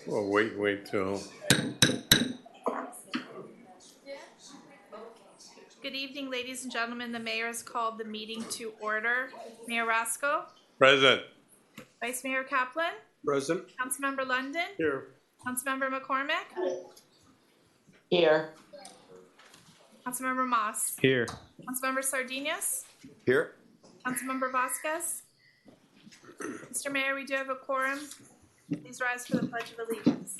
Well, wait till. Good evening, ladies and gentlemen. The mayor has called the meeting to order. Mayor Roscoe, Present. Vice Mayor Kaplan, Present. Councilmember London, Here. Councilmember McCormick, Here. Councilmember Moss, Here. Councilmember Sardinius, Here. Councilmember Vasquez. Mr. Mayor, we do have a quorum. Please rise for the Pledge of Allegiance.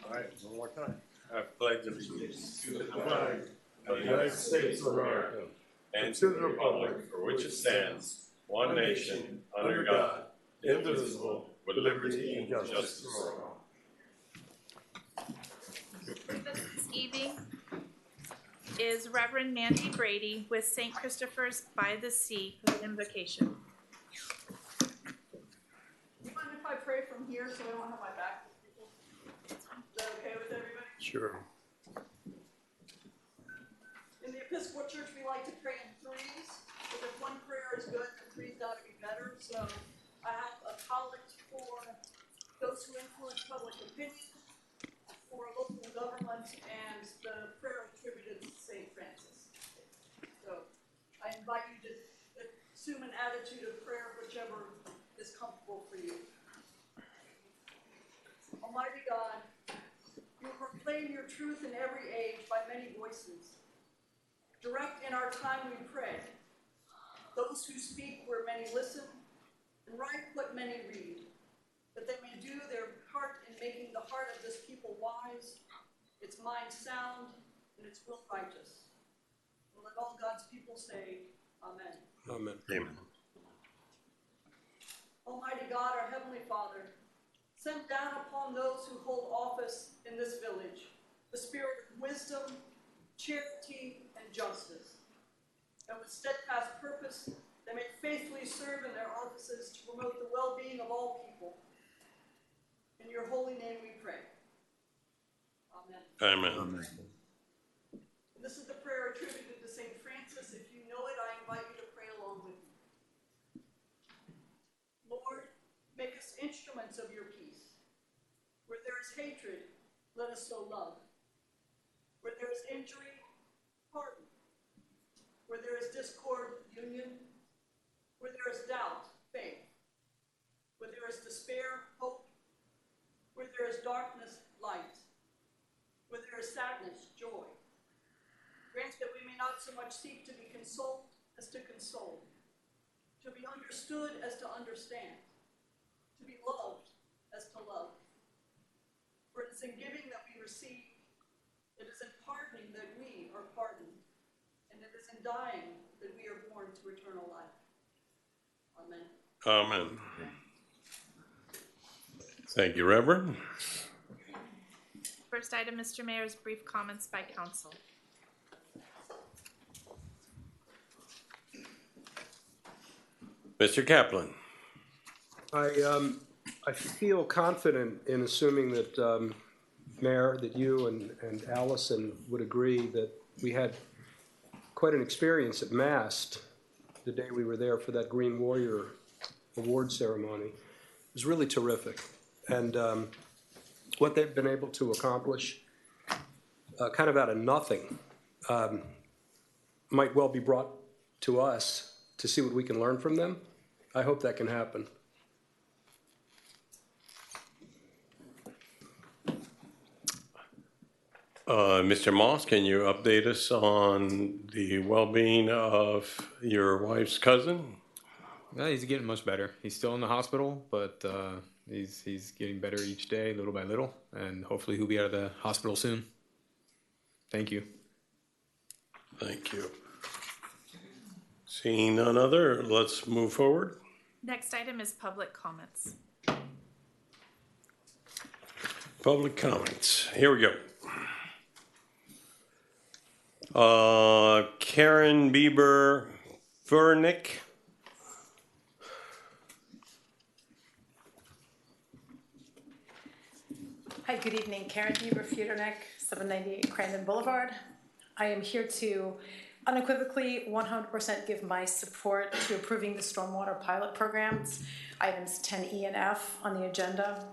All right, one more time. I pledge allegiance to the flag of the United States of America and to the republic for which it stands, one nation, under God, indivisible, with liberty and justice for all. This evening is Reverend Mandy Brady with St. Christopher's by the Sea for the invocation. You mind if I pray from here so I don't have my back to people? Is that okay with everybody? Sure. In the Episcopal Church, we like to pray in threes. But if one prayer is good, the three's got to be better. So I have a collect for those who influence public opinion, for local government, and the prayer attributed to St. Francis. So I invite you to assume an attitude of prayer, whichever is comfortable for you. Almighty God, you proclaim your truth in every age by many voices. Direct in our time, we pray. Those who speak where many listen, and write what many read, that they may do their part in making the heart of this people wise, its mind sound, and its will righteous. And let all God's people say, Amen. Amen. Amen. Almighty God, our Heavenly Father, send down upon those who hold office in this village the spirit of wisdom, charity, and justice. And with steadfast purpose, they may faithfully serve in their offices to promote the well-being of all people. In your holy name we pray. Amen. Amen. Amen. And this is the prayer attributed to St. Francis. If you know it, I invite you to pray along with me. Lord, make us instruments of your peace. Where there is hatred, let us sow love. Where there is injury, pardon. Where there is discord, union. Where there is doubt, faith. Where there is despair, hope. Where there is darkness, light. Where there is sadness, joy. Grant that we may not so much seek to be consoled as to console, to be understood as to understand, to be loved as to love. For it is in giving that we receive, it is in pardoning that we are pardoned, and it is in dying that we are born to eternal life. Amen. Amen. Thank you, Reverend. First item, Mr. Mayor's brief comments by council. Mr. Kaplan. I feel confident in assuming that, Mayor, that you and Allison would agree that we had quite an experience at MAST the day we were there for that Green Warrior award ceremony. It was really terrific. And what they've been able to accomplish kind of out of nothing might well be brought to us to see what we can learn from them. I hope that can happen. Mr. Moss, can you update us on the well-being of your wife's cousin? Yeah, he's getting much better. He's still in the hospital, but he's getting better each day, little by little, and hopefully he'll be out of the hospital soon. Thank you. Thank you. Seeing none other, let's move forward. Next item is public comments. Public comments. Here we go. Karen Bieber Furnick. Hi, good evening. Karen Bieber Futernick, 798 Crandon Boulevard. I am here to unequivocally 100% give my support to approving the stormwater pilot programs, items 10E and F on the agenda.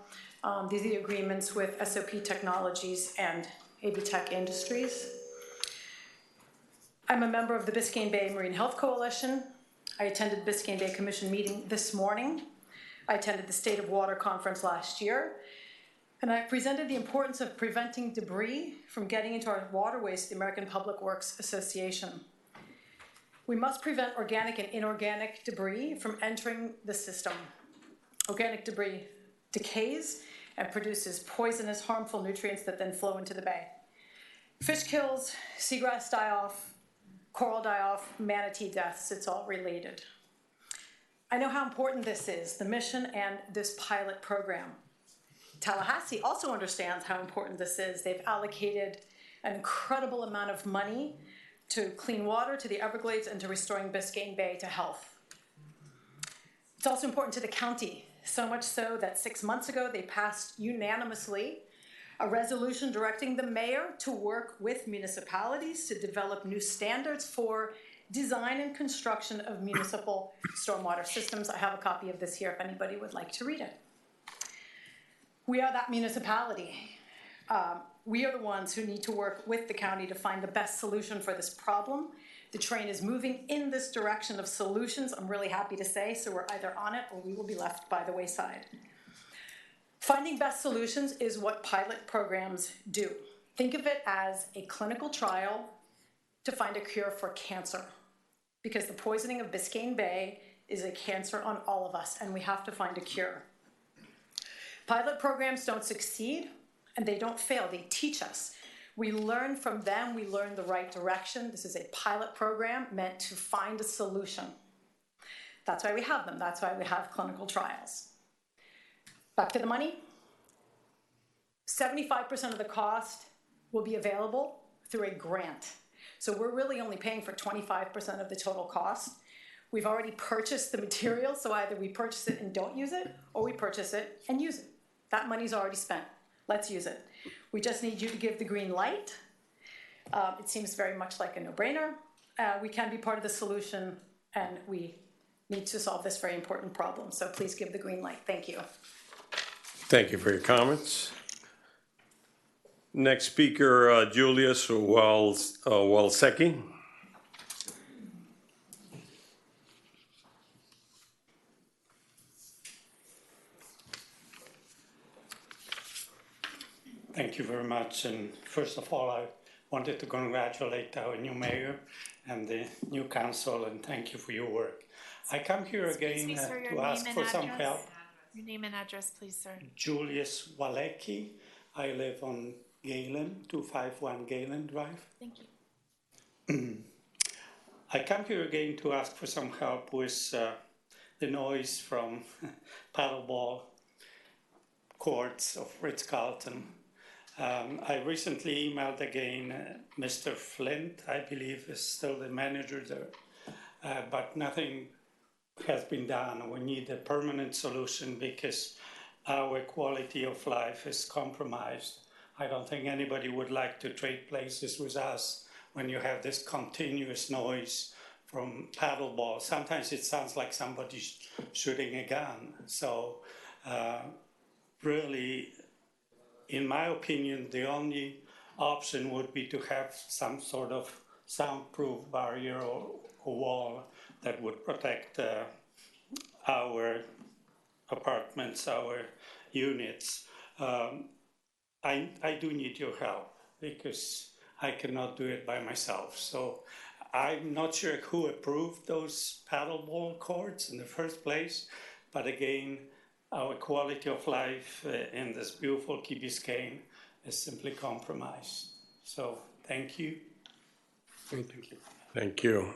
These are the agreements with SOP Technologies and AB Tech Industries. I'm a member of the Biscayne Bay Marine Health Coalition. I attended Biscayne Bay Commission meeting this morning. I attended the State of Water Conference last year. And I presented the importance of preventing debris from getting into our waterways to the American Public Works Association. We must prevent organic and inorganic debris from entering the system. Organic debris decays and produces poisonous, harmful nutrients that then flow into the bay. Fish kills, seagrass die off, coral die off, manatee deaths, it's all related. I know how important this is, the mission and this pilot program. Tallahassee also understands how important this is. They've allocated an incredible amount of money to clean water, to the Everglades, and to restoring Biscayne Bay to health. It's also important to the county, so much so that 6 months ago they passed unanimously a resolution directing the mayor to work with municipalities to develop new standards for design and construction of municipal stormwater systems. I have a copy of this here if anybody would like to read it. We are that municipality. We are the ones who need to work with the county to find the best solution for this problem. The train is moving in this direction of solutions, I'm really happy to say, so we're either on it or we will be left by the wayside. Finding best solutions is what pilot programs do. Think of it as a clinical trial to find a cure for cancer, because the poisoning of Biscayne Bay is a cancer on all of us, and we have to find a cure. Pilot programs don't succeed, and they don't fail. They teach us. We learn from them. We learn the right direction. This is a pilot program meant to find a solution. That's why we have them. That's why we have clinical trials. Back to the money. 75% of the cost will be available through a grant. So we're really only paying for 25% of the total cost. We've already purchased the material, so either we purchase it and don't use it, or we purchase it and use it. That money's already spent. Let's use it. We just need you to give the green light. It seems very much like a no-brainer. We can be part of the solution, and we need to solve this very important problem. So please give the green light. Thank you. Thank you for your comments. Next speaker, Julius Walsecki. Thank you very much. And first of all, I wanted to congratulate our new mayor and the new council, and thank you for your work. I come here again to ask for some help. Your name and address, please, sir. Julius Walsecki. I live on Galen, 251 Galen Drive. Thank you. I come here again to ask for some help with the noise from paddleball courts of Ritz-Carlton. I recently emailed again Mr. Flint, I believe is still the manager there, but nothing has been done. We need a permanent solution because our quality of life is compromised. I don't think anybody would like to trade places with us when you have this continuous noise from paddleball. Sometimes it sounds like somebody's shooting a gun. So really, in my opinion, the only option would be to have some sort of soundproof barrier or wall that would protect our apartments, our units. I do need your help because I cannot do it by myself. So I'm not sure who approved those paddleball courts in the first place, but again, our quality of life in this beautiful Key Biscayne is simply compromised. So thank you. Thank you. Thank you.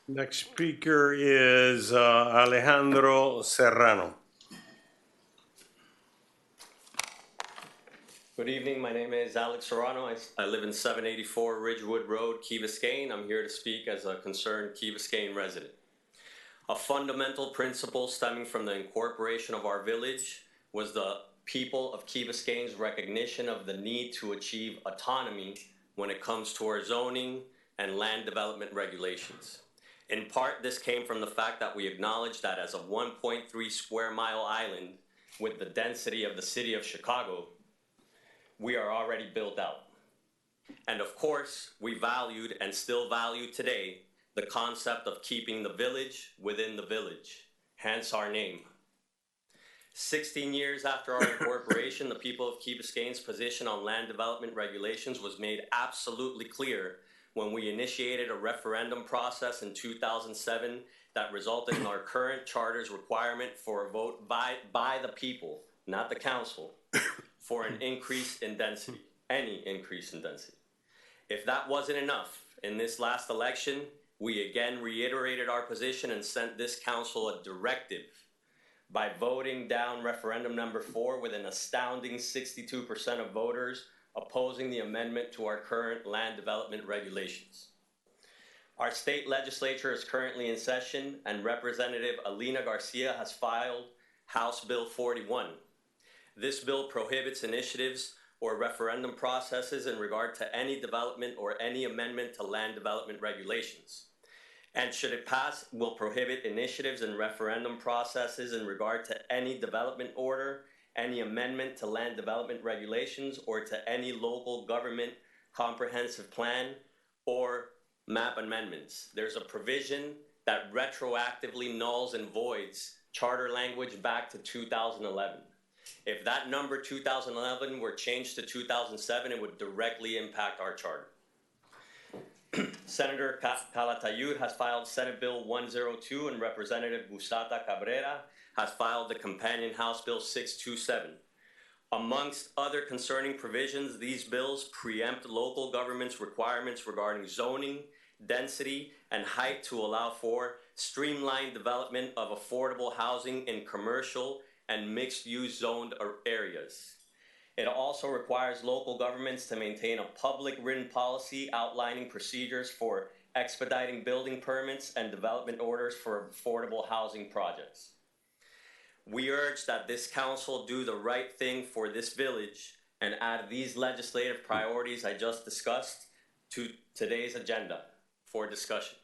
Next speaker is Alejandro Serrano. Good evening, my name is Alex Serrano. I live in 784 Ridgewood Road, Key Biscayne. I'm here to speak as a concerned Key Biscayne resident. A fundamental principle stemming from the incorporation of our village was the people of Key Biscayne's recognition of the need to achieve autonomy when it comes to our zoning and land development regulations. In part, this came from the fact that we acknowledge that as a 1.3 square mile island with the density of the city of Chicago, we are already built out. And of course, we valued and still value today the concept of keeping the village within the village, hence our name. 16 years after our incorporation, the people of Key Biscayne's position on land development regulations was made absolutely clear when we initiated a referendum process in 2007 that resulted in our current charter's requirement for a vote by the people, not the council, for an increase in density, any increase in density. If that wasn't enough, in this last election, we again reiterated our position and sent this council a directive by voting down referendum number 4 with an astounding 62% of voters opposing the amendment to our current land development regulations. Our state legislature is currently in session, and Representative Alina Garcia has filed House Bill 41. This bill prohibits initiatives or referendum processes in regard to any development or any amendment to land development regulations. And should it pass, will prohibit initiatives and referendum processes in regard to any development order, any amendment to land development regulations, or to any local government comprehensive plan or map amendments. There's a provision that retroactively nulls and voids charter language back to 2011. If that number 2011 were changed to 2007, it would directly impact our charter. Senator Calatayud has filed Senate Bill 102, and Representative Busata Cabrera has filed the companion House Bill 627. Amongst other concerning provisions, these bills preempt local government's requirements regarding zoning, density, and height to allow for streamlined development of affordable housing in commercial and mixed-use zoned areas. It also requires local governments to maintain a public written policy outlining procedures for expediting building permits and development orders for affordable housing projects. We urge that this council do the right thing for this village and add these legislative priorities I just discussed to today's agenda for discussion.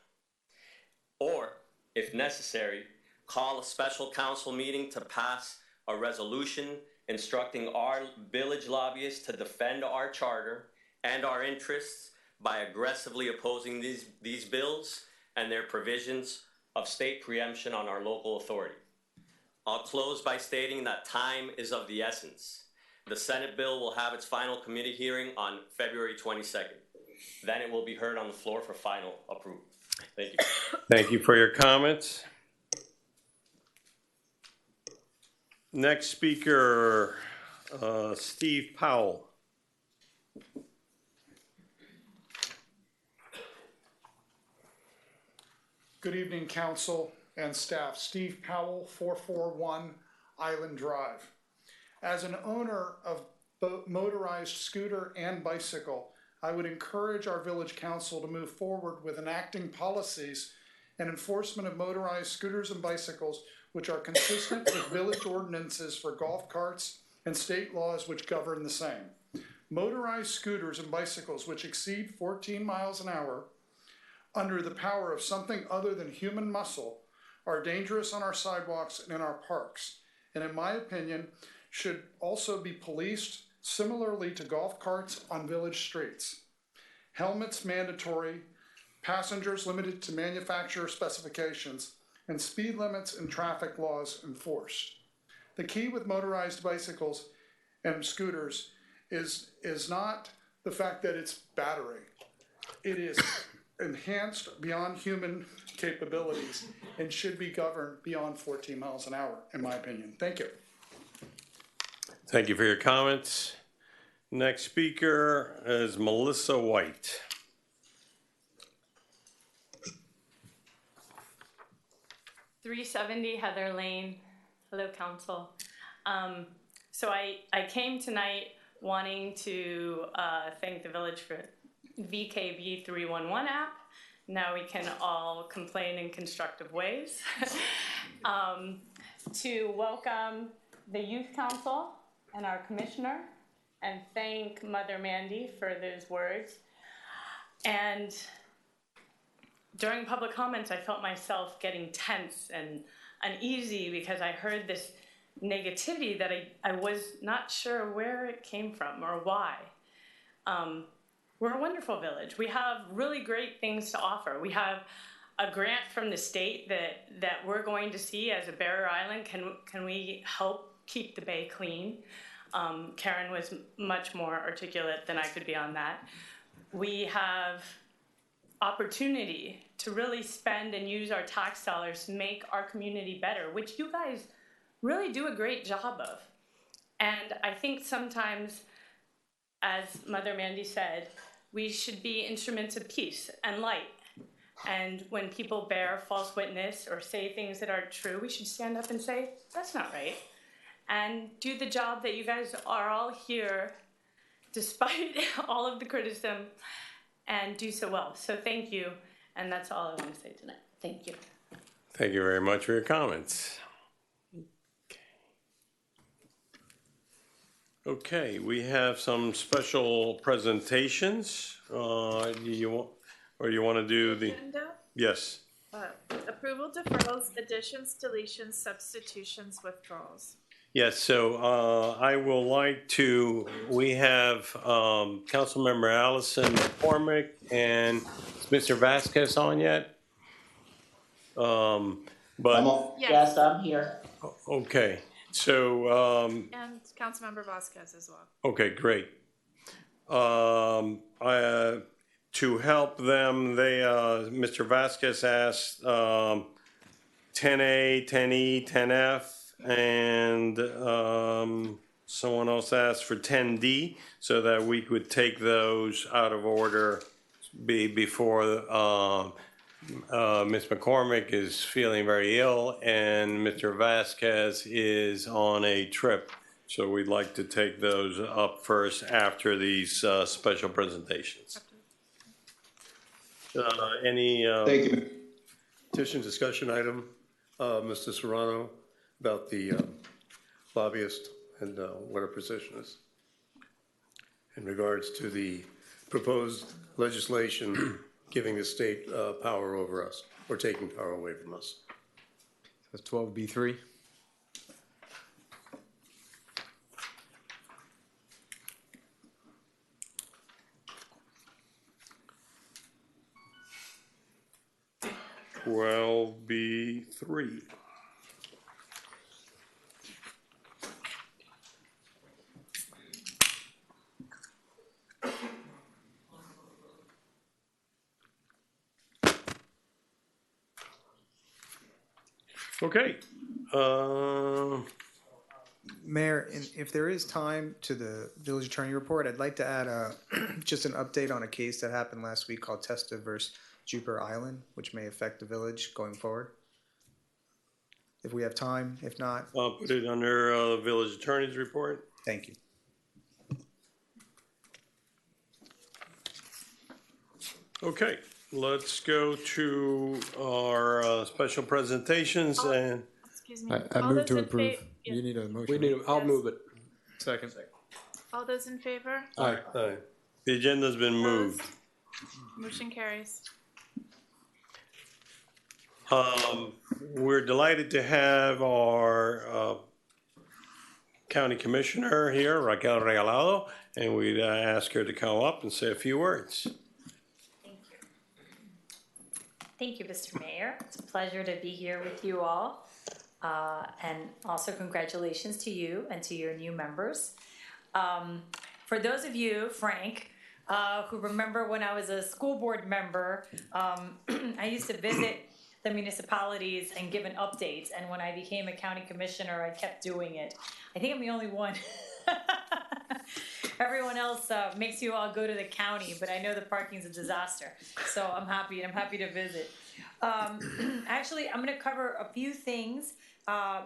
Or, if necessary, call a special council meeting to pass a resolution instructing our village lobbyists to defend our charter and our interests by aggressively opposing these bills and their provisions of state preemption on our local authority. I'll close by stating that time is of the essence. The Senate bill will have its final committee hearing on February 22nd. Then it will be heard on the floor for final approval. Thank you. Thank you for your comments. Next speaker, Steve Powell. Good evening, council and staff. Steve Powell, 441 Island Drive. As an owner of both motorized scooter and bicycle, I would encourage our village council to move forward with enacting policies and enforcement of motorized scooters and bicycles which are consistent with village ordinances for golf carts and state laws which govern the same. Motorized scooters and bicycles which exceed 14 miles an hour under the power of something other than human muscle are dangerous on our sidewalks and in our parks, and in my opinion, should also be policed similarly to golf carts on village streets. Helmets mandatory, passengers limited to manufacturer specifications, and speed limits and traffic laws enforced. The key with motorized bicycles and scooters is not the fact that it's battery. It is enhanced beyond human capabilities and should be governed beyond 14 miles an hour, in my opinion. Thank you. Thank you for your comments. Next speaker is Melissa White. .370 Heather Lane. Hello, council. So I came tonight wanting to thank the village for VKB 311 app. Now we can all complain in constructive ways. To welcome the youth council and our commissioner and thank Mother Mandy for those words. And during public comments, I felt myself getting tense and uneasy because I heard this negativity that I was not sure where it came from or why. We're a wonderful village. We have really great things to offer. We have a grant from the state that we're going to see as a barrier island. Can we help keep the bay clean? Karen was much more articulate than I could be on that. We have opportunity to really spend and use our tax dollars to make our community better, which you guys really do a great job of. And I think sometimes, as Mother Mandy said, we should be instruments of peace and light. And when people bear false witness or say things that are true, we should stand up and say, that's not right. And do the job that you guys are all here, despite all of the criticism, and do so well. So thank you, and that's all I want to say tonight. Thank you. Thank you very much for your comments. Okay, we have some special presentations. Do you want to do the? Agenda? Yes. Approval, deferrals, additions, deletions, substitutions, withdrawals. Yes, so I will like to, we have Councilmember Allison McCormick and is Mr. Vasquez on yet? But, Yes, I'm here. okay, so, And Councilmember Vasquez as well. okay, great. To help them, Mr. Vasquez asked 10A, 10E, 10F, and someone else asked for 10D, so that we could take those out of order before Ms. McCormick is feeling very ill and Mr. Vasquez is on a trip. So we'd like to take those up first after these special presentations. Any Thank you. Petition discussion item, Mr. Serrano, about the lobbyist and what her position is in regards to the proposed legislation giving the state power over us or taking power away from us. That's 12B3. B3. Okay. Mayor, if there is time to the village attorney report, I'd like to add just an update on a case that happened last week called Testa versus Jupiter Island, which may affect the village going forward. If we have time, if not. I'll put it under village attorney's report. Thank you. Okay, let's go to our special presentations and. Excuse me. I All move those to in approve. fa- yeah. You need a motion. We need, I'll Yes. move it. Second. All those in favor? Aye. The agenda's been moved. Motion carries. We're delighted to have our county commissioner here, Raquel Regalado, and we'd ask her to come up and say a few words. Thank you. Thank you, Mr. Mayor. It's a pleasure to be here with you all. And also congratulations to you and to your new members. For those of you, Frank, who remember when I was a school board member, I used to visit the municipalities and give an updates. And when I became a county commissioner, I kept doing it. I think I'm the only one. Everyone else makes you all go to the county, but I know the parking's a disaster. So I'm happy to visit. Actually, I'm gonna cover a few things,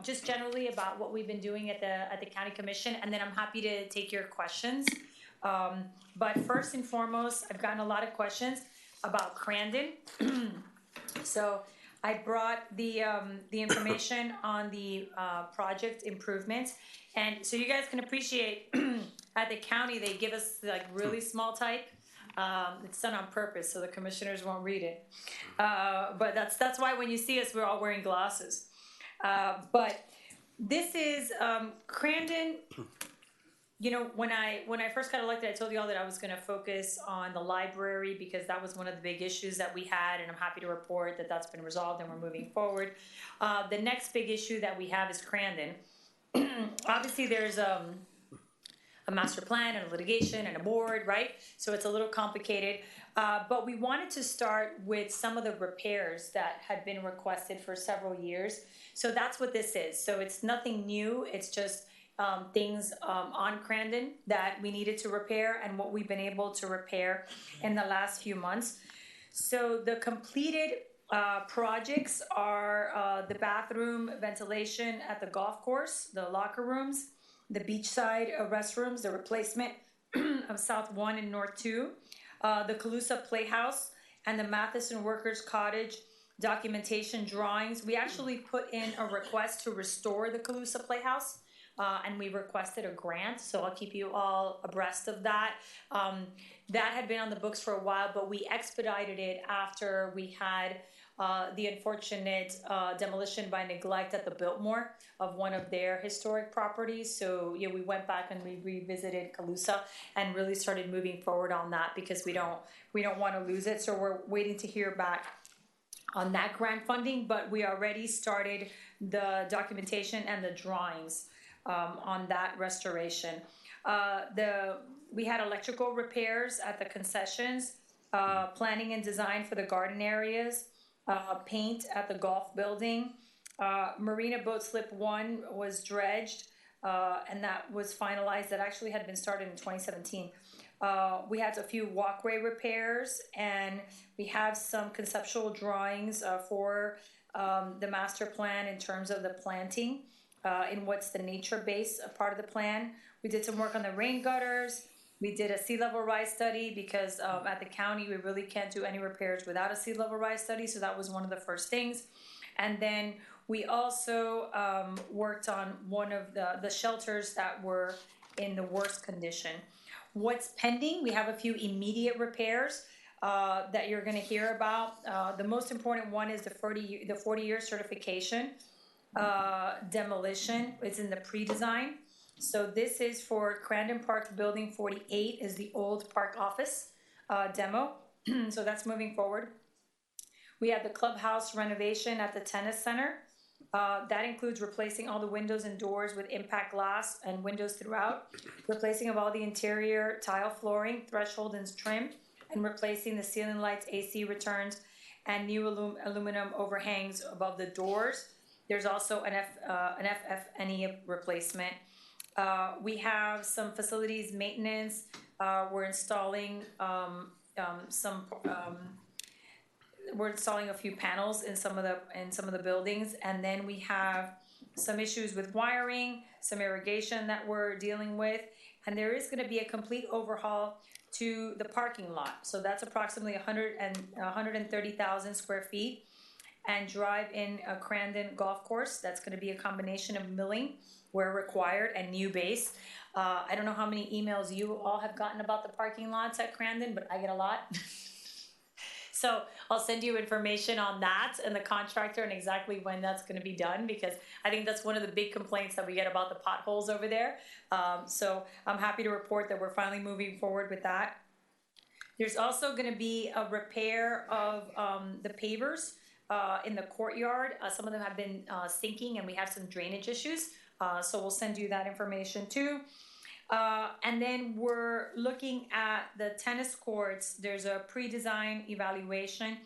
just generally about what we've been doing at the county commission, and then I'm happy to take your questions. But first and foremost, I've gotten a lot of questions about Crandon. So I brought the information on the project improvements. And so you guys can appreciate, at the county, they give us like really small type. It's done on purpose, so the commissioners won't read it. But that's why when you see us, we're all wearing glasses. But this is Crandon. You know, when I first got elected, I told you all that I was going to focus on the library because that was one of the big issues that we had, and I'm happy to report that that's been resolved and we're moving forward. The next big issue that we have is Crandon. Obviously, there's a master plan and a litigation and a board, right? So it's a little complicated. But we wanted to start with some of the repairs that had been requested for several years. So that's what this is. So it's nothing new. It's just things on Crandon that we needed to repair and what we've been able to repair in the last few months. So the completed projects are the bathroom ventilation at the golf course, the locker rooms, the beachside restrooms, the replacement of South 1 and North 2, the Calusa Playhouse, and the Matheson Workers Cottage documentation drawings. We actually put in a request to restore the Calusa Playhouse. And we requested a grant, so I'll keep you all abreast of that. That had been on the books for a while, but we expedited it after we had the unfortunate demolition by neglect at the Biltmore of one of their historic properties. So yeah, we went back and we revisited Calusa and really started moving forward on that because we don't want to lose it. So we're waiting to hear back on that grant funding, but we already started the documentation and the drawings on that restoration. We had electrical repairs at the concessions, planning and design for the garden areas, paint at the golf building. Marina Boat Slip 1 was dredged, and that was finalized. That actually had been started in 2017. We had a few walkway repairs, and we have some conceptual drawings for the master plan in terms of the planting. In what's the nature base part of the plan. We did some work on the rain gutters. We did a sea level rise study because at the county we really can't do any repairs without a sea level rise study, so that was one of the first things. And then we also worked on one of the shelters that were in the worst condition. What's pending? We have a few immediate repairs that you're going to hear about. The most important one is the 40-year certification. Demolition. It's in the pre-design. So this is for Crandon Park Building 48 is the old park office demo. So that's moving forward. We have the clubhouse renovation at the tennis center. That includes replacing all the windows and doors with impact glass and windows throughout, replacing of all the interior tile flooring, threshold and trim, and replacing the ceiling lights, AC returns, and new aluminum overhangs above the doors. There's also an FF&E replacement. We have some facilities maintenance. We're installing we're installing a few panels in some of the buildings, and then we have some issues with wiring, some irrigation that we're dealing with, and there is going to be a complete overhaul to the parking lot. So that's approximately 130,000 square feet. And drive-in Crandon Golf Course. That's going to be a combination of milling where required and new base. I don't know how many emails you all have gotten about the parking lots at Crandon, but I get a lot. So I'll send you information on that and the contractor and exactly when that's going to be done, because I think that's one of the big complaints that we get about the potholes over there. So I'm happy to report that we're finally moving forward with that. There's also going to be a repair of the pavers in the courtyard. Some of them have been sinking and we have some drainage issues. So we'll send you that information too. And then we're looking at the tennis courts. There's a pre-design evaluation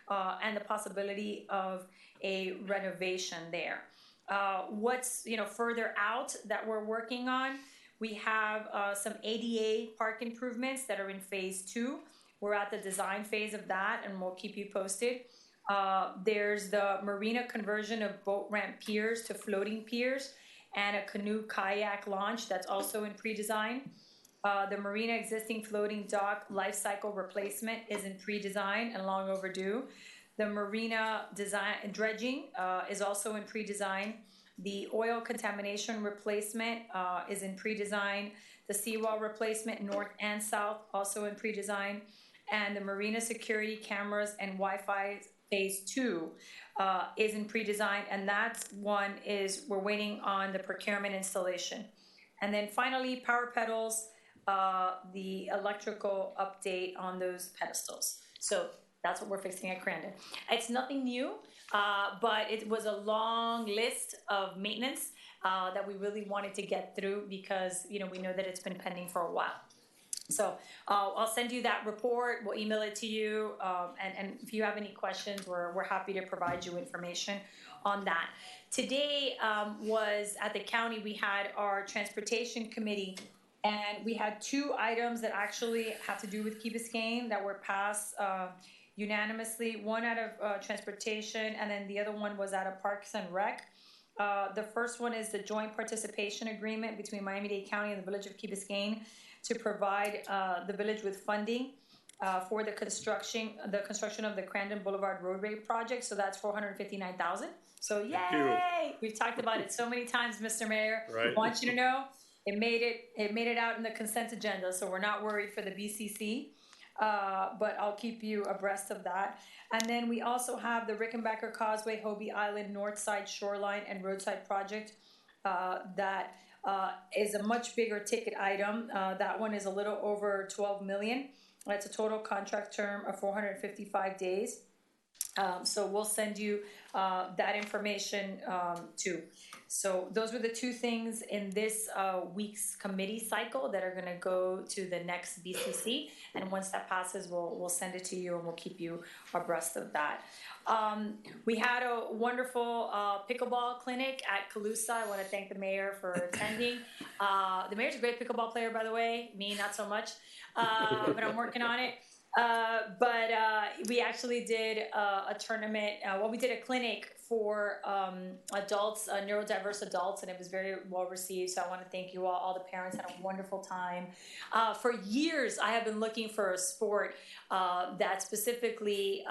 and the possibility of a renovation there. What's further out that we're working on, we have some ADA park improvements that are in phase 2. We're at the design phase of that and we'll keep you posted. There's the marina conversion of boat ramp piers to floating piers and a canoe kayak launch that's also in pre-design. The marina existing floating dock life cycle replacement is in pre-design and long overdue. The marina design dredging is also in pre-design. The oil contamination replacement is in pre-design. The seawall replacement, north and south, also in pre-design. And the marina security cameras and Wi-Fi phase 2 is in pre-design, and that's one is we're waiting on the procurement installation. And then finally, power pedals, the electrical update on those pedestals. So that's what we're fixing at Crandon. It's nothing new, but it was a long list of maintenance that we really wanted to get through because, you know, we know that it's been pending for a while. So I'll send you that report, we'll email it to you, and if you have any questions, we're happy to provide you information on that. Today was at the county, we had our transportation committee, and we had 2 items that actually have to do with Key Biscayne that were passed unanimously, one out of transportation, and then the other one was out of Parks and Rec. The first one is the joint participation agreement between Miami-Dade County and the Village of Key Biscayne to provide the village with funding for the construction of the Crandon Boulevard roadway project. So that's $459,000. So yay! We've talked about it so many times, Mr. Mayor. Right. I want you to know it made it out in the consent agenda. So we're not worried for the BCC, but I'll keep you abreast of that. And then we also have the Rickenbacker Causeway, Hobie Island, Northside Shoreline and Roadside Project that is a much bigger ticket item. That one is a little over 12 million. That's a total contract term of 455 days. So we'll send you that information too. So those were the 2 things in this week's committee cycle that are gonna go to the next BCC. And once that passes, we'll send it to you and we'll keep you abreast of that. We had a wonderful pickleball clinic at Calusa. I want to thank the mayor for attending. The mayor's a great pickleball player, by the way. Me, not so much, but I'm working on it. But we actually did a tournament. We did a clinic for adults, neurodiverse adults, and it was very well received. So I want to thank you all. All the parents had a wonderful time. For years, I have been looking for a sport that specifically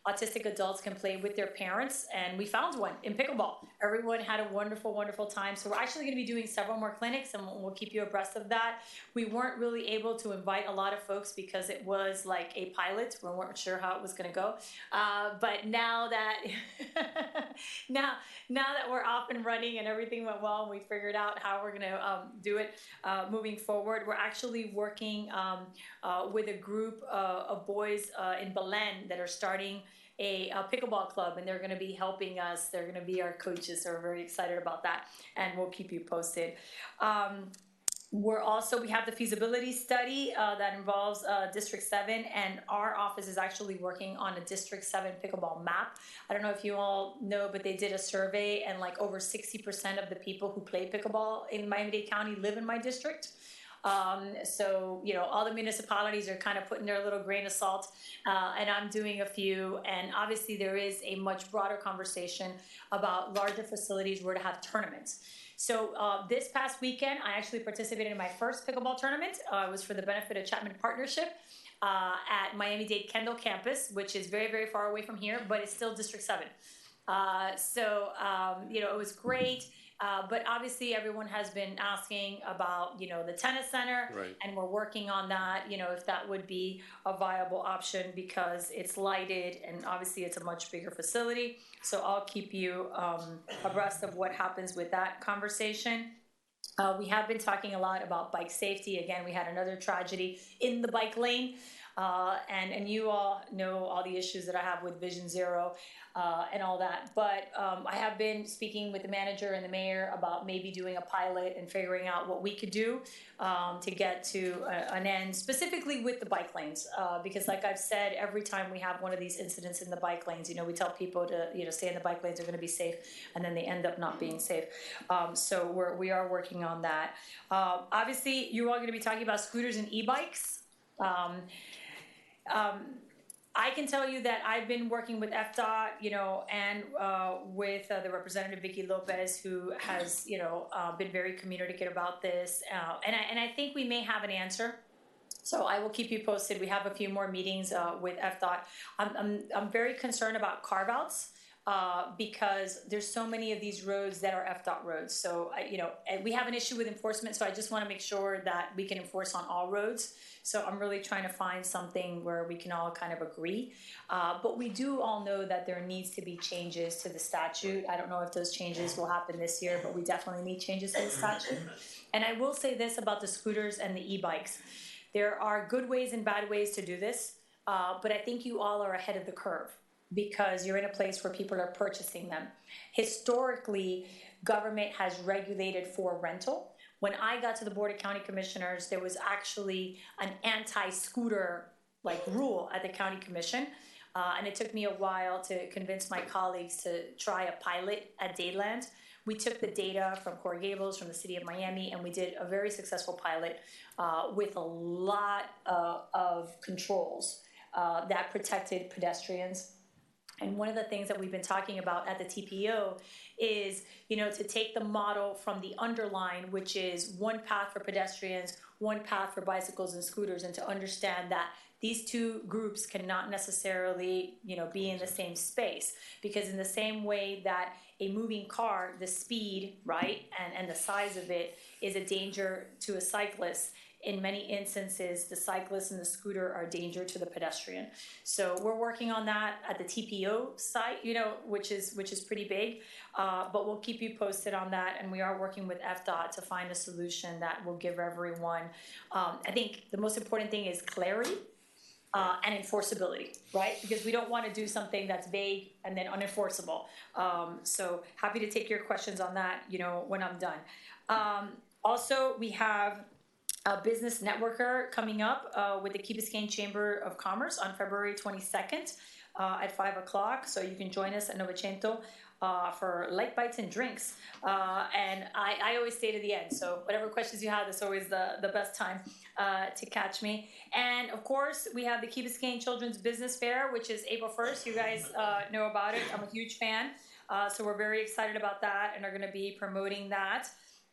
autistic adults can play with their parents, and we found one in pickleball. Everyone had a wonderful, wonderful time. So we're actually going to be doing several more clinics, and we'll keep you abreast of that. We weren't really able to invite a lot of folks because it was like a pilot. We weren't sure how it was going to go. But now that now that we're off and running and everything went well, and we figured out how we're going to do it moving forward, we're actually working with a group of boys in Belen that are starting a pickleball club, and they're going to be helping us. They're going to be our coaches, so we're very excited about that, and we'll keep you posted. We have the feasibility study that involves District 7, and our office is actually working on a District 7 pickleball map. I don't know if you all know, but they did a survey, and like over 60% of the people who play pickleball in Miami-Dade County live in my district. So, you know, all the municipalities are kind of putting their little grain of salt, and I'm doing a few. And obviously there is a much broader conversation about larger facilities where to have tournaments. So this past weekend, I actually participated in my first pickleball tournament. It was for the benefit of Chapman Partnership at Miami-Dade Kendall campus, which is very, very far away from here, but it's still District 7. You know, it was great. But obviously everyone has been asking about, you know, the tennis center, Right. And we're working on that, you know, if that would be a viable option because it's lighted and obviously it's a much bigger facility. So I'll keep you abreast of what happens with that conversation. We have been talking a lot about bike safety. Again, we had another tragedy in the bike lane. And you all know all the issues that I have with Vision Zero and all that. But I have been speaking with the manager and the mayor about maybe doing a pilot and figuring out what we could do to get to an end, specifically with the bike lanes. Because like I've said, every time we have one of these incidents in the bike lanes, you know, we tell people to, you know, stay in the bike lanes, they're going to be safe, and then they end up not being safe. So we are working on that. Obviously, you are going to be talking about scooters and e-bikes. I can tell you that I've been working with FDOT, you know, and with the representative Vicky Lopez, who has, you know, been very communicative about this, and I think we may have an answer So I will keep you posted. We have a few more meetings with FDOT. I'm very concerned about carve-outs because there's so many of these roads that are FDOT roads. So, and we have an issue with enforcement, so I just want to make sure that we can enforce on all roads. So I'm really trying to find something where we can all kind of agree. But we do all know that there needs to be changes to the statute. I don't know if those changes will happen this year, but we definitely need changes to the statute. And I will say this about the scooters and the e-bikes. There are good ways and bad ways to do this, but I think you all are ahead of the curve because you're in a place where people are purchasing them. Historically, government has regulated for rental. When I got to the Board of County Commissioners, there was actually an anti-scooter rule at the County Commission. And it took me a while to convince my colleagues to try a pilot at Dayland. We took the data from Coral Gables, from the city of Miami, and we did a very successful pilot with a lot of controls that protected pedestrians. And one of the things that we've been talking about at the TPO is, to take the model from the underline, which is one path for pedestrians, one path for bicycles and scooters, and to understand that these two groups cannot necessarily, be in the same space. Because in the same way that a moving car, the speed, right, and the size of it is a danger to a cyclist, in many instances, the cyclist and the scooter are a danger to the pedestrian. So we're working on that at the TPO site, which is pretty big. But we'll keep you posted on that, and we are working with FDOT to find a solution that will give everyone. I think the most important thing is clarity. And enforceability, right? Because we don't want to do something that's vague and then unenforceable. So happy to take your questions on that, when I'm done. Also, we have a business networker coming up with the Key Biscayne Chamber of Commerce on February 22nd at 5 o'clock. So you can join us at Novecento for light bites and drinks. And I always stay to the end. So whatever questions you have, that's always the best time to catch me. And of course, we have the Key Biscayne Children's Business Fair, which is April 1st. You guys know about it. I'm a huge fan. So we're very excited about that and are going to be promoting that.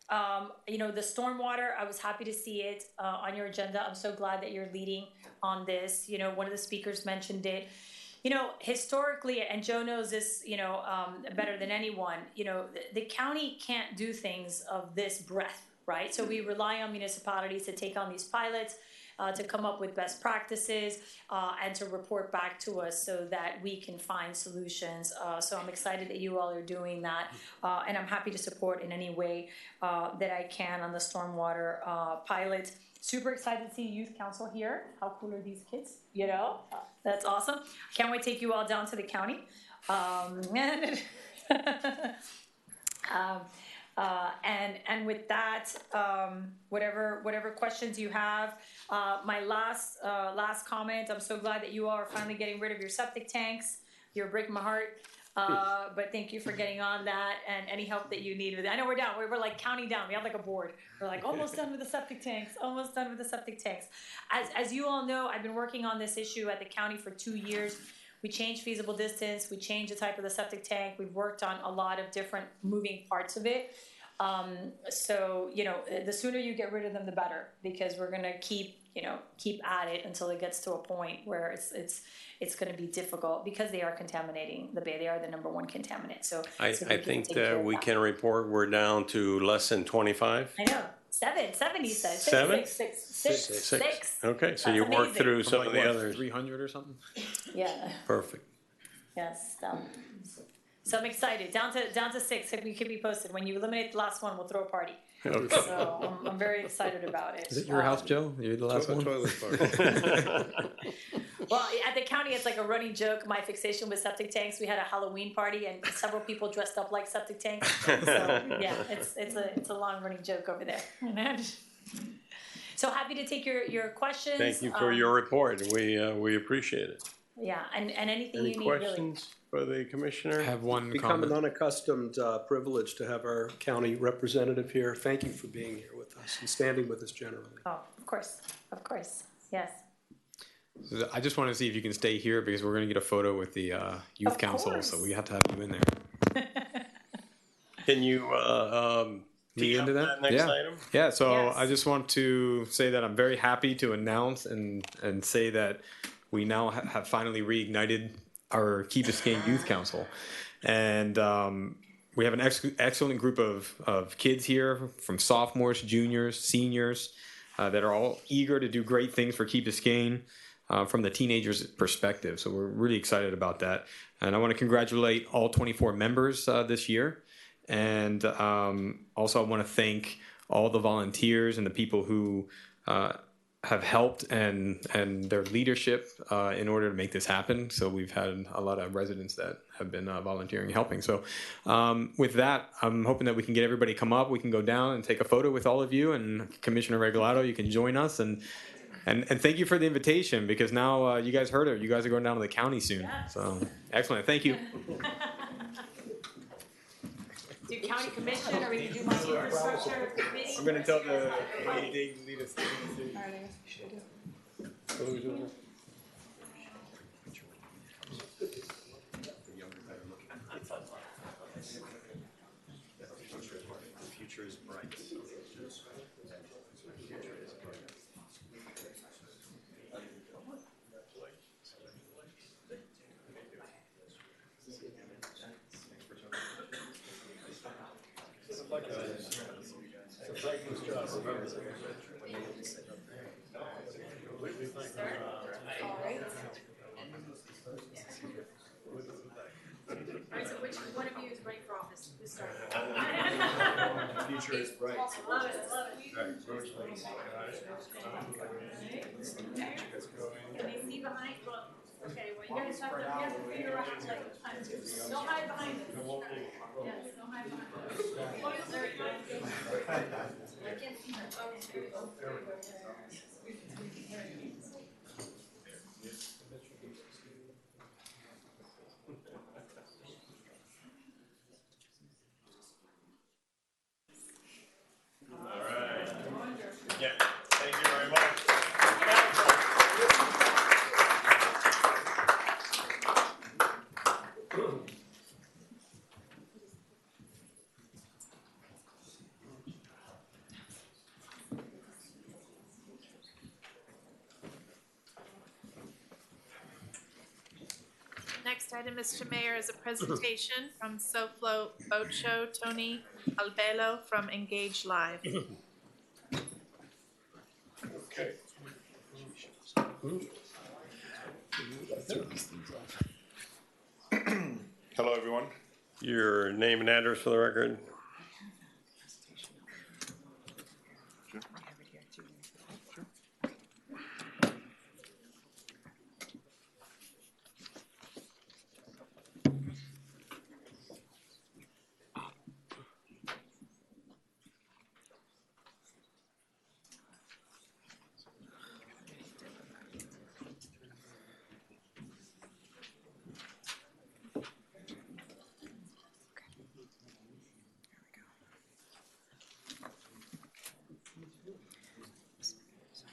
The stormwater, I was happy to see it on your agenda. I'm so glad that you're leading on this. One of the speakers mentioned it. Historically, and Joe knows this, better than anyone, the county can't do things of this breadth, right? So we rely on municipalities to take on these pilots, to come up with best practices, and to report back to us so that we can find solutions. So I'm excited that you all are doing that, and I'm happy to support in any way that I can on the stormwater pilot. Super excited to see Youth Council here. How cool are these kids? That's awesome. Can't wait to take you all down to the county. And with that, whatever questions you have, my last comment. I'm so glad that you all are finally getting rid of your septic tanks. You're breaking my heart. But thank you for getting on that, and any help that you need with it. I know we're down. We're counting down. We have a board. We're almost done with the septic tanks. Almost done with the septic tanks. As you all know, I've been working on this issue at the county for 2 years. We changed feasible distance. We changed the type of the septic tank. We've worked on a lot of different moving parts of it. So the sooner you get rid of them, the better, because we're gonna keep at it until it gets to a point where it's going to be difficult, because they are contaminating the bay. They are the #1 contaminant. So I think that we can report we're down to less than 25. I know. 7 he said. 7? Six. Okay, so That's you work amazing. through some of the others. 300 or something? Yeah. Perfect. Yes. So I'm excited. Down to 6. We can be posted. When you eliminate the last one, we'll throw a party. Okay. So I'm very excited about it. Is it your house, Joe? You're the last one? Well, at the county, it's like a running joke. My fixation with septic tanks. We had a Halloween party, and several people dressed up like septic tanks. So yeah, it's a long running joke over there. So happy to take your questions. Thank you for your report. We appreciate it. Yeah, and anything Any you need, questions for the commissioner? I have one Become comment. an unaccustomed privilege to have our county representative here. Thank you for being here with us and standing with us generally. Oh, of course, yes. So I just want to see if you can stay here, because we're going to get a photo with the youth Of council, course. so we have to have you in there. Can you lead into that? Next yeah. item? Yeah, so Yes. I just want to say that I'm very happy to announce and say that we now have finally reignited our Key Biscayne Youth Council. And we have an excellent group of kids here, from sophomores, juniors, seniors, that are all eager to do great things for Key Biscayne from the teenagers' perspective. So we're really excited about that. And I want to congratulate all 24 members this year. And also I want to thank all the volunteers and the people who have helped and their leadership in order to make this happen. So we've had a lot of residents that have been volunteering, helping. So with that, I'm hoping that we can get everybody to come up. We can go down and take a photo with all of you, and Commissioner Regalado, you can join us. And thank you for the invitation, because now you guys heard it. You guys are going down to the county soon. Yes. So excellent. Thank you. Do county commission, or we can do my infrastructure committee? I'm going to tell the lady to lead us. The future is bright. All right, so which one of you is running for office? Who's starting? The future is bright. Love it, love it. Can they see behind? Look, okay, well, you guys have to figure out, like, don't hide behind us. Yes, don't hide behind us. Oh, you'll very good. I can't see her. Oh, there we go. There we go. All right. Yeah, thank you very much. Next item, Mr. Mayor, is a presentation from SoFlo Boat Show, Tony Albelo from Engage Live. Okay. Hello, everyone. Your name and address for the record?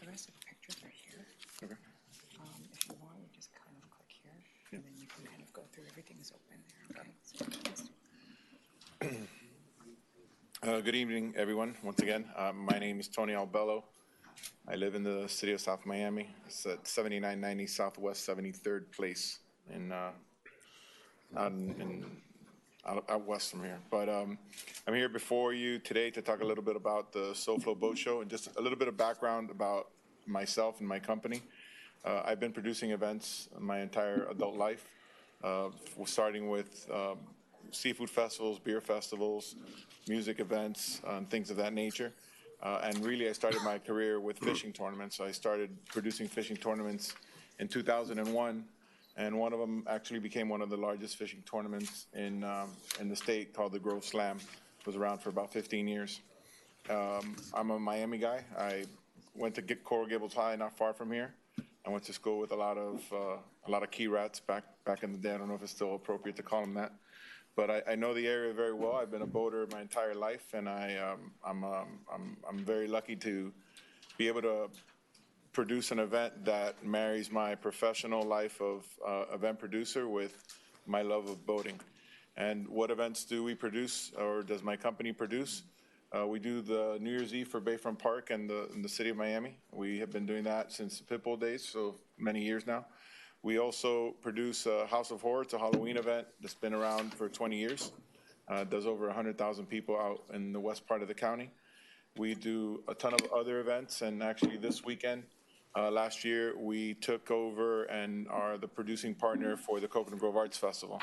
The rest of the pictures are here. Okay. If you want, you just kind of click here, and then you can kind of go through. Everything is open there, okay? Good evening, everyone. Once again, my name is Tony Albello. I live in the city of South Miami. It's at 7990 Southwest 73rd Place out west from here. But I'm here before you today to talk a little bit about the SoFlo Boat Show and just a little bit of background about myself and my company. I've been producing events my entire adult life, starting with seafood festivals, beer festivals, music events, and things of that nature. And really, I started my career with fishing tournaments. I started producing fishing tournaments in 2001, and one of them actually became one of the largest fishing tournaments in the state, called the Grove Slam. It was around for about 15 years. I'm a Miami guy. I went to Coral Gables High, not far from here. I went to school with a lot of key rats back in the day. I don't know if it's still appropriate to call them that. But I know the area very well. I've been a boater my entire life, and I'm very lucky to be able to produce an event that marries my professional life of event producer with my love of boating. And what events do we produce, or does my company produce? We do the New Year's Eve for Bayfront Park and the city of Miami. We have been doing that since the Pitbull days, so many years now. We also produce House of Horror. It's a Halloween event that's been around for 20 years. Does over 100,000 people out in the west part of the county. We do a ton of other events, and actually this weekend, last year, we took over and are the producing partner for the Coconut Grove Arts Festival.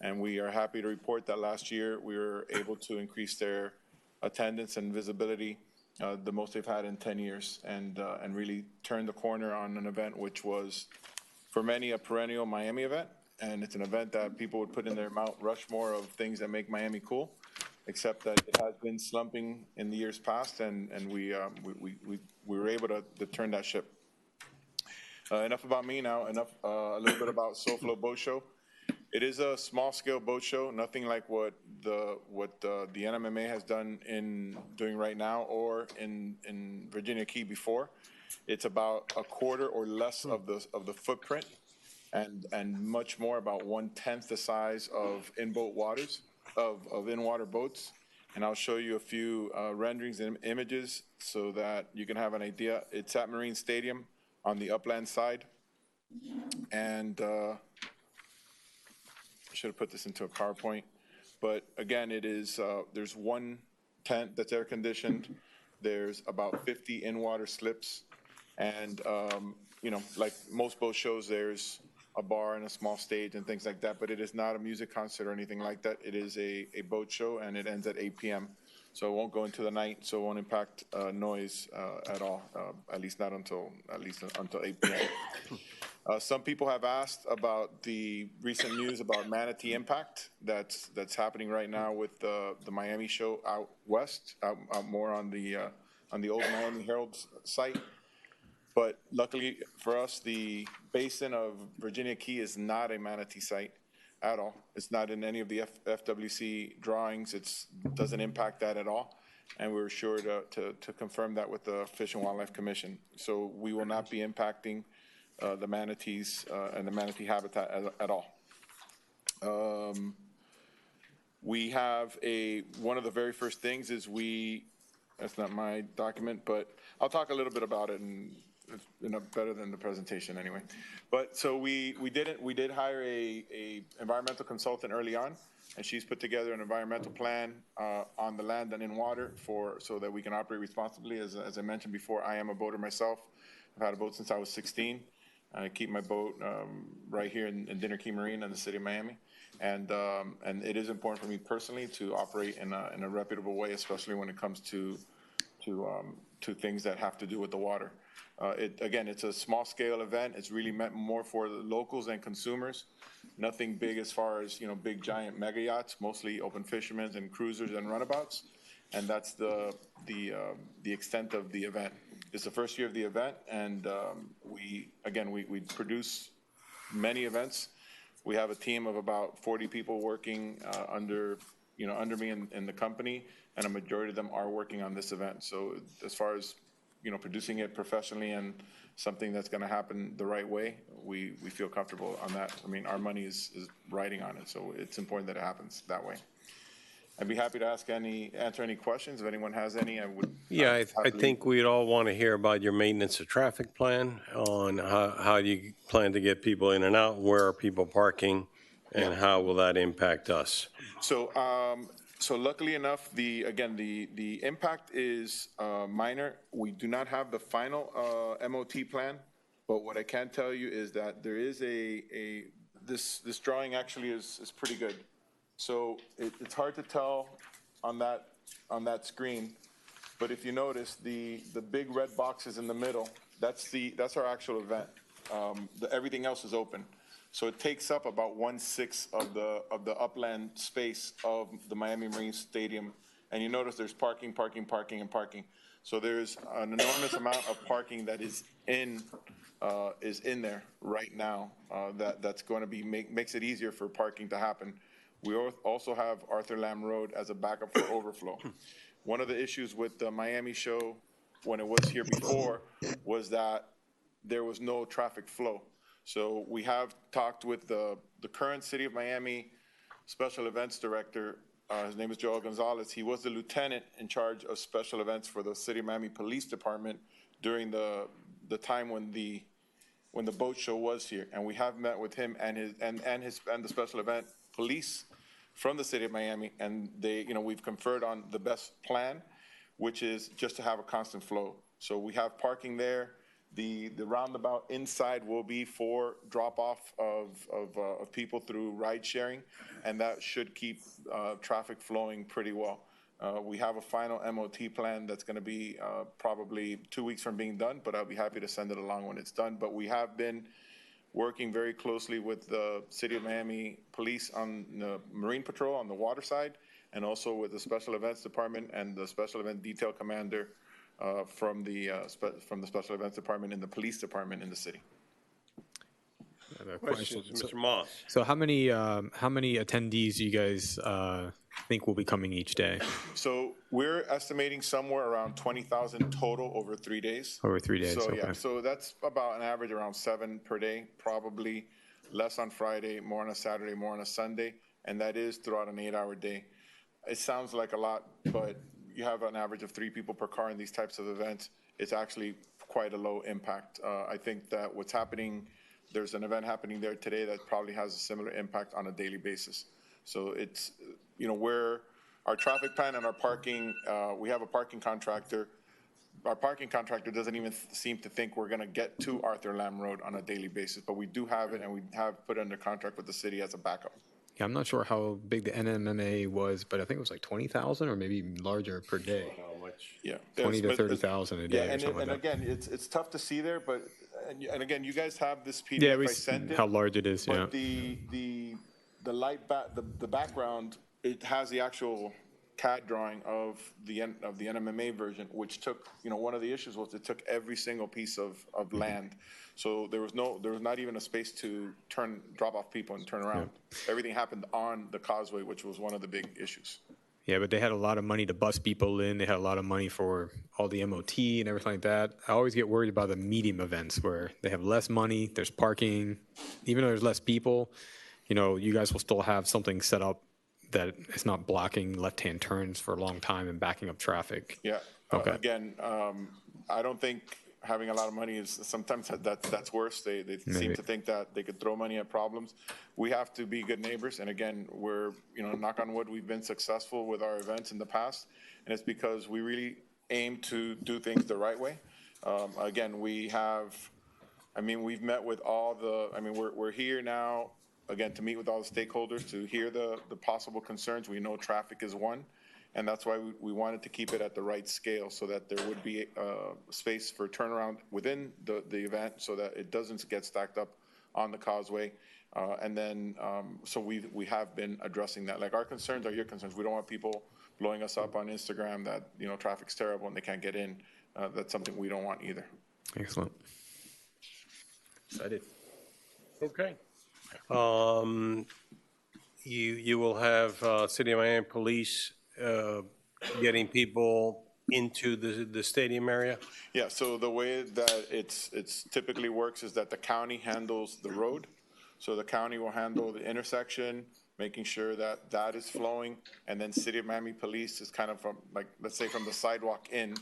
And we are happy to report that last year we were able to increase their attendance and visibility, the most they've had in 10 years, and really turn the corner on an event which was, for many, a perennial Miami event. And it's an event that people would put in their Mount Rushmore of things that make Miami cool, except that it has been slumping in the years past, and we were able to turn that ship. Enough about me now, a little bit about SoFlo Boat Show. It is a small-scale boat show, nothing like what the NMMA has doing right now or in Virginia Key before. It's about a quarter or less of the footprint, and much more, about 1/10 the size of in-boat waters, of in-water boats. And I'll show you a few renderings and images so that you can have an idea. It's at Marine Stadium on the upland side. And I should have put this into a PowerPoint. But again, it is, there's one tent that's air conditioned. There's about 50 in-water slips. And, you know, like most boat shows, there's a bar and a small stage and things like that, but it is not a music concert or anything like that. It is a boat show, and it ends at 8 p.m. So it won't go into the night, so it won't impact noise at all, at least until 8 p.m. Some people have asked about the recent news about manatee impact that's happening right now with the Miami show out west, out more on the old Miami Herald site. But luckily for us, the basin of Virginia Key is not a manatee site at all. It's not in any of the FWC drawings. It doesn't impact that at all. And we're sure to confirm that with the Fish and Wildlife Commission. So we will not be impacting the manatees and the manatee habitat at all. We have one of the very first things is that's not my document, but I'll talk a little bit about it, and it's better than the presentation anyway. But so we did hire a environmental consultant early on, and she's put together an environmental plan on the land and in water so that we can operate responsibly. As I mentioned before, I am a boater myself. I've had a boat since I was 16. I keep my boat right here in Dinner Key Marine in the city of Miami. And it is important for me personally to operate in a reputable way, especially when it comes to things that have to do with the water. Again, it's a small-scale event. It's really meant more for the locals and consumers. Nothing big as far as, big, giant mega yachts, mostly open fishermen and cruisers and runabouts. And that's the extent of the event. It's the first year of the event, and we produce many events. We have a team of about 40 people working under me in the company, and a majority of them are working on this event. So as far as producing it professionally and something that's going to happen the right way, we feel comfortable on that. I mean, our money is riding on it, so it's important that it happens that way. I'd be happy to answer any questions if anyone has any. Yeah, I think we'd all want to hear about your maintenance of traffic plan, on how you plan to get people in and out, where are people parking, and how will that impact us? So luckily enough, the impact is minor. We do not have the final MOT plan, but what I can tell you is that there is this drawing actually is pretty good. So it's hard to tell on that screen, but if you notice the big red boxes in the middle, that's our actual event. Everything else is open. So it takes up about 1/6 of the upland space of the Miami Marine Stadium. And you notice there's parking. So there's an enormous amount of parking that is in there right now. That's going to makes it easier for parking to happen. We also have Arthur Lamb Road as a backup for overflow. One of the issues with the Miami show when it was here before was that there was no traffic flow. So we have talked with the current City of Miami Special Events Director his name is Joel Gonzalez. He was the lieutenant in charge of special events for the City of Miami Police Department during the time when the boat show was here. And we have met with him and the special event police from the City of Miami, and we've conferred on the best plan, which is just to have a constant flow. So we have parking there. The roundabout inside will be for drop-off of people through ride sharing, and that should keep traffic flowing pretty well. We have a final MOT plan that's going to be probably 2 weeks from being done, but I'll be happy to send it along when it's done. But we have been working very closely with the City of Miami Police on the Marine Patrol on the water side, and also with the Special Events Department and the Special Event Detail Commander from the Special Events Department and the Police Department in the city. Questions, Mr. Moss? So how many attendees do you guys think will be coming each day? So we're estimating somewhere around 20,000 total over 3 days. Over 3 days, So okay. yeah, so that's about an average around 7 per day, probably less on Friday, more on a Saturday, more on a Sunday, and that is throughout an 8-hour day. It sounds like a lot, but you have an average of 3 people per car in these types of events. It's actually quite a low impact. I think that what's happening, there's an event happening there today that probably has a similar impact on a daily basis. So it's, where our traffic plan and our parking, we have a parking contractor. Our parking contractor doesn't even seem to think we're going to get to Arthur Lamb Road on a daily basis, but we do have it, and we have put it under contract with the city as a backup. Yeah, I'm not sure how big the NMMA was, but I think it was like 20,000 or maybe even larger per day. How much? Yeah, 20 to 30,000 a day. Yeah, or something and like that. again, it's tough to see there, but and again, you guys have this PDF. Yeah, I sent it, how large it is. Yeah. but the the background, it has the actual CAD drawing of the NMMA version, which took, one of the issues was it took every single piece of land. So there was not even a space to drop off people and turn around. Yeah. Everything happened on the causeway, which was one of the big issues. Yeah, but they had a lot of money to bus people in. They had a lot of money for all the MOT and everything like that. I always get worried about the medium events where they have less money, there's parking. Even though there's less people, you guys will still have something set up that it's not blocking left-hand turns for a long time and backing up traffic. Yeah. Okay. Again, I don't think having a lot of money is sometimes that's worse. They seem to think that they could throw money at problems. We have to be good neighbors. And again, we're, knock on wood, we've been successful with our events in the past. And it's because we really aim to do things the right way. Again, we've met with all we're here now, again, to meet with all the stakeholders, to hear the possible concerns. We know traffic is one, and that's why we wanted to keep it at the right scale so that there would be space for turnaround within the event so that it doesn't get stacked up on the causeway. So we have been addressing that. Like, our concerns are your concerns. We don't want people blowing us up on Instagram that, traffic's terrible and they can't get in. That's something we don't want either. Excellent. Excited. Okay. You will have City of Miami Police getting people into the stadium area? Yeah, so the way that it's typically works is that the county handles the road. So the county will handle the intersection, making sure that that is flowing, and then City of Miami Police is kind of from, like, let's say from the sidewalk in,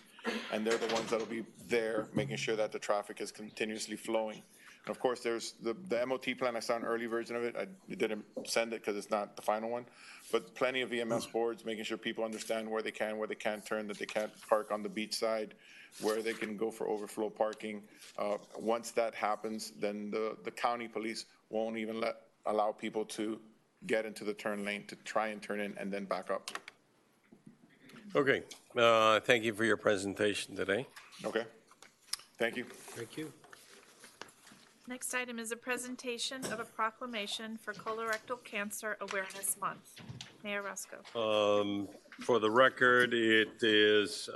and they're the ones that'll be there, making sure that the traffic is continuously flowing. And of course, there's the MOT plan. I saw an early version of it. I didn't send it because it's not the final one, but plenty of VMS boards, making sure people understand where they can't turn, that they can't park on the beach side, where they can go for overflow parking. Once that happens, then the county police won't even allow people to get into the turn lane to try and turn in and then back up. Okay. Thank you for your presentation today. Okay. Thank you. Thank you. Next item is a presentation of a proclamation for Colorectal Cancer Awareness Month. Mayor Roscoe. For the record, it is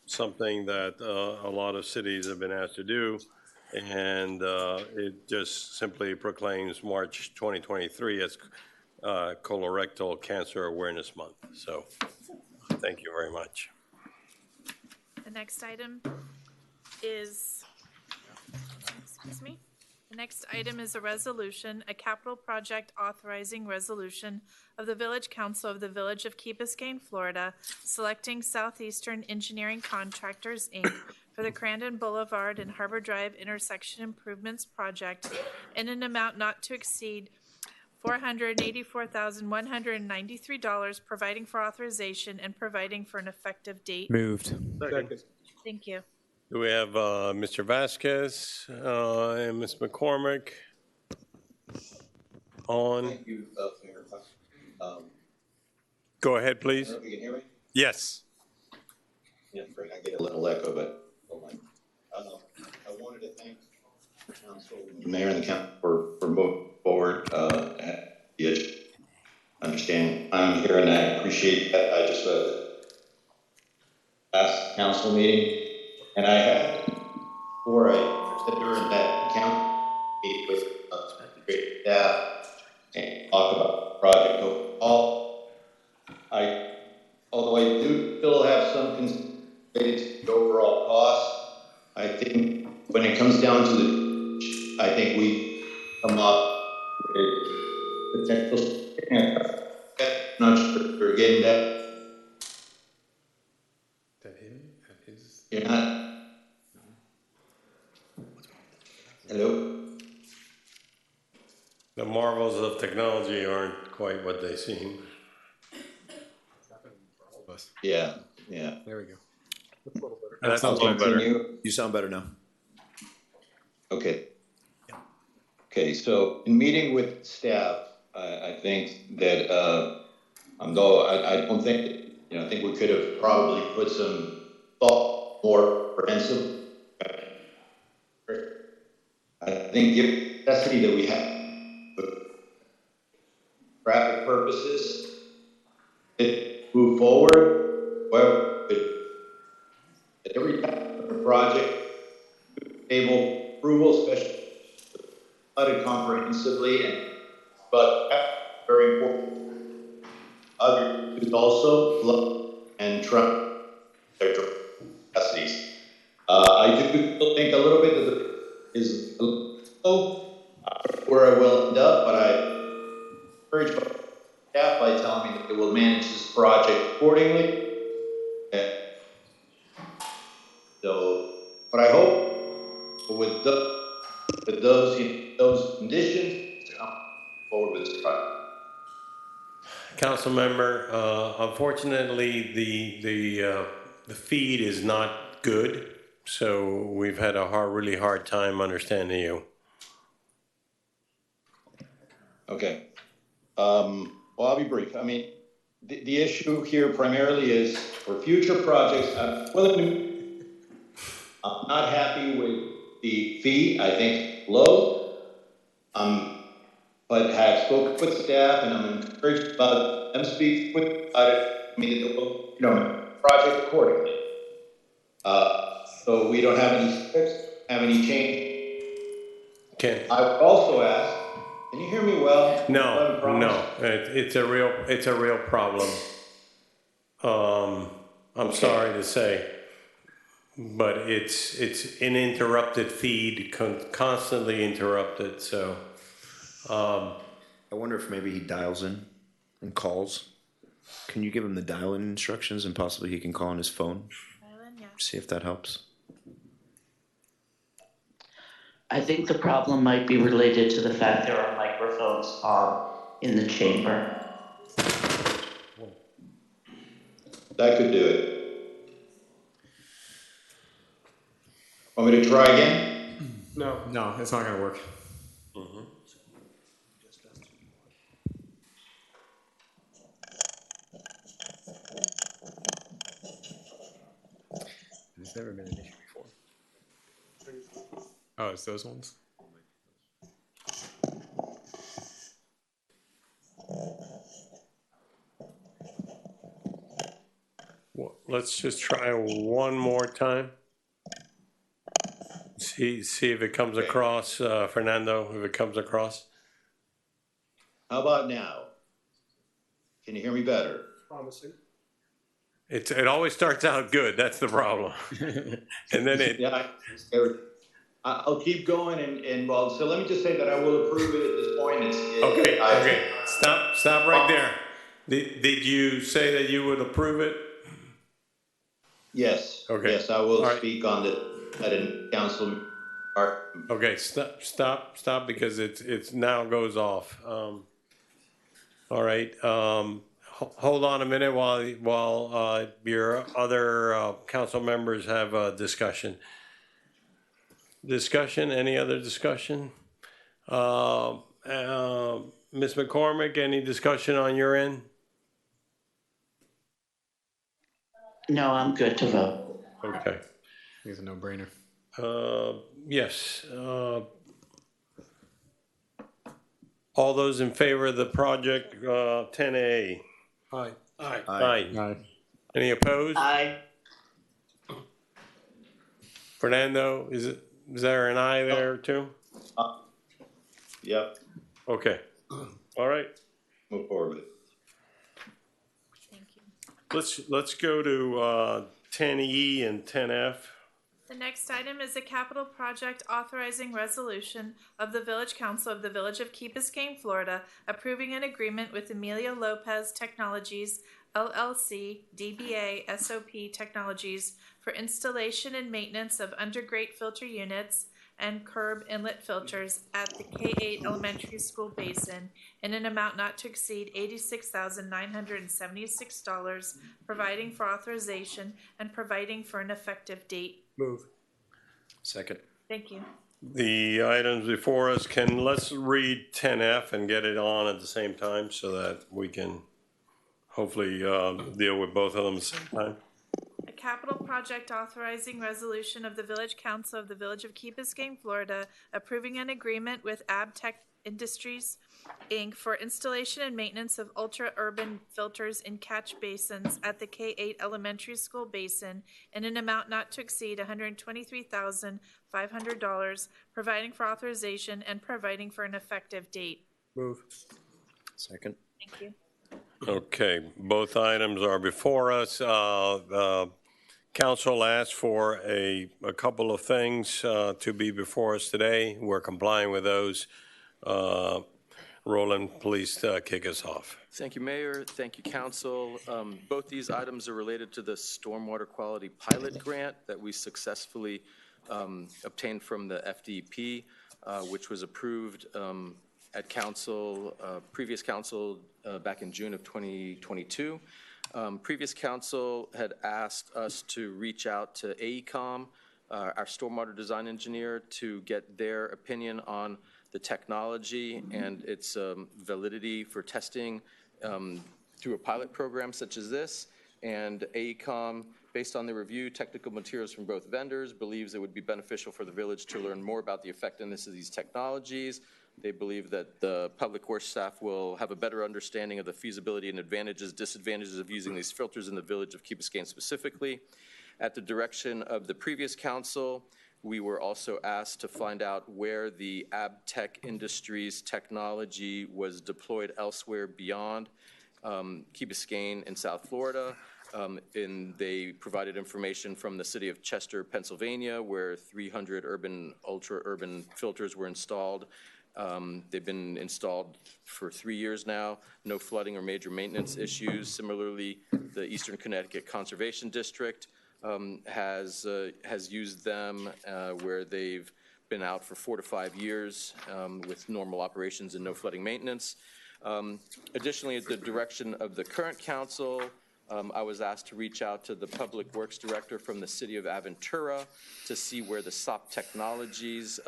something that a lot of cities have been asked to do, and it just simply proclaims March 2023 as Colorectal Cancer Awareness Month. So thank you very much. The next item is, excuse me, The next item is a resolution, a capital project authorizing resolution of the Village Council of the Village of Key Biscayne, Florida, selecting Southeastern Engineering Contractors, Inc. for the Crandon Boulevard and Harbor Drive intersection improvements project in an amount not to exceed $484,193, providing for authorization and providing for an effective date. Moved. Second. Thank you. Do we have Mr. Vasquez and Ms. McCormick on? Thank you, Mayor. Go ahead, please. I don't know if you can hear me? Yes. Yeah, great. I get a little echo, but hold on. I wanted to thank the council, the mayor and the council for moving forward. Understand I'm here and I appreciate that. I just last council meeting, and I had before I said during that council meeting with great staff and talk about the project overall. Although I do still have some concerns related to the overall cost, I think when it comes down to I think we come up with potential. Not sure if we're getting that. You're not. Hello? The marvels of technology aren't quite what they seem. Yeah. There we go. That's a little better. You sound better now. Okay. Okay, so in meeting with staff, I think that, although I don't think, I think we could have probably put some thought more comprehensive. I think given the necessity that we have for traffic purposes, it move forward. However, at every time of a project, table approval, especially studied comprehensively, but very important. Other is also love and trust their capacities. I do still think a little bit of the is low where I will end up, but I encourage my staff by telling me that they will manage this project accordingly. And so, but I hope with those conditions to come forward with this project. Council member, unfortunately, the feed is not good, so we've had a really hard time understanding you. Okay. Well, I'll be brief. I mean, the issue here primarily is for future projects. I'm not happy with the fee. I think low. But have spoken with staff, and I'm encouraged about them speak with it. I mean, it will, project accordingly. So we don't have any change. Okay. I would also ask. Can you hear me well? No. It's a real problem. I'm sorry to say, but it's an interrupted feed, constantly interrupted. So, I wonder if maybe he dials in and calls. Can you give him the dial-in instructions and possibly he can call on his phone? See if that helps. I think the problem might be related to the fact there are microphones in the chamber. That could do it. Want me to try again? No, it's not going to work. There's never been an issue before. Oh, it's those ones? well, let's just try one more time. See if it comes across, Fernando, if it comes across. How about now? Can you hear me better? Promising. It always starts out good. That's the problem. And then it. Yeah, I'll keep going and well, so let me just say that I will approve it at this point. Okay. Stop right there. Did you say that you would approve it? Yes. Okay. Yes, I will All right. speak on it at a council. Okay, stop, because it's now goes off. All right, hold on a minute while your other council members have a discussion. Any other discussion? Ms. McCormick, any discussion on your end? No, I'm good to vote. Okay. It's a no-brainer. Yes. All those in favor of the project 10A? Aye. Aye. Any opposed? Aye. Fernando, is there an aye there too? Yep. Okay. All right. Move forward with it. Thank you. Let's go to 10E and 10F. The next item is a capital project authorizing resolution of the Village Council of the Village of Key Biscayne, Florida, approving an agreement with Emilio Lopez Technologies, LLC, DBA SOP Technologies for installation and maintenance of undergrate filter units and curb inlet filters at the K-8 Elementary School basin in an amount not to exceed $86,976, providing for authorization and providing for an effective date. Move. Second. Thank you. The items before us, let's read 10F and get it on at the same time so that we can hopefully deal with both of them at the same time. A capital project authorizing resolution of the Village Council of the Village of Key Biscayne, Florida, approving an agreement with Abtech Industries, Inc. for installation and maintenance of ultra-urban filters in catch basins at the K-8 Elementary School basin in an amount not to exceed $123,500, providing for authorization and providing for an effective date. Move. Second. Thank you. Okay, both items are before us. Council asked for a couple of things to be before us today. We're complying with those. Roland, please kick us off. Thank you, Mayor. Thank you, Council. Both these items are related to the Stormwater Quality Pilot Grant that we successfully obtained from the FDP, which was approved at Council, previous Council back in June of 2022. Previous Council had asked us to reach out to AECOM, our stormwater design engineer, to get their opinion on the technology and its validity for testing through a pilot program such as this. And AECOM, based on the review, technical materials from both vendors, believes it would be beneficial for the village to learn more about the effectiveness of these technologies. They believe that the public works staff will have a better understanding of the feasibility and advantages, disadvantages of using these filters in the village of Key Biscayne specifically. At the direction of the previous council, we were also asked to find out where the Abtech Industries technology was deployed elsewhere beyond Key Biscayne in South Florida. And they provided information from the city of Chester, Pennsylvania, where 300 ultra-urban filters were installed. They've been installed for 3 years now, no flooding or major maintenance issues. Similarly, the Eastern Connecticut Conservation District has used them where they've been out for 4 to 5 years with normal operations and no flooding maintenance. Additionally, at the direction of the current council, I was asked to reach out to the Public Works Director from the city of Aventura to see where the SOP Technologies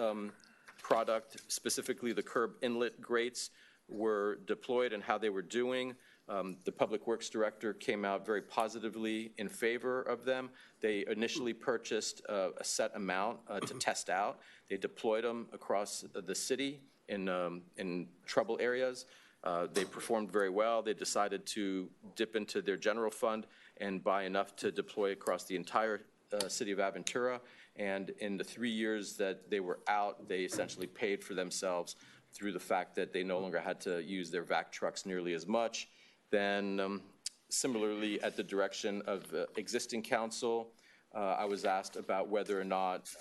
product, specifically the curb inlet grates, were deployed and how they were doing. The Public Works Director came out very positively in favor of them. They initially purchased a set amount to test out. They deployed them across the city in trouble areas. They performed very well. They decided to dip into their general fund and buy enough to deploy across the entire city of Aventura. And in the 3 years that they were out, they essentially paid for themselves through the fact that they no longer had to use their vac trucks nearly as much. Then similarly, at the direction of existing council, I was asked about whether or not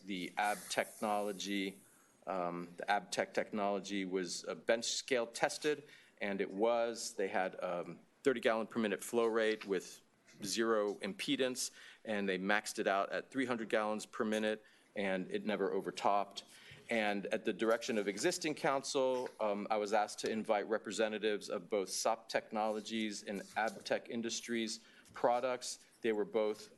the ABTEC technology was bench scale tested, and it was. They had 30 gallon per minute flow rate with 0 impedance, and they maxed it out at 300 gallons per minute, and it never overtopped. And at the direction of existing council, I was asked to invite representatives of both SOP Technologies and ABTEC Industries products. They were both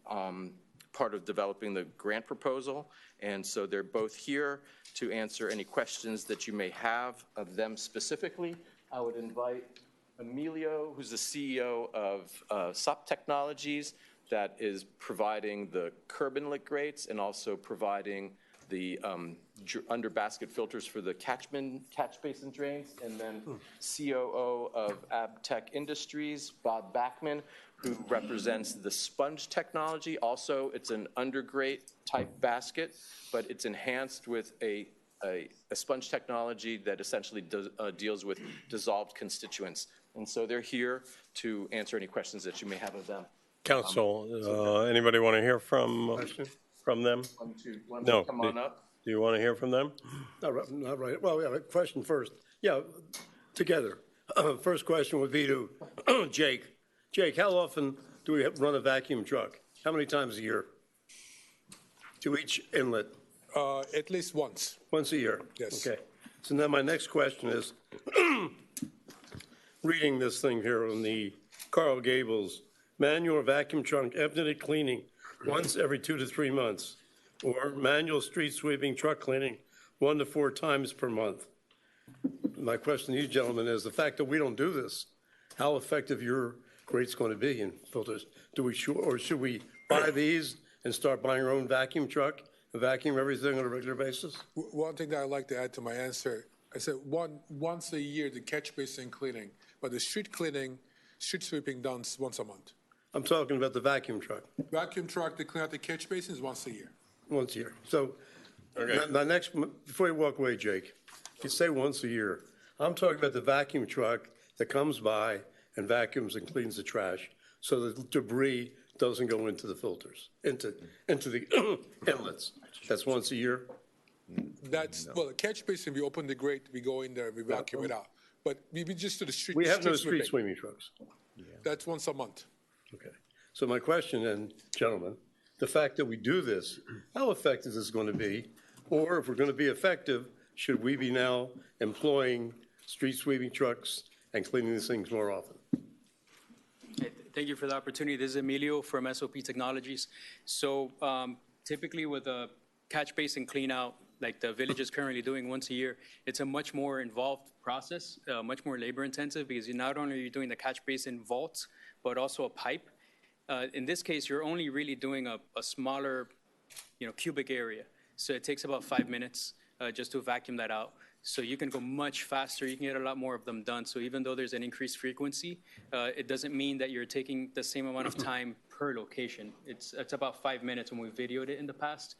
part of developing the grant proposal, and so they're both here to answer any questions that you may have of them specifically. I would invite Emilio, who's the CEO of SOP Technologies, that is providing the curb inlet grates and also providing the under basket filters for the catch basin drains, and then COO of ABTEC Industries, Bob Backman, who represents the sponge technology. Also, it's an undergrate type basket, but it's enhanced with a sponge technology that essentially deals with dissolved constituents. And so they're here to answer any questions that you may have of them. Council, anybody want to hear from them? No. Come on up. Do you want to hear from them? Not right. Well, we have a question first. Yeah, together. First question would be to Jake. Jake, how often do we run a vacuum truck? How many times a year? To each inlet? At least once. Once a year? Yes. Okay. So now my next question is, reading this thing here on the Carl Gables, manual vacuum truck empty cleaning once every 2 to 3 months, or manual street sweeping truck cleaning 1 to 4 times per month. My question to you gentlemen is, the fact that we don't do this, how effective your rate's going to be in filters? Or should we buy these and start buying our own vacuum truck and vacuum everything on a regular basis? One thing that I'd like to add to my answer, I said once a year the catch basin cleaning, but the street cleaning, street sweeping done once a month. I'm talking about the vacuum truck. Vacuum truck to clean out the catch basins once a year. Once a year. So, my next, before you walk away, Jake, you say once a year. I'm talking about the vacuum truck that comes by and vacuums and cleans the trash so the debris doesn't go into the filters, into the inlets. That's once a year? That's, well, the catch basin, we open the grate, we go in there, we vacuum it out. But we just do the street. We have no street sweeping trucks. That's once a month. Okay. So my question then, gentlemen, the fact that we do this, how effective is this going to be? Or if we're going to be effective, should we be now employing street sweeping trucks and cleaning these things more often? Thank you for the opportunity. This is Emilio from SOP Technologies. So typically with a catch basin clean out, like the village is currently doing once a year, it's a much more involved process, much more labor intensive, because not only are you doing the catch basin vault, but also a pipe. In this case, you're only really doing a smaller, cubic area. So it takes about 5 minutes just to vacuum that out. So you can go much faster. You can get a lot more of them done. So even though there's an increased frequency, it doesn't mean that you're taking the same amount of time per location. It's about 5 minutes when we videoed it in the past.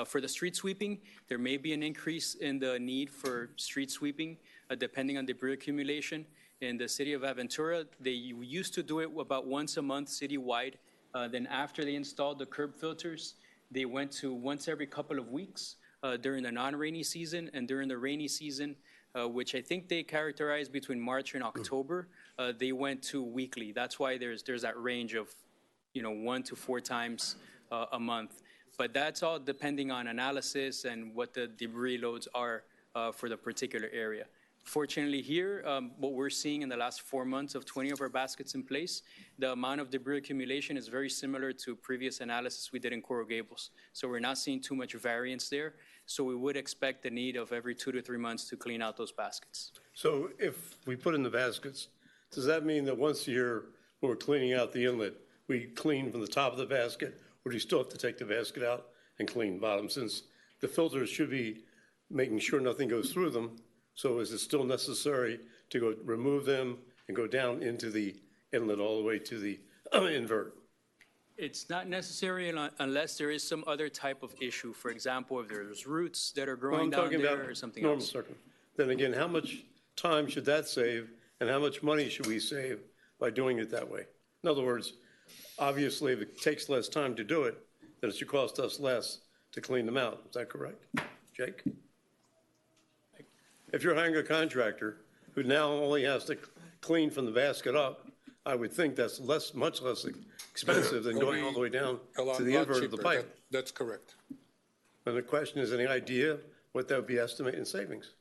For the street sweeping, there may be an increase in the need for street sweeping, depending on debris accumulation. In the city of Aventura, they used to do it about once a month citywide. Then after they installed the curb filters, they went to once every couple of weeks during the non-rainy season, and during the rainy season, which I think they characterized between March and October, they went to weekly. That's why there's that range of 1 to 4 times a month. But that's all depending on analysis and what the debris loads are for the particular area. Fortunately here, what we're seeing in the last 4 months of 20 of our baskets in place, the amount of debris accumulation is very similar to previous analysis we did in Coral Gables. So we're not seeing too much variance there. So we would expect the need of every 2 to 3 months to clean out those baskets. So if we put in the baskets, does that mean that once a year when we're cleaning out the inlet, we clean from the top of the basket, or do you still have to take the basket out and clean bottom, since the filters should be making sure nothing goes through them? So is it still necessary to go remove them and go down into the inlet all the way to the invert? It's not necessary unless there is some other type of issue. For example, if there's roots that are growing down there or something else. Circle. Then again, how much time should that save, and how much money should we save by doing it that way? In other words, obviously, if it takes less time to do it, then it should cost us less to clean them out. Is that correct, Jake? If you're hiring a contractor who now only has to clean from the basket up, I would think that's much less expensive than going all the way down to the invert of the pipe. That's correct. And the question is, any idea what that would be estimated in savings?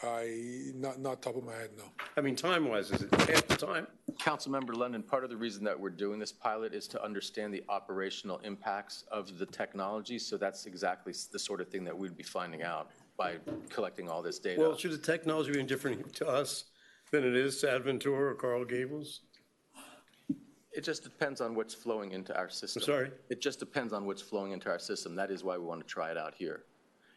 Not top of my head, no. I mean, time-wise, is it half the time? Councilmember London, part of the reason that we're doing this pilot is to understand the operational impacts of the technology. So that's exactly the sort of thing that we'd be finding out by collecting all this data. Well, should the technology be different to us than it is to Adventura or Coral Gables? It just depends on what's flowing into our system. I'm sorry? It just depends on what's flowing into our system. That is why we want to try it out here.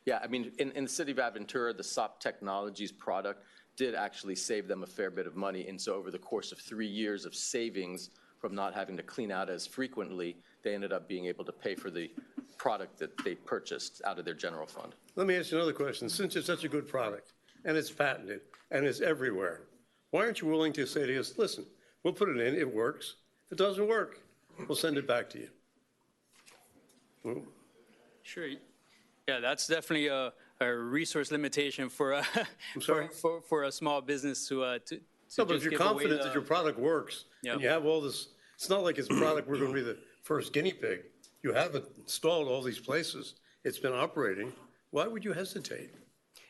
Yeah, I mean, in the city of Aventura, the SOP Technologies product did actually save them a fair bit of money. And so over the course of 3 years of savings from not having to clean out as frequently, they ended up being able to pay for the product that they purchased out of their general fund. Let me ask you another question. Since it's such a good product, and it's patented, and it's everywhere, why aren't you willing to say to us, listen, we'll put it in, it works. If it doesn't work, we'll send it back to you. Well, Sure. Yeah, that's definitely a resource limitation for a, for a small business to no, but just if you're give away confident that your product works, and you have all this, it's not like it's a product we're going to be the first guinea pig. You have it installed all these places. It's been operating. Why would you hesitate?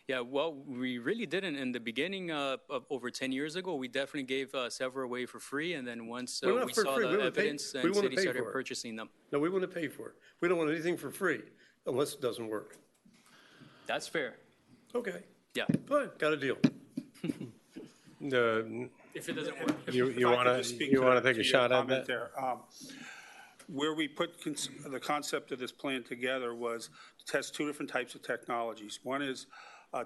Yeah, well, we really didn't in the beginning of over 10 years ago. We definitely gave several away for free, and then once Well, not we for saw free. the We wanna pay- evidence, we and wanna city pay started for it. purchasing them. No, we want to pay for it. We don't want anything for free unless it doesn't work. That's fair. Okay. Yeah. Fine, got a deal. If it doesn't work. You want to take a shot at that? There. Where we put the concept of this plan together was to test two different types of technologies. One is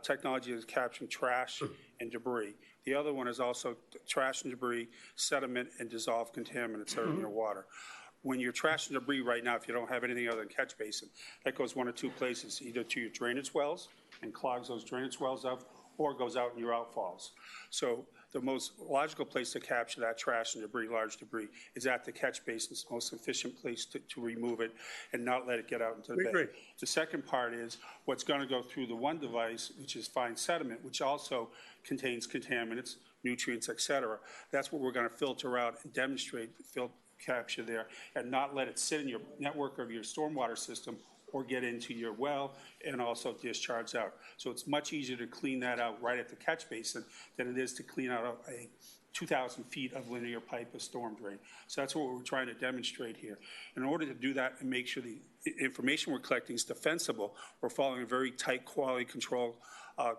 technology that is capturing trash and debris. The other one is also trash and debris, sediment, and dissolved contaminants that are in your water. When you're trash and debris right now, if you don't have anything other than catch basin, that goes one of two places, either to your drainage wells and clogs those drainage wells up, or goes out in your outfalls. So the most logical place to capture that trash and debris, large debris, is at the catch basin. It's the most efficient place to remove it and not let it get out into the We bay. agree. The second part is what's going to go through the one device, which is fine sediment, which also contains contaminants, nutrients, et cetera. That's what we're going to filter out and demonstrate, capture there, and not let it sit in your network of your stormwater system or get into your well and also discharge out. So it's much easier to clean that out right at the catch basin than it is to clean out a 2,000 feet of linear pipe of storm drain. So that's what we're trying to demonstrate here. In order to do that and make sure the information we're collecting is defensible, we're following a very tight quality control,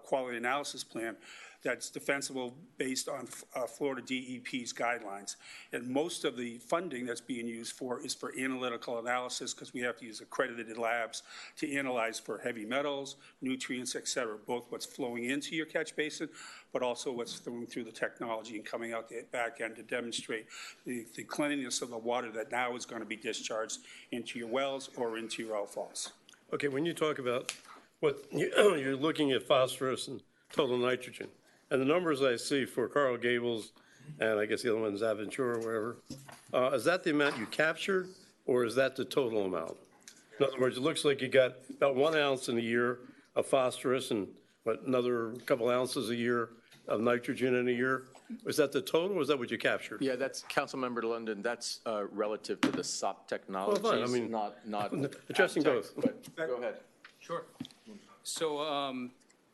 quality analysis plan that's defensible based on Florida DEP's guidelines. And most of the funding that's being used is for analytical analysis, because we have to use accredited labs to analyze for heavy metals, nutrients, et cetera, both what's flowing into your catch basin, but also what's flowing through the technology and coming out the back end to demonstrate the cleanliness of the water that now is going to be discharged into your wells or into your outfalls. Okay, when you talk about what you're looking at phosphorus and total nitrogen, and the numbers I see for Coral Gables, and I guess the other one's Aventura or wherever, is that the amount you captured, or is that the total amount? In other words, it looks like you got about 1 ounce in a year of phosphorus and another couple ounces a year of nitrogen in a year. Is that the total, or is that what you captured? Yeah, that's Councilmember London. That's relative to the SOP technologies, Well, fine. I mean, not addressing both. But go ahead. Sure.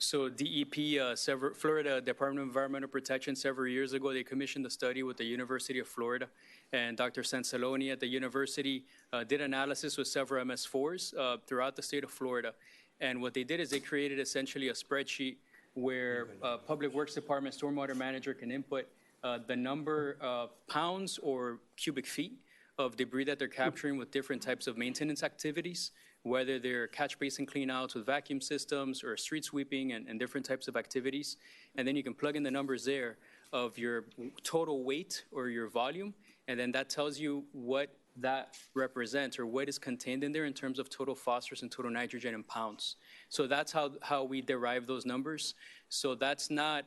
So DEP, Florida Department of Environmental Protection, several years ago, they commissioned a study with the University of Florida, and Dr. Sansaloni at the university did analysis with several MS4s throughout the state of Florida. And what they did is they created essentially a spreadsheet where Public Works Department stormwater manager can input the number of pounds or cubic feet of debris that they're capturing with different types of maintenance activities, whether they're catch basin cleanouts with vacuum systems or street sweeping and different types of activities. And then you can plug in the numbers there of your total weight or your volume, and then that tells you what that represents or what is contained in there in terms of total phosphorus and total nitrogen in pounds. So that's how we derive those numbers. So that's not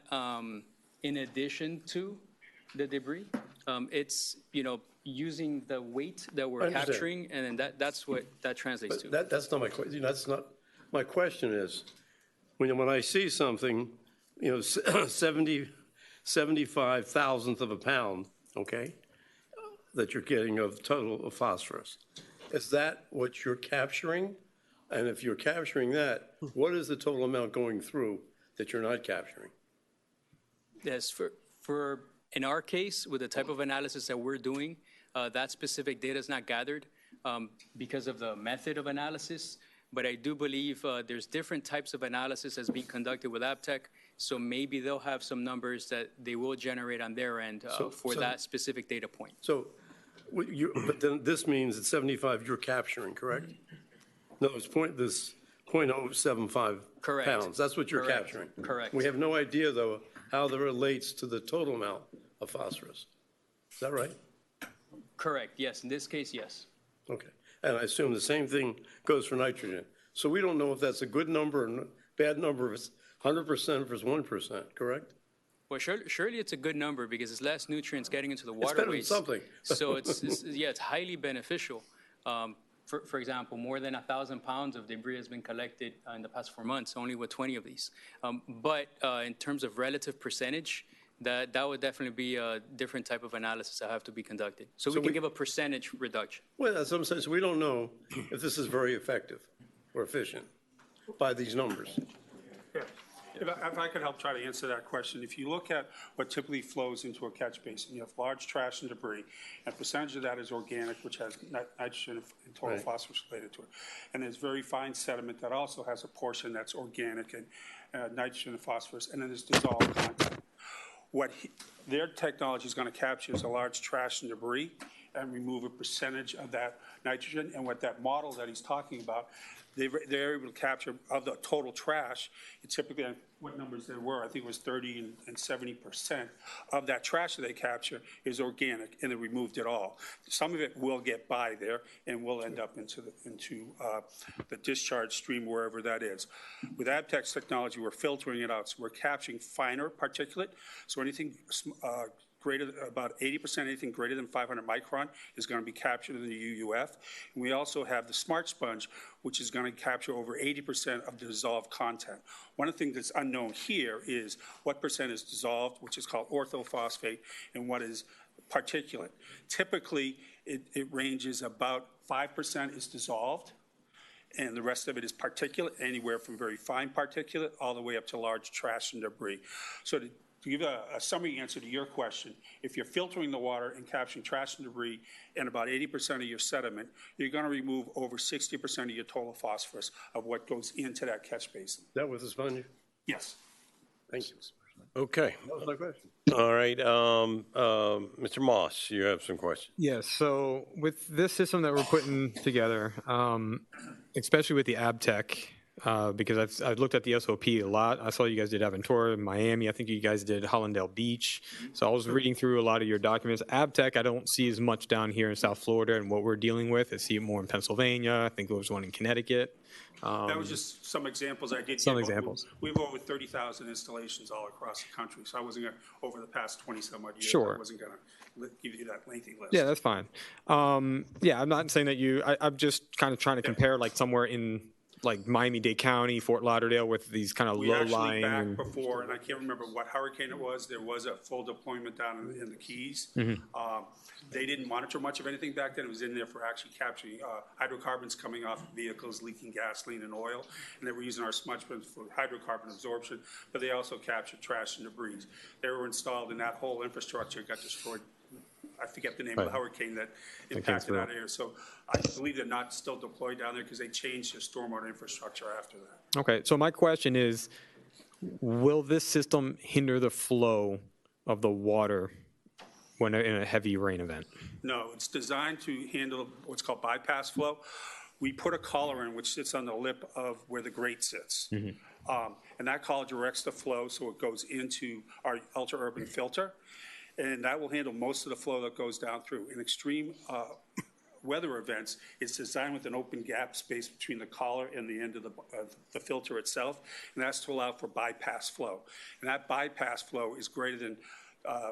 in addition to the debris. It's, using the weight that I we're understand. capturing, and then that's what that translates to. That's not my question. That's not, my question is, when I see something, 75 thousandth of a pound, okay, that you're getting of total of phosphorus, is that what you're capturing? And if you're capturing that, what is the total amount going through that you're not capturing? Yes, for in our case, with the type of analysis that we're doing, that specific data is not gathered because of the method of analysis. But I do believe there's different types of analysis that's being conducted with ABTEC, so maybe they'll have some numbers that they will generate on their end for that specific data point. So, but then this means that 75 you're capturing, correct? No, it's 0.075 Correct. pounds. That's what you're Correct. capturing. Correct. We have no idea, though, how that relates to the total amount of phosphorus. Is that right? Correct, yes. In this case, yes. Okay. And I assume the same thing goes for nitrogen. So we don't know if that's a good number or bad number, if it's 100% versus 1%, correct? Well, surely it's a good number because it's less nutrients getting into the It's better than waterways. something. So it's highly beneficial. For example, more than 1,000 pounds of debris has been collected in the past 4 months, only with 20 of these. But in terms of relative percentage, that would definitely be a different type of analysis that have to be conducted. So we can give a percentage reduction. Well, that's what I'm saying. So we don't know if this is very effective or efficient by these numbers. Yeah. If I could help try to answer that question, if you look at what typically flows into a catch basin, you have large trash and debris, and a percentage of that is organic, which has nitrogen and total phosphorus related to it. And there's very fine sediment that also has a portion that's organic and nitrogen and phosphorus, and then there's dissolved content. Their technology is going to capture is a large trash and debris and remove a percentage of that nitrogen. And what that model that he's talking about, they're able to capture of the total trash. It's typically, what numbers there were, I think it was 30 and 70% of that trash that they capture is organic, and they removed it all. Some of it will get by there and will end up into the discharge stream, wherever that is. With ABTEC's technology, we're filtering it out, so we're capturing finer particulate. So anything about 80%, anything greater than 500 micron is going to be captured in the UUF. And we also have the Smart Sponge, which is going to capture over 80% of the dissolved content. One of the things that's unknown here is what percent is dissolved, which is called orthophosphate, and what is particulate. Typically, it ranges about 5% is dissolved, and the rest of it is particulate, anywhere from very fine particulate all the way up to large trash and debris. So to give a summary answer to your question, if you're filtering the water and capturing trash and debris and about 80% of your sediment, you're going to remove over 60% of your total phosphorus of what goes into that catch basin. That was the sponge? Yes. Thank you. Okay. That was my question. All right. Mr. Moss, you have some questions. Yes. So with this system that we're putting together, especially with the ABTEC, because I've looked at the SOP a lot. I saw you guys did Aventura, Miami. I think you guys did Hollandale Beach. So I was reading through a lot of your documents. ABTEC, I don't see as much down here in South Florida and what we're dealing with. I see it more in Pennsylvania. I think there was one in Connecticut. That was just some examples I did. Some examples. We have over 30,000 installations all across the country, so I wasn't going to, over the past 20-some odd years, Sure. I wasn't going to give you that lengthy list. Yeah, that's fine. Yeah, I'm not saying that I'm just kind of trying to compare like somewhere in like Miami-Dade County, Fort Lauderdale with these kind of low-lying. Back before, and I can't remember what hurricane it was, there was a full deployment down in the Keys. They didn't monitor much of anything back then. It was in there for actually capturing hydrocarbons coming off vehicles leaking gasoline and oil, and they were using our smudge pumps for hydrocarbon absorption, but they also captured trash and debris. They were installed, and that whole infrastructure got destroyed. I forget the name of the hurricane that impacted that area. So I believe they're not still deployed down there because they changed their stormwater infrastructure after that. Okay, so my question is, will this system hinder the flow of the water when in a heavy rain event? No, it's designed to handle what's called bypass flow. We put a collar in which sits on the lip of where the grate sits. And that collar directs the flow so it goes into our ultra-urban filter. And that will handle most of the flow that goes down through. In extreme weather events, it's designed with an open gap space between the collar and the end of the filter itself, and that's to allow for bypass flow. And that bypass flow is greater than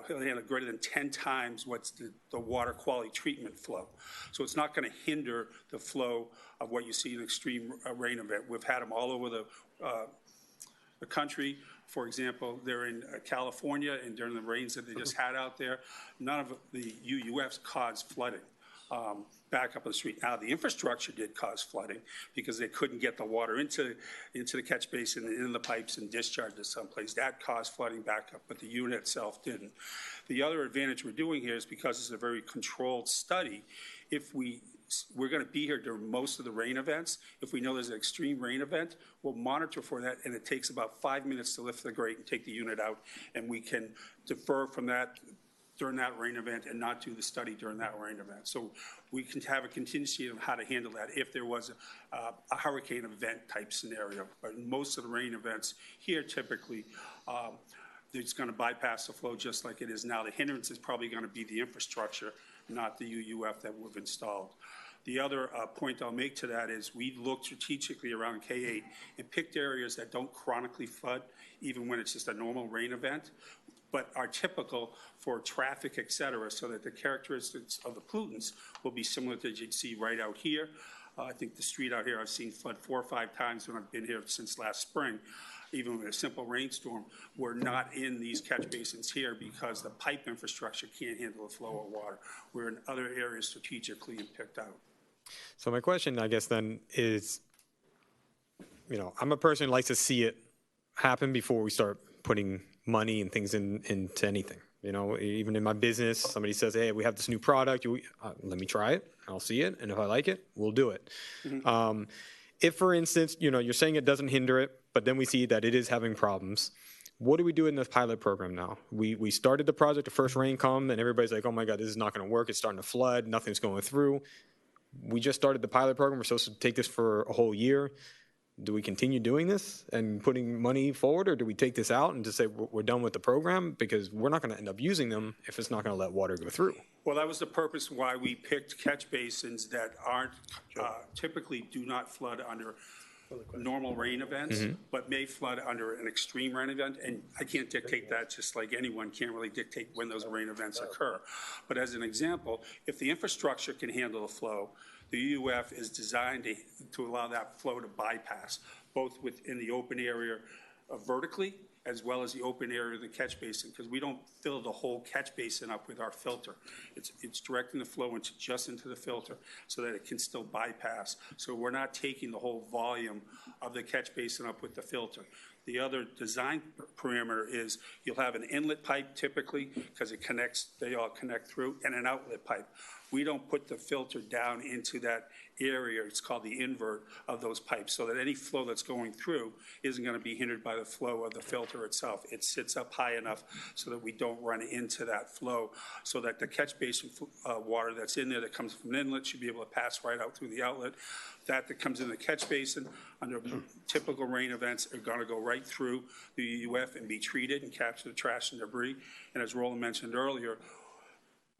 it'll handle greater than 10 times what's the water quality treatment flow. So it's not going to hinder the flow of what you see in extreme rain event. We've had them all over the country. For example, they're in California, and during the rains that they just had out there, none of the UUFs caused flooding back up on the street. Now, the infrastructure did cause flooding because they couldn't get the water into the catch basin and in the pipes and discharge it someplace. That caused flooding back up, but the unit itself didn't. The other advantage we're doing here is because it's a very controlled study, if we're going to be here during most of the rain events. If we know there's an extreme rain event, we'll monitor for that, and it takes about 5 minutes to lift the grate and take the unit out, and we can defer from that during that rain event and not do the study during that rain event. So we can have a contingency of how to handle that if there was a hurricane event type scenario. But in most of the rain events here, typically, it's going to bypass the flow just like it is now. The hindrance is probably going to be the infrastructure, not the UUF that we've installed. The other point I'll make to that is we looked strategically around K8 and picked areas that don't chronically flood, even when it's just a normal rain event, but are typical for traffic, et cetera, so that the characteristics of the pollutants will be similar to what you'd see right out here. I think the street out here I've seen flood 4 or 5 times when I've been here since last spring. Even with a simple rainstorm, we're not in these catch basins here because the pipe infrastructure can't handle the flow of water. We're in other areas strategically and picked out. So my question, I guess, then is, I'm a person who likes to see it happen before we start putting money and things into anything. Even in my business, somebody says, hey, we have this new product. Let me try it. I'll see it. And if I like it, we'll do it. Mm-hmm. If, for instance, you're saying it doesn't hinder it, but then we see that it is having problems, what do we do in this pilot program now? We started the project, the first rain come, and everybody's like, oh my God, this is not going to work. It's starting to flood. Nothing's going through. We just started the pilot program. We're supposed to take this for a whole year. Do we continue doing this and putting money forward, or do we take this out and just say we're done with the program because we're not going to end up using them if it's not going to let water go through? Well, that was the purpose why we picked catch basins that aren't typically do not flood under normal rain events, but may flood under an extreme rain event. And I can't dictate that, just like anyone can't really dictate when those rain events occur. But as an example, if the infrastructure can handle the flow, the UUF is designed to allow that flow to bypass, both within the open area vertically as well as the open area of the catch basin, because we don't fill the whole catch basin up with our filter. It's directing the flow just into the filter so that it can still bypass. So we're not taking the whole volume of the catch basin up with the filter. The other design parameter is you'll have an inlet pipe typically because they all connect through, and an outlet pipe. We don't put the filter down into that area. It's called the invert of those pipes, so that any flow that's going through isn't going to be hindered by the flow of the filter itself. It sits up high enough so that we don't run into that flow, so that the catch basin water that's in there that comes from an inlet should be able to pass right out through the outlet. That comes in the catch basin under typical rain events are going to go right through the UUF and be treated and capture the trash and debris. And as Roland mentioned earlier,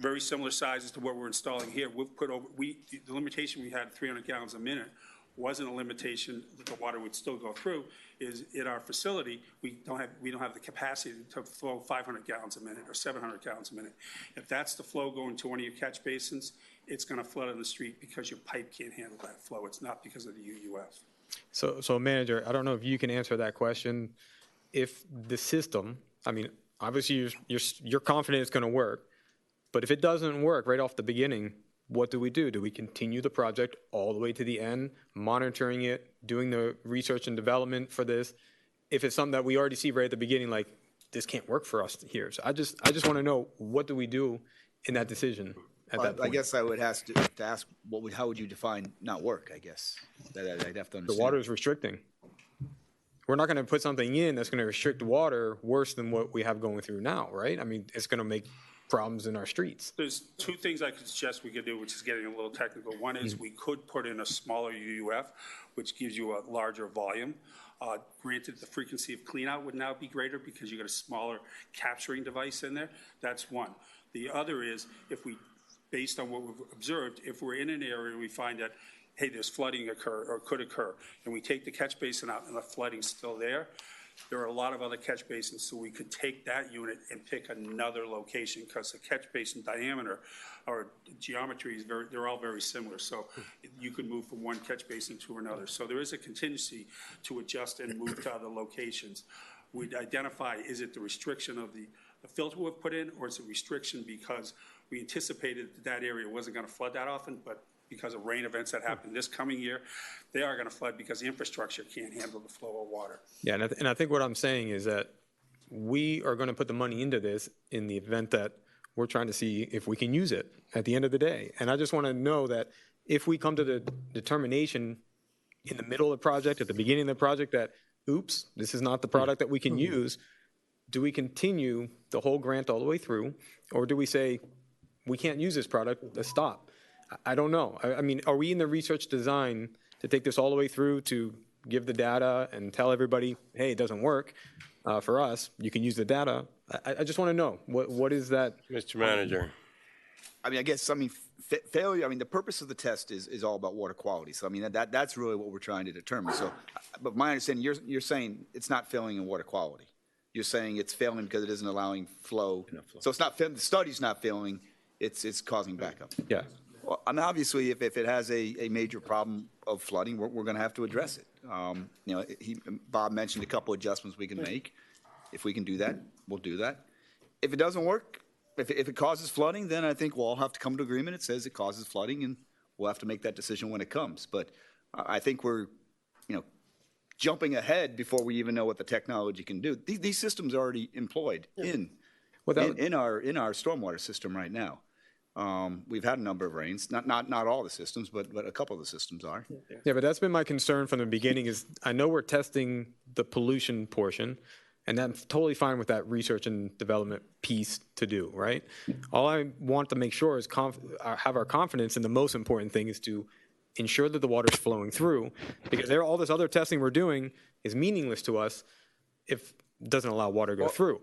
very similar sizes to what we're installing here. We've put over, the limitation we had 300 gallons a minute wasn't a limitation that the water would still go through. Is in our facility, we don't have the capacity to flow 500 gallons a minute or 700 gallons a minute. If that's the flow going to one of your catch basins, it's going to flood in the street because your pipe can't handle that flow. It's not because of the UUF. So manager, I don't know if you can answer that question. If the system, obviously you're confident it's going to work, but if it doesn't work right off the beginning, what do we do? Do we continue the project all the way to the end, monitoring it, doing the research and development for this? If it's something that we already see right at the beginning, like this can't work for us here. So I just want to know, what do we do in that decision at that point? I guess I would have to ask, how would you define not work, I guess? I'd have to understand. The water is restricting. We're not going to put something in that's going to restrict water worse than what we have going through now, right? It's going to make problems in our streets. There's 2 things I could suggest we could do, which is getting a little technical. One is we could put in a smaller UUF, which gives you a larger volume. Granted, the frequency of cleanout would now be greater because you got a smaller capturing device in there. That's one. The other is, based on what we've observed, if we're in an area we find that, hey, there's flooding occur or could occur, and we take the catch basin out and the flooding's still there, There are a lot of other catch basins, so we could take that unit and pick another location, because the catch basin diameter or geometry is they're all very similar. So you could move from one catch basin to another. So there is a contingency to adjust and move to other locations. We'd identify, is it the restriction of the filter we've put in, or is it restriction because we anticipated that area wasn't going to flood that often, but because of rain events that happen this coming year, they are going to flood because the infrastructure can't handle the flow of water. Yeah, and I think what I'm saying is that we are going to put the money into this in the event that we're trying to see if we can use it at the end of the day. And I just want to know that if we come to the determination in the middle of the project, at the beginning of the project, that, oops, this is not the product that we can use, do we continue the whole grant all the way through? Or do we say, we can't use this product, let's stop? I don't know. I mean, are we in the research design to take this all the way through to give the data and tell everybody, hey, it doesn't work for us, you can use the data? I just want to know, what is that? Mr. Manager. I mean, I guess, failure, the purpose of the test is all about water quality. So, that's really what we're trying to determine. So, but my understanding, you're saying it's not failing in water quality. You're saying it's failing because it isn't allowing flow. So it's not, the study's not failing, it's causing backup. Yeah. Well, obviously, if it has a major problem of flooding, we're going to have to address it. Bob mentioned a couple adjustments we can make. If we can do that, we'll do that. If it doesn't work, if it causes flooding, then I think we'll all have to come to agreement. It says it causes flooding, and we'll have to make that decision when it comes. But I think we're, jumping ahead before we even know what the technology can do. These systems are already employed in our stormwater system right now. We've had a number of rains, not all the systems, but a couple of the systems are. Yeah, but that's been my concern from the beginning is I know we're testing the pollution portion, and I'm totally fine with that research and development piece to do, right? All I want to make sure is have our confidence in the most important thing is to ensure that the water's flowing through, because all this other testing we're doing is meaningless to us if it doesn't allow water to go through.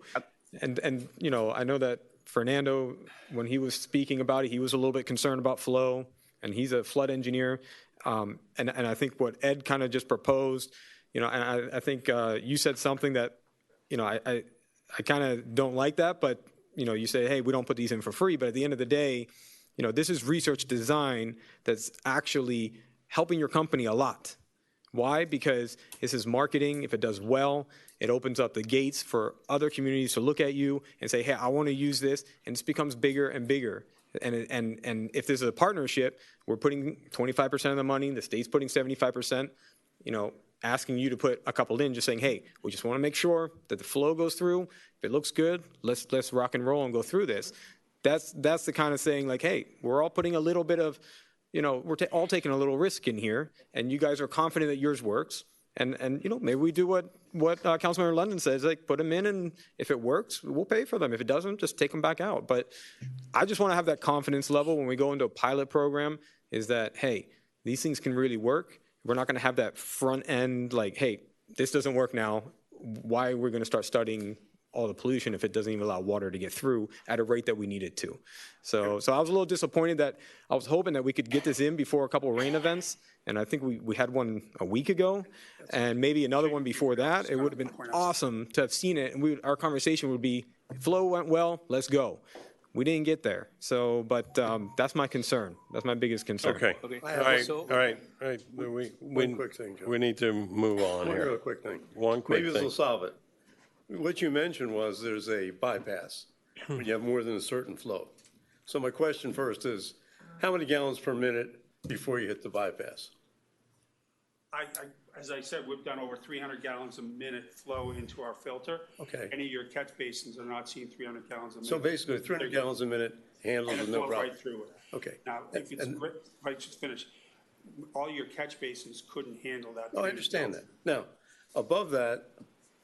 And I know that Fernando, when he was speaking about it, he was a little bit concerned about flow, and he's a flood engineer. And I think what Ed kind of just proposed, and I think you said something that, I kind of don't like that, but, you say, hey, we don't put these in for free. But at the end of the day, this is research design that's actually helping your company a lot. Why? Because this is marketing. If it does well, it opens up the gates for other communities to look at you and say, hey, I want to use this. And this becomes bigger and bigger. And if this is a partnership, we're putting 25% of the money, the state's putting 75%, asking you to put a couple in, just saying, hey, we just want to make sure that the flow goes through. If it looks good, let's rock and roll and go through this. That's the kind of saying like, hey, we're all putting a little bit of, we're all taking a little risk in here, and you guys are confident that yours works. And maybe we do what Councilmember London says, like put them in, and if it works, we'll pay for them. If it doesn't, just take them back out. But I just want to have that confidence level when we go into a pilot program is that, hey, these things can really work. We're not going to have that front end like, hey, this doesn't work now. Why we're going to start studying all the pollution if it doesn't even allow water to get through at a rate that we need it to. So I was a little disappointed that I was hoping that we could get this in before a couple of rain events. And I think we had one a week ago and maybe another one before that. It would have been awesome to have seen it. And our conversation would be, flow went well, let's go. We didn't get there. So, but that's my concern. That's my biggest concern. Okay. All right. One quick thing, Joe. We need to move on One here. real quick thing. One quick Maybe thing. this will solve it. What you mentioned was there's a bypass when you have more than a certain flow. So my question first is, how many gallons per minute before you hit the bypass? As I said, we've done over 300 gallons a minute flow into our filter. Okay. Any of your catch basins are not seeing 300 gallons a minute. So basically 300 gallons a minute handles And with it no flows problem. right through it. Okay. Now, if it's, if I just finish, all your catch basins couldn't handle that. Oh, I understand that. Now, above that,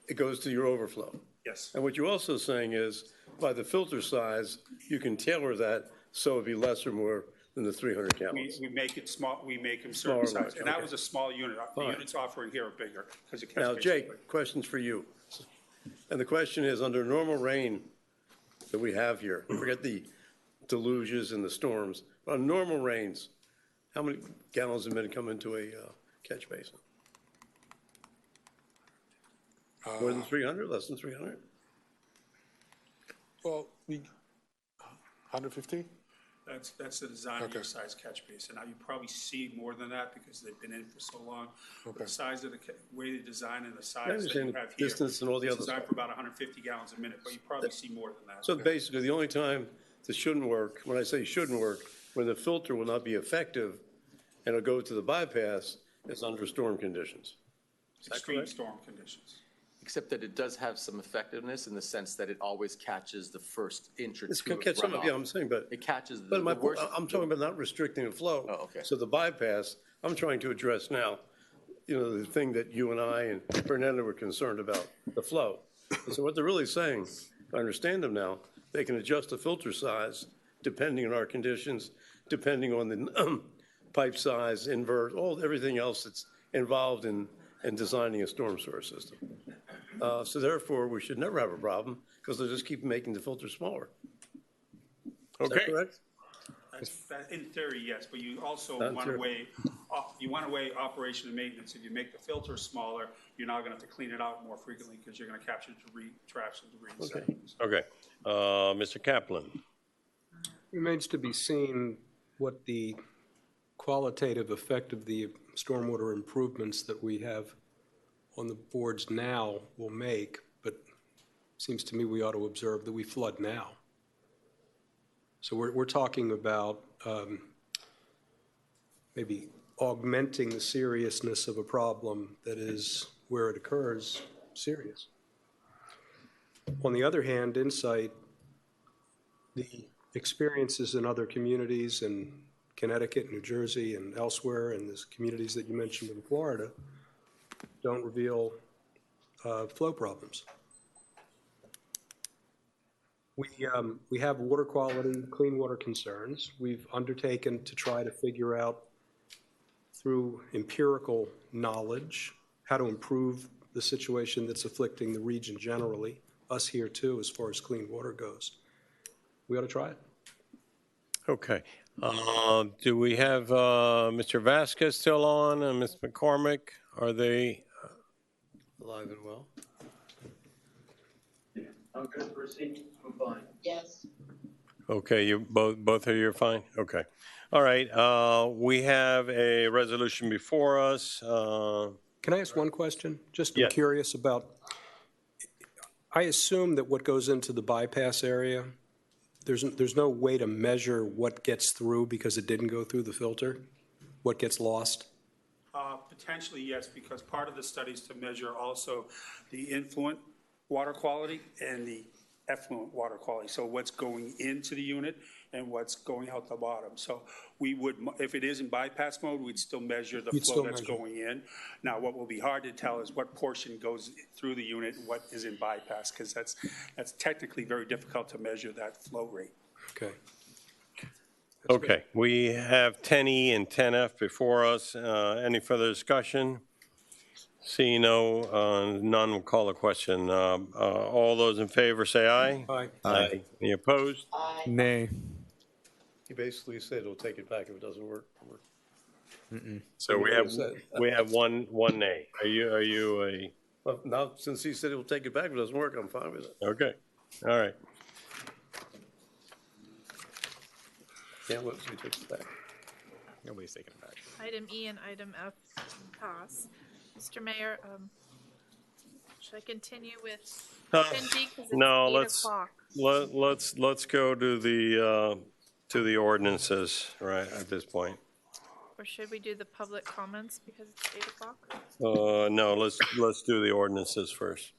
it goes to your overflow. Yes. And what you're also saying is, by the filter size, you can tailor that so it'd be less or more than the 300 gallons. We make it small, we make them certain Smaller, size. And that okay. was a small unit. The Fine. units offering here are bigger because of catch Now, basins. Jake, questions for you. And the question is, under normal rain that we have here, forget the deluges and the storms, but on normal rains, how many gallons a minute come into a catch basin? More than 300, less than 300? Well, 150? That's the design of your size catch basin. Now, you probably see more than that because they've been in for so long. But the size of the way they design and the size that understand you the have here. distance and all the it's other designed stuff. for about 150 gallons a minute, but you probably see more than that. So basically, the only time this shouldn't work, when I say shouldn't work, when the filter will not be effective and it'll go to the bypass, is under storm conditions. Is that Extreme correct? storm conditions. Except that it does have some effectiveness in the sense that it always catches the first inch or It's two gonna of catch some of, yeah, runoff. I'm saying, but. It catches the But my, the worst. I'm talking about not restricting the flow. Oh, okay. So the bypass, I'm trying to address now, the thing that you and I and Fernando were concerned about, the flow. So what they're really saying, if I understand them now, they can adjust the filter size depending on our conditions, depending on the pipe size, invert, everything else that's involved in designing a storm sewer system. So therefore, we should never have a problem because they'll just keep making the filter smaller. Is that Okay. correct? In theory, yes, but you also Not in want to theory. weigh operation and maintenance. If you make the filter smaller, you're now going to have to clean it out more frequently because you're going to capture trash and debris. And sediments. Okay. Mr. Kaplan. Remains to be seen what the qualitative effect of the stormwater improvements that we have on the boards now will make, but it seems to me we ought to observe that we flood now. So we're talking about maybe augmenting the seriousness of a problem that is, where it occurs, serious. On the other hand, Insight, the experiences in other communities in Connecticut, New Jersey, and elsewhere, and the communities that you mentioned in Florida, don't reveal flow problems. We have water quality, clean water concerns. We've undertaken to try to figure out through empirical knowledge how to improve the situation that's afflicting the region generally, us here too, as far as clean water goes. We ought to try it. Okay. Do we have Mr. Vasquez still on and Ms. McCormick? Are they Alive and well? I'm good to proceed. I'm fine. Yes. okay? You both of you are fine. Okay. All right. We have a resolution before us. Can I ask one question? Just I'm Yes. curious about, I assume that what goes into the bypass area, there's no way to measure what gets through because it didn't go through the filter? What gets lost? Potentially, yes, because part of the study is to measure also the influent water quality and the effluent water quality. So what's going into the unit and what's going out the bottom. So we would, if it is in bypass mode, we'd still measure the You'd flow still that's measure. going in. Now, what will be hard to tell is what portion goes through the unit and what is in bypass, because that's technically very difficult to measure that flow rate. Okay. Okay. We have 10E and 10F before us. Any further discussion? Seeing none, will call the question. All those in favor say aye. Aye. Aye. Any opposed? Nay. He basically said he'll take it back if it doesn't work. So we have one nay. Are you a? Well, now, since he said he'll take it back if it doesn't work, I'm fine with it. Okay. All right. Can't wait till he takes it back. Nobody's taking it back. Item E and item F pass. Mr. Mayor, should I continue with 10G because it's No, 8 o'clock? let's go to the ordinances right at this point. Or should we do the public comments because it's 8 o'clock? No, let's do the ordinances first.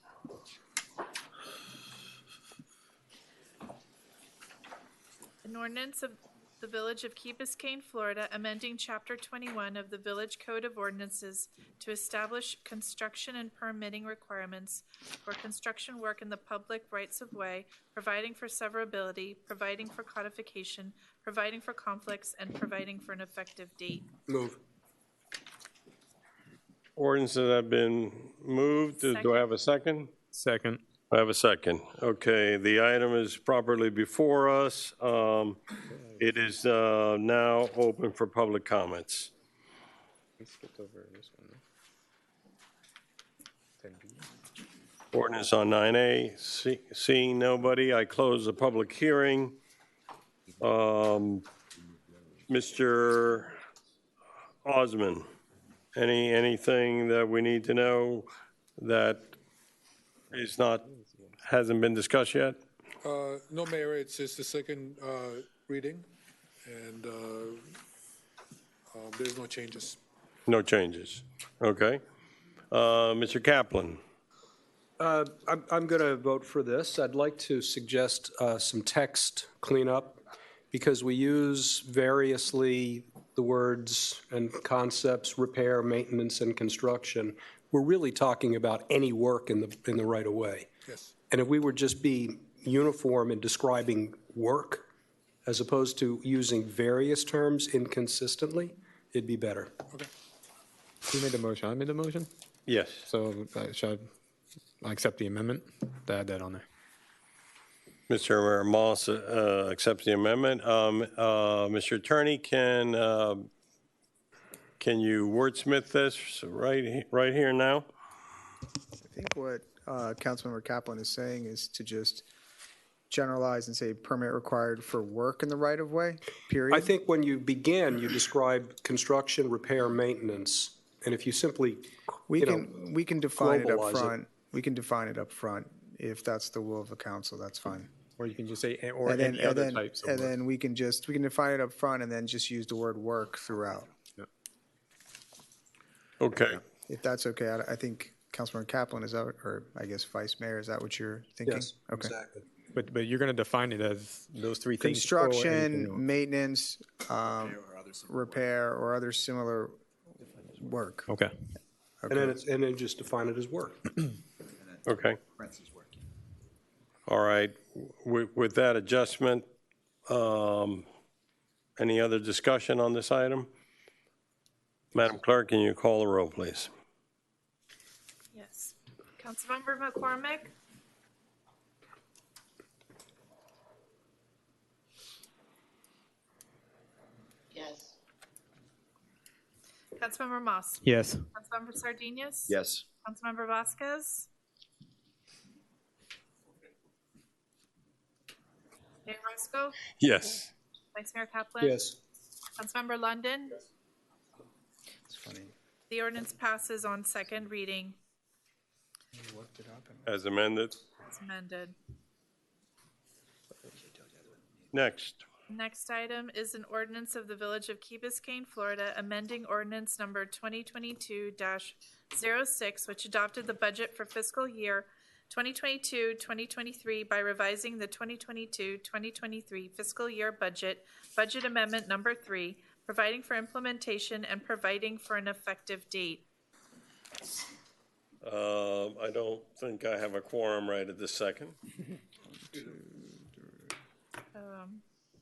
An ordinance of the Village of Key Biscayne, Florida, amending Chapter 21 of the Village Code of Ordinances to establish construction and permitting requirements for construction work in the public rights-of-way, providing for severability, providing for codification, providing for conflicts, and providing for an effective date. Move. Ordinances have been moved. Do I have a second? Second. I have a second. Okay, the item is properly before us. It is now open for public comments. We skipped over this one. 10B. Ordinance on 9A. Seeing nobody, I close the public hearing. Mr. Osman, anything that we need to know that hasn't been discussed yet? No, Mayor, it's the second reading, and there's no changes. No changes. Okay. Mr. Kaplan. I'm going to vote for this. I'd like to suggest some text cleanup because we use variously the words and concepts, repair, maintenance, and construction. We're really talking about any work in the right of way. Yes. And if we would just be uniform in describing work as opposed to using various terms inconsistently, it'd be better. Okay. Who made the motion? I made the motion? Yes. So should I accept the amendment to add that on there? Mr. Moss accepts the amendment. Mr. Attorney, can you wordsmith this right here now? I think what Councilmember Kaplan is saying is to just generalize and say permit required for work in the right-of-way, period. I think when you begin, you describe construction, repair, maintenance, and if you simply we can define it up globalize front. We can define it up front if that's the will of the council. That's fine. Or you can just say, or any other types of and work. then we can define it up front and then just use the word work throughout. Okay. If that's okay, I think Councilmember Kaplan is out, or I guess Vice Mayor, is that what you're thinking? Yes, Okay. exactly. But you're going to define it as those three things. Construction, maintenance, repair, or other similar work. Okay. And then just define it as work. Okay. All right. With that adjustment, any other discussion on this item? Madam Clerk, can you call the roll, please? Yes. Councilmember McCormick? Yes. Councilmember Moss? Yes. Councilmember Sardinius? Yes. Councilmember Vasquez? Mayor Roscoe? Yes. Vice Mayor Kaplan? Yes. Councilmember London? It's funny. The ordinance passes on second reading As amended. as amended. Next. Next item is an ordinance of the Village of Key Biscayne, Florida, amending ordinance number 2022-06, which adopted the budget for fiscal year 2022-2023 by revising the 2022-2023 fiscal year budget amendment number 3, providing for implementation and providing for an effective date. I don't think I have a quorum right at this second.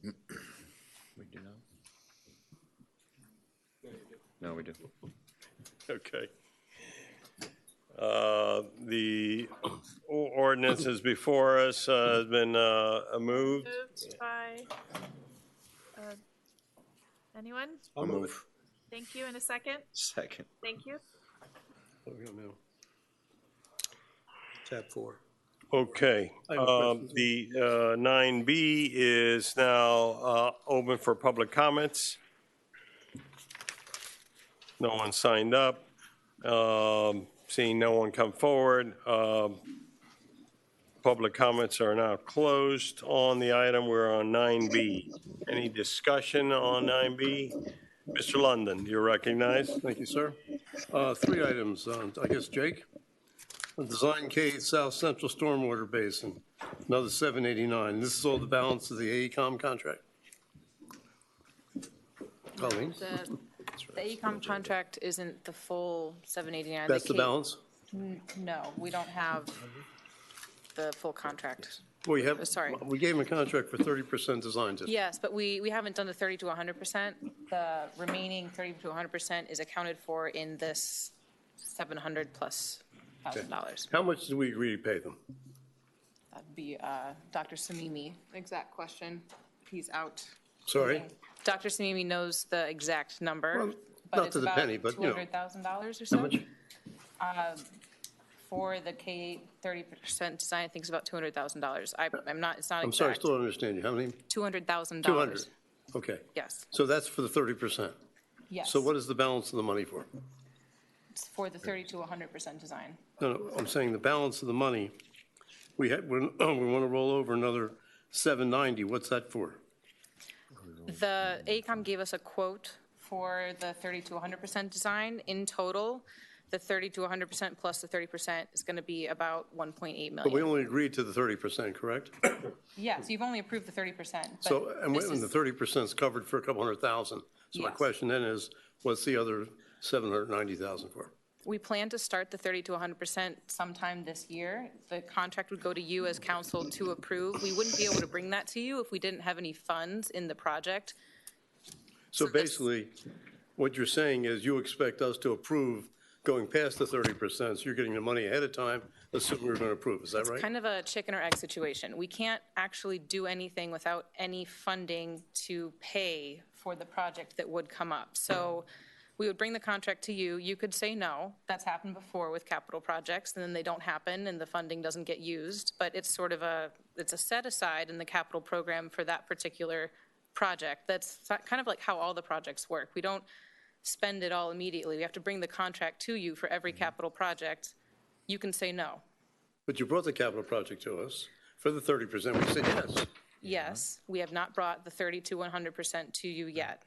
We do not. No, we do. Okay. The ordinance is before us, has been moved. Moved by anyone? I'll move. Thank you. In a second? Second. Thank you. Tab 4. Okay, the 9B is now open for public comments. No one signed up. Seeing no one come forward, public comments are now closed on the item. We're on 9B. Any discussion on 9B? Mr. London, you're recognized. Thank you, sir. 3 items, I guess, Jake? The Design K South Central Stormwater Basin, another 789. This is all the balance of the AECom contract? Colleen? The AECom contract isn't the full 789. That's the balance? No, we don't have the full contract. Well, you have, Sorry. we gave him a contract for 30% design. Yes, but we haven't done the 30 to 100%. The remaining 30 to 100% is accounted for in this $700 plus $1,000. How much did we agree to pay them? That'd be Dr. Samimi. Exact question. He's out. Sorry? Dr. Samimi knows the exact number. Well, but not it's to the about penny, but, you know. $200,000 or so. How much? for the K 30% design, I think it's about $200,000. I'm not, it's not I'm sorry, I exact. still don't understand you. How many? $200,000. 200. Okay. Yes. So that's for the 30%. Yes. So what is the balance of the money for? It's for the 30 to 100% design. No, I'm saying the balance of the money, we want to roll over another 790. What's that for? The AECOM gave us a quote for the 30 to 100% design. In total, the 30 to 100% plus the 30% is going to be about 1.8 million. But we only agreed to the 30%, correct? Yes, you've only approved the 30%. So, and the 30% is covered for a couple $100,000. So my Yes. question then is, what's the other 790,000 for? We plan to start the 30 to 100% sometime this year. The contract would go to you as council to approve. We wouldn't be able to bring that to you if we didn't have any funds in the project. So basically, what you're saying is you expect us to approve going past the 30%, so you're getting the money ahead of time, assuming we're going to approve. Is that right? It's kind of a chicken or egg situation. We can't actually do anything without any funding to pay for the project that would come up. So we would bring the contract to you. You could say no. That's happened before with capital projects, and then they don't happen and the funding doesn't get used. But it's sort of it's a set aside in the capital program for that particular project. That's kind of like how all the projects work. We don't spend it all immediately. We have to bring the contract to you for every capital project. You can say no. But you brought the capital project to us for the 30%. We said yes. Yes, we have not brought the 30 to 100% to you yet.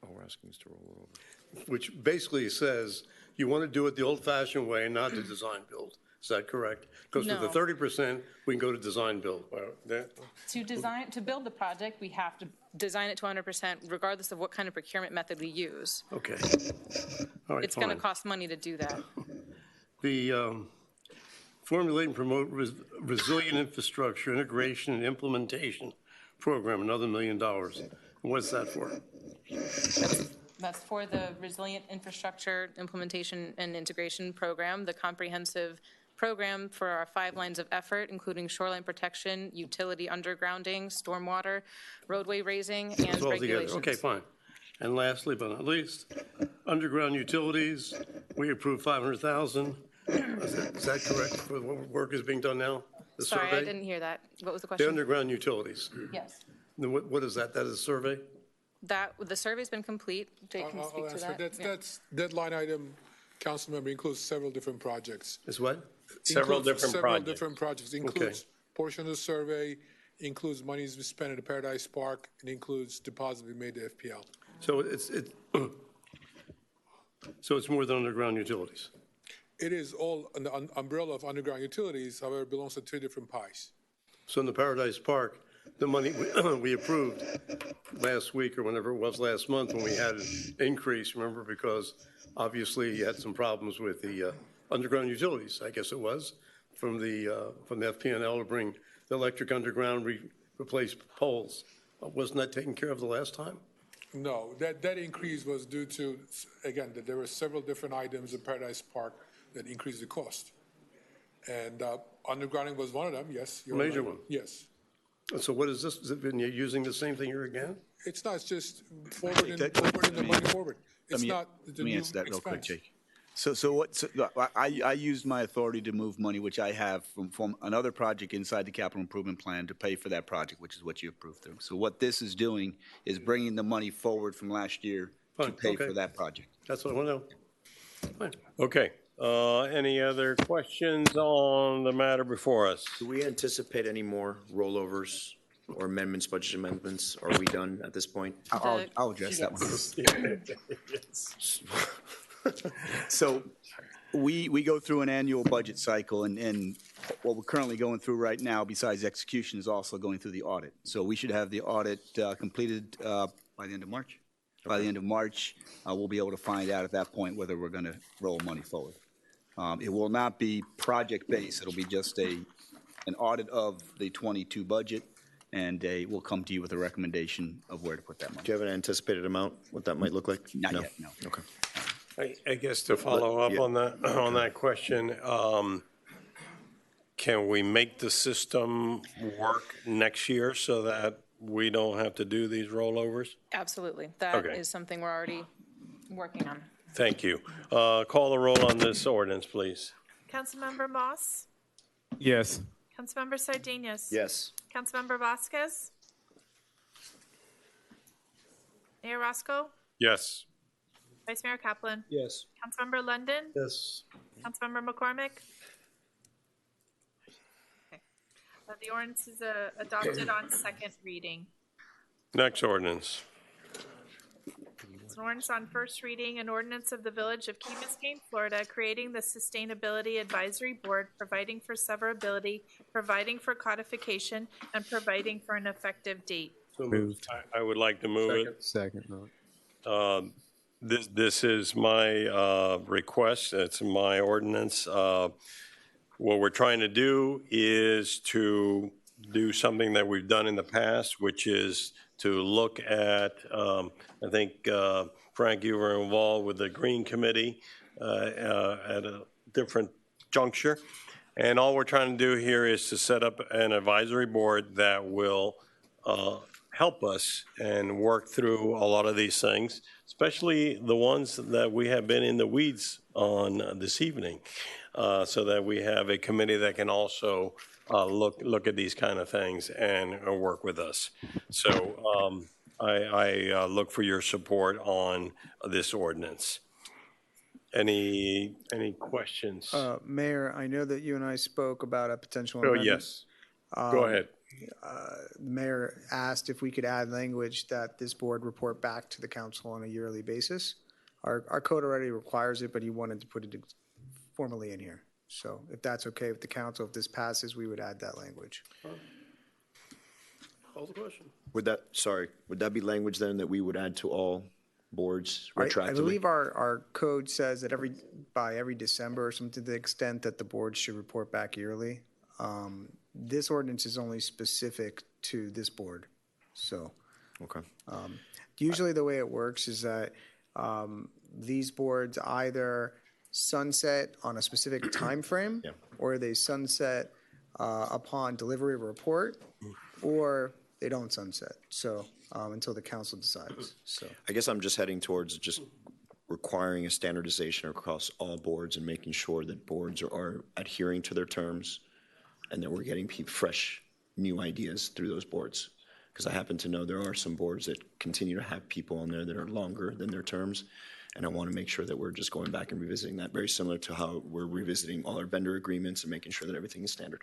Oh, we're asking us to roll it over. Which basically says you want to do it the old-fashioned way, not the design build. Is that correct? Because for the No. 30%, we can go to design build. To build the project, we have to design it to 100% regardless of what kind of procurement method we use. Okay. All right, It's going to fine. cost money to do that. The formulate and promote resilient infrastructure integration and implementation program, another $1 million. What's that for? That's for the Resilient Infrastructure Implementation and Integration Program, the comprehensive program for our 5 lines of effort, including shoreline protection, utility undergrounding, stormwater, roadway raising, and It's all together. regulations. Okay, fine. And lastly, but not least, underground utilities, we approved 500,000. Is that correct for what work is being done now? The Sorry, I survey? didn't hear that. What was the The question? underground utilities. Yes. Then what is that? That is a survey? The survey's been complete. Jake can I'll speak to answer. that. That line item, council member, includes several different projects. Is what? Several different Several projects. different projects. Includes portion of the survey, includes monies we spent at the Paradise Park, and includes deposits we made to FPL. So so it's more than underground utilities. It is all under the umbrella of underground utilities, however, it belongs to 2 different pies. So in the Paradise Park, the money we approved last week or whenever it was last month when we had an increase, remember, because obviously you had some problems with the underground utilities, I guess it was, from the FPNL to bring the electric underground, replace poles. Wasn't that taken care of the last time? No, that increase was due to, again, that there were several different items in Paradise Park that increased the cost. And undergrounding was one of them, yes. you're Major right. one? Yes. So what is this? Is it been using the same thing here again? It's not, it's just forwarding the money forward. It's not the Let me new answer that real quick, expense. Jake. I used my authority to move money, which I have from another project inside the capital improvement plan to pay for that project, which is what you approved through. So what this is doing is bringing the money forward from last year to pay for that project. That's what I want to know. Fine. Okay. Any other questions on the matter before us? Do we anticipate any more rollovers or amendments, budget amendments? Are we done at this point? I'll address that one. So we go through an annual budget cycle, and what we're currently going through right now, besides execution, is also going through the audit. So we should have the audit completed by the end of March. By the end of March, we'll be able to find out at that point whether we're going to roll money forward. It will not be project-based. It'll be just an audit of the 22 budget, and we'll come to you with a recommendation of where to put that money. Do you have an anticipated amount, what that might look like? Not yet, no. Okay. I guess to follow up on that question, can we make the system work next year so that we don't have to do these rollovers? Absolutely. That Okay. is something we're already working on. Thank you. Call the roll on this ordinance, please. Councilmember Moss, Yes. Councilmember Sardinius. Yes. Councilmember Vasquez, Mayor Roscoe, Yes. Vice Mayor Kaplan, Yes. Councilmember London, Yes. Councilmember McCormick. Okay. The ordinance is adopted on second reading. Next ordinance. It's an ordinance on first reading, an ordinance of the Village of Key Biscayne, Florida, creating the Sustainability Advisory Board, providing for severability, providing for codification, and providing for an effective date. So moved. I would like to move it. Second. This is my request. It's my ordinance. What we're trying to do is to do something that we've done in the past, which is to look at, I think, Frank, you were involved with the Green Committee at a different juncture. And all we're trying to do here is to set up an advisory board that will help us and work through a lot of these things, especially the ones that we have been in the weeds on this evening, so that we have a committee that can also look at these kind of things and work with us. So I look for your support on this ordinance. Any questions? Mayor, I know that you and I spoke about a potential Oh, amendment. yes. Go ahead. The mayor asked if we could add language that this board report back to the council on a yearly basis. Our code already requires it, but he wanted to put it formally in here. So if that's okay with the council, if this passes, we would add that language. Call the question. Would that be language then that we would add to all boards retroactively? I believe our code says that by every December or something, to the extent that the board should report back yearly. This ordinance is only specific to this board. So okay. Usually the way it works is that these boards either sunset on a specific time frame, or they sunset upon delivery of a report, or they don't sunset. So until the council decides. So I guess I'm just heading towards just requiring a standardization across all boards and making sure that boards are adhering to their terms and that we're getting fresh, new ideas through those boards. Because I happen to know there are some boards that continue to have people on there that are longer than their terms. And I want to make sure that we're just going back and revisiting that, very similar to how we're revisiting all our vendor agreements and making sure that everything is standard.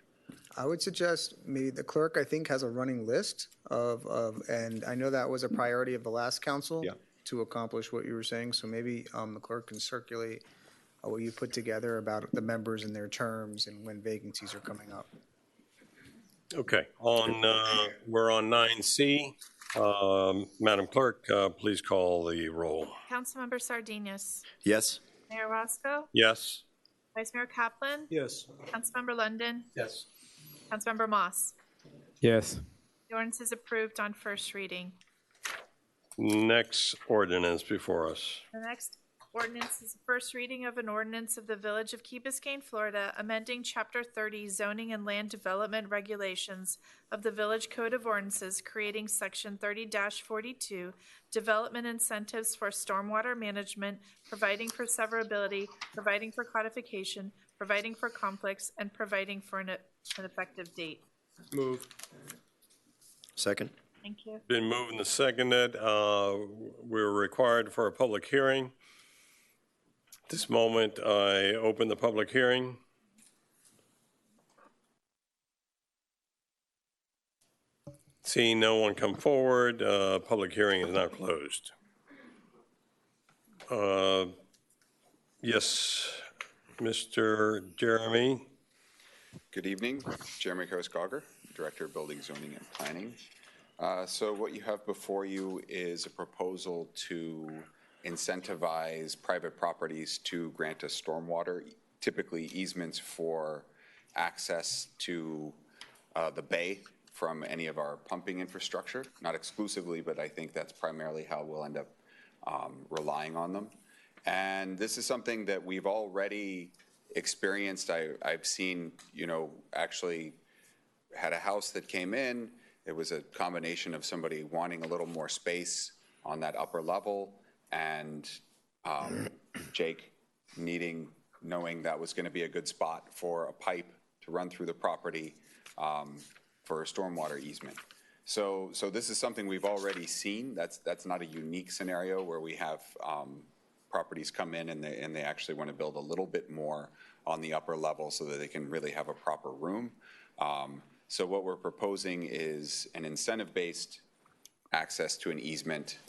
I would suggest maybe the clerk, I think, has a running list and I know that was a priority of the last council to accomplish what you were saying. So maybe the clerk can circulate what you put together about the members and their terms and when vacancies are coming up. Okay. We're on 9C. Madam Clerk, please call the roll. Councilmember Sardinius. Yes. Mayor Roscoe, Yes. Vice Mayor Kaplan, Yes. Councilmember London, Yes. Councilmember Moss. Yes. The ordinance is approved on first reading. Next ordinance before us. The next ordinance is the first reading of an ordinance of the Village of Key Biscayne, Florida, amending Chapter 30 Zoning and Land Development Regulations of the Village Code of Ordinances, creating Section 30-42, Development Incentives for Stormwater Management, providing for severability, providing for codification, providing for conflicts, and providing for an effective date. Move. Second. Thank you. Been moved and seconded. We're required for a public hearing. At this moment, I open the public hearing. Seeing no one come forward, public hearing is now closed. Yes, Mr. Jeremy. Good evening, Jeremy Koskogger, Director of Building, Zoning, and Planning. So what you have before you is a proposal to incentivize private properties to grant us stormwater, typically easements for access to the bay from any of our pumping infrastructure. Not exclusively, but I think that's primarily how we'll end up relying on them. And this is something that we've already experienced. I've seen, actually had a house that came in. It was a combination of somebody wanting a little more space on that upper level and Jake needing knowing that was going to be a good spot for a pipe to run through the property for a stormwater easement. So this is something we've already seen. That's not a unique scenario where we have properties come in and they actually want to build a little bit more on the upper level so that they can really have a proper room. So what we're proposing is an incentive-based access to an easement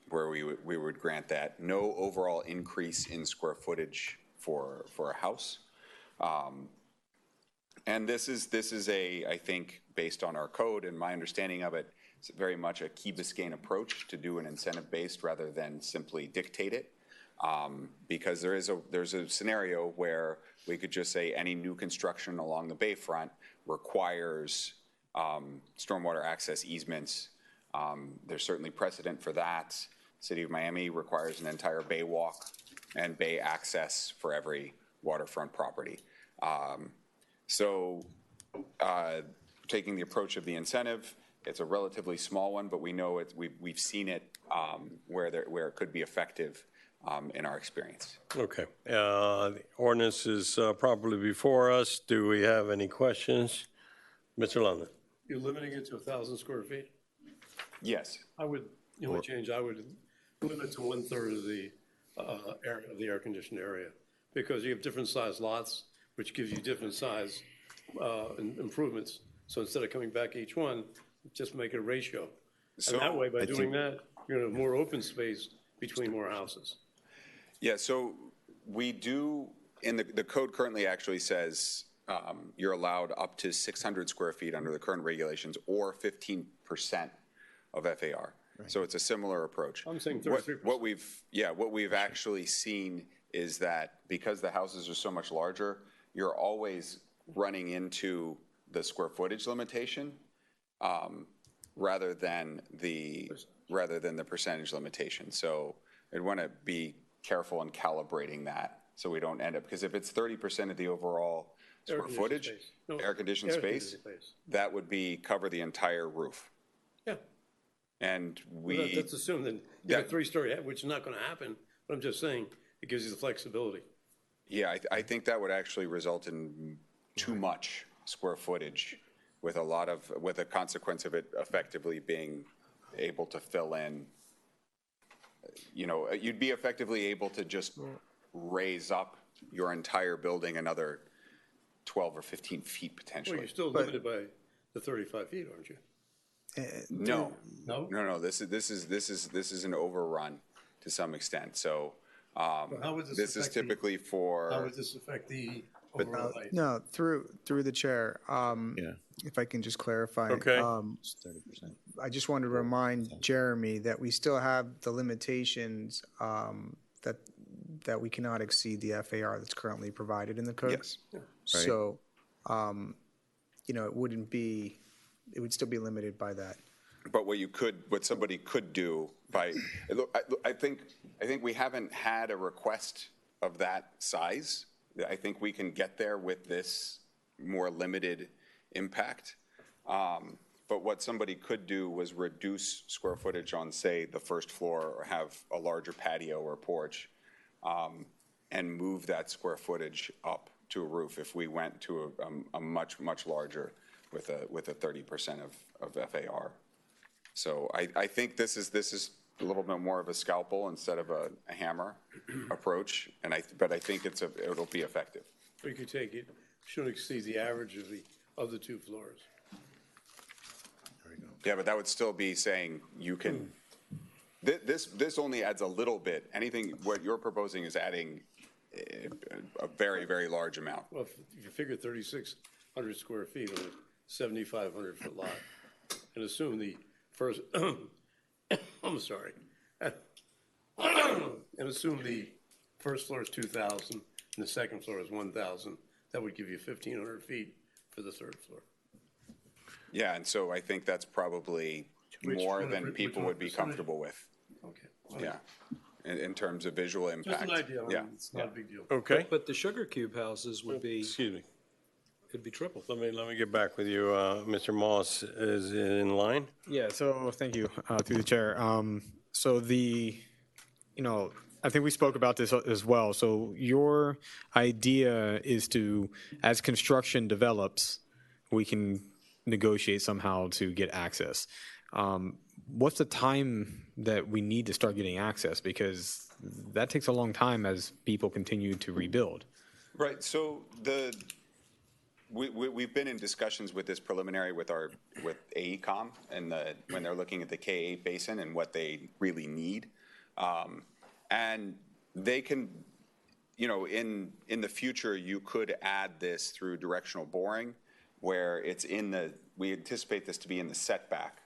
where we would grant that. No overall increase in square footage for a house. And this is I think, based on our code and my understanding of it, it's very much a Key Biscayne approach to do an incentive-based rather than simply dictate it. Because there's a scenario where we could just say any new construction along the bayfront requires stormwater access easements. There's certainly precedent for that. City of Miami requires an entire bay walk and bay access for every waterfront property. Taking the approach of the incentive, it's a relatively small one, but we know we've seen it where it could be effective in our experience. Okay. The ordinance is properly before us. Do we have any questions? Mr. London. You're limiting it to 1,000 square feet? Yes. I would, the only change I would limit to 1/3 of the air-conditioned area, because you have different size lots, which gives you different size improvements. So instead of coming back each one, just make it a ratio. And that way, by doing that, you're going to have more open space between more houses. Yeah, so we do, in the code currently actually says you're allowed up to 600 square feet under the current regulations or 15% of FAR. Right. So it's a similar approach. I'm saying 33%. What we've actually seen is that because the houses are so much larger, you're always running into the square footage limitation rather than the percentage limitation. So I'd want to be careful in calibrating that so we don't end up, because if it's 30% of the overall square footage, air-conditioned space, that would cover the entire roof. Yeah. And let's assume that you have a 3-story, which is not going to happen, but I'm just saying it gives you the flexibility. Yeah, I think that would actually result in too much square footage with a consequence of it effectively being able to fill in. You know, you'd be effectively able to just raise up your entire building another 12 or 15 feet potentially. Well, you're still limited by the 35 feet, aren't you? No. This is an overrun to some extent. So this is typically for. How would this affect the overall height? No, through the chair. If I can just clarify. Okay. 30%. I just wanted to remind Jeremy that we still have the limitations that we cannot exceed the FAR that's currently provided in the code. Yes. Yeah. So, it would still be limited by that. But what somebody could do I think we haven't had a request of that size. I think we can get there with this more limited impact. But what somebody could do was reduce square footage on, say, the first floor, or have a larger patio or porch, and move that square footage up to a roof if we went to a much, much larger with a 30% of FAR. So I think this is a little bit more of a scalpel instead of a hammer approach, but I think it'll be effective. Or you could take it, shouldn't exceed the average of the 2 floors. Yeah, but that would still be saying you can. This only adds a little bit. What you're proposing is adding a very, very large amount. Well, if you figure 3,600 square feet on a 7,500 foot lot, and assume the first. I'm sorry. And assume the first floor is 2,000 and the second floor is 1,000. That would give you 1,500 feet for the third floor. Yeah, and so I think that's probably more than people would be comfortable with. Okay. Well, yeah, in terms of visual impact. Just an idea. Yeah, it's not a big deal. Okay. But the sugar cube houses would be. Excuse me. It'd be triple. Let me get back with you. Mr. Moss is in line. Yeah, so thank you, through the chair. So I think we spoke about this as well. So your idea is to, as construction develops, we can negotiate somehow to get access. What's the time that we need to start getting access? Because that takes a long time as people continue to rebuild. Right, so we've been in discussions with this preliminary with AECOM and when they're looking at the K8 basin and what they really need. And they can, in the future, you could add this through directional boring where it's we anticipate this to be in the setback